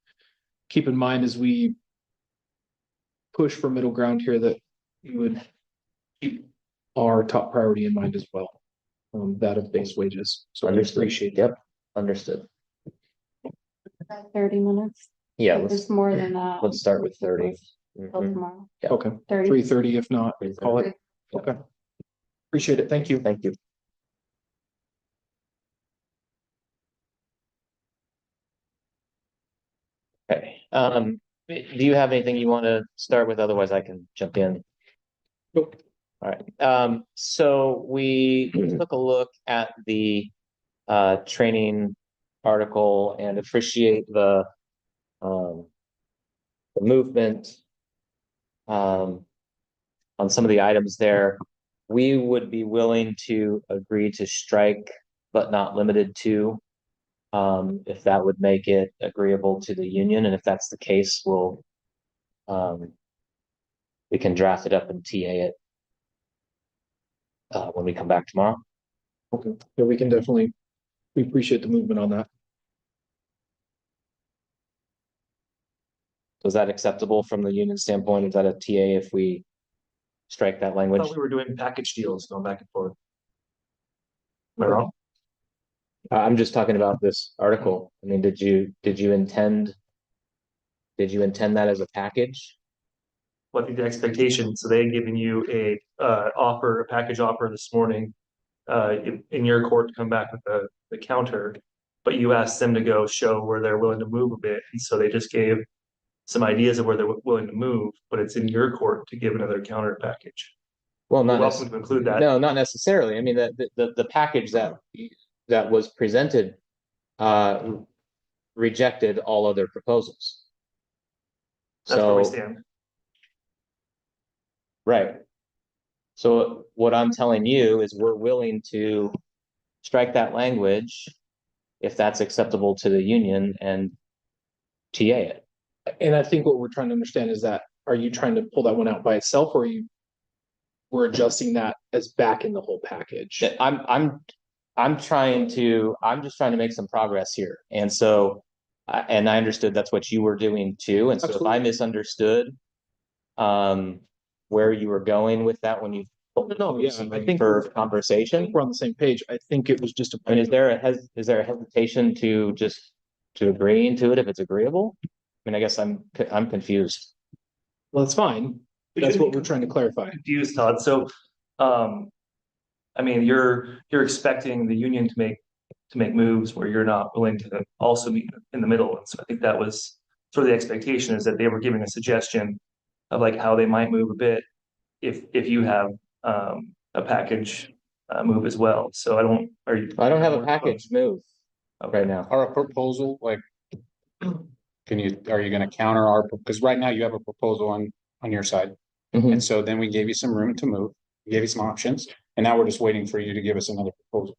keep in mind as we push for middle ground here that you would keep our top priority in mind as well, that of base wages. So I appreciate that. Yep, understood. 30 minutes. Yeah, If it's more than that. let's start with 30. Till Mhm. tomorrow. Yeah. Okay, 30. 3:30 if not, call it. Okay. Appreciate it. Thank you. Thank you. Okay, do you have anything you want to start with? Otherwise, I can jump in. Nope. All right, so we took a look at the training article and appreciate the movement on some of the items there. We would be willing to agree to strike, but not limited to, if that would make it agreeable to the union, and if that's the case, we can draft it up and TA it when we come back tomorrow. Okay. Yeah, we can definitely, we appreciate the movement on that. Was that acceptable from the union standpoint? Is that a TA if we strike that I language? thought we were doing package deals going back and forth. Am I wrong? I'm just talking about this article. I mean, did you intend that as a package? What the expectation? So they had given you a package offer this morning. In your court to come back with the counter, but you asked them to go show where they're willing to move a bit, and so they just gave some ideas of where they're willing to move, but it's in your court to give another counter package. Well, You're not welcome to include that. No, not necessarily. I mean, the package that was presented rejected all other proposals. That's where we So, stand. right. So what I'm telling you is we're willing to strike that language if that's acceptable to the union and TA it. And I think what we're trying to understand is that, are you trying to pull that one out by itself, or we're adjusting that as back in the whole package? I'm just trying to make some progress here. And so, and I understood that's what you were doing too. And so if I misunderstood, where you were going with that when you. No, yeah, I think for conversation. we're on the same page. I think it was just a. I mean, is there a hesitation to agreeing to it if it's agreeable? I mean, I guess I'm confused. Well, that's fine. That's what we're trying to clarify. Confused, Todd. So, I mean, you're expecting the union to make moves where you're not willing to also meet in the middle. And so I think that was sort of the expectation, is that they were giving a suggestion of like how they might move a bit if you have a package move as well. So I don't have a package move right now. Or a proposal, like, are you gonna counter because right now you have a proposal on your side. Mhm. And so then we gave you some room to move, we gave you some options, and now we're just waiting for you to give us another proposal.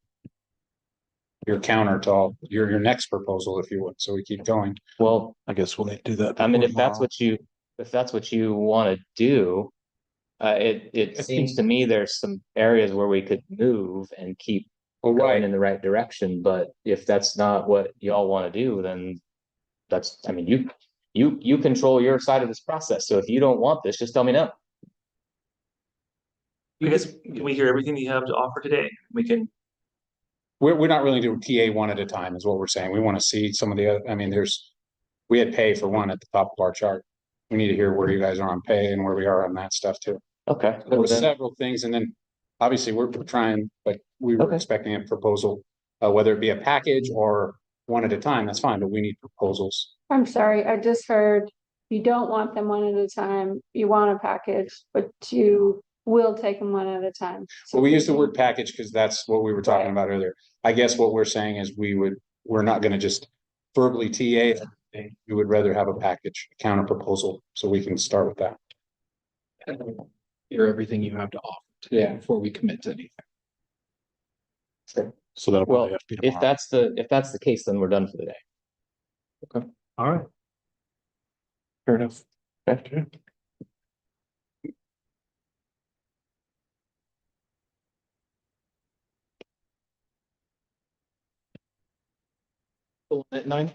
Your counter to your next proposal, if you would, so we keep going. Well, I guess we'll need to do that. I mean, before if that's what you want to do, it seems to me there's some areas where we could move and keep going in the right direction. But if that's not what y'all want to do, then I mean, you control your side of this process. So if you don't want this, just tell me no. I guess, can we hear everything you have to offer today? We can. We're not really doing TA one at a time, is what we're saying. We want to see some of the other, I mean, we had pay for one at the top of our chart. We need to hear where you guys are on pay and where we are on that stuff too. Okay. There were several things, and then obviously we're trying, like, we were expecting a proposal, whether it be a package or one at a time, that's fine, but we need proposals. I'm sorry, I just heard you don't want them one at a time, you want a package, but you will take them one at a time. Well, we use the word package because that's what we were talking about earlier. I guess what we're saying is we're not gonna just verbally TA it. We would rather have a package, a counter proposal, so we can start with that. Hear everything you have to offer today before we commit to anything. So that'll Well, probably have to be if that's the case, then we're done for the day. Okay. all right. Fair enough. Okay. At 9.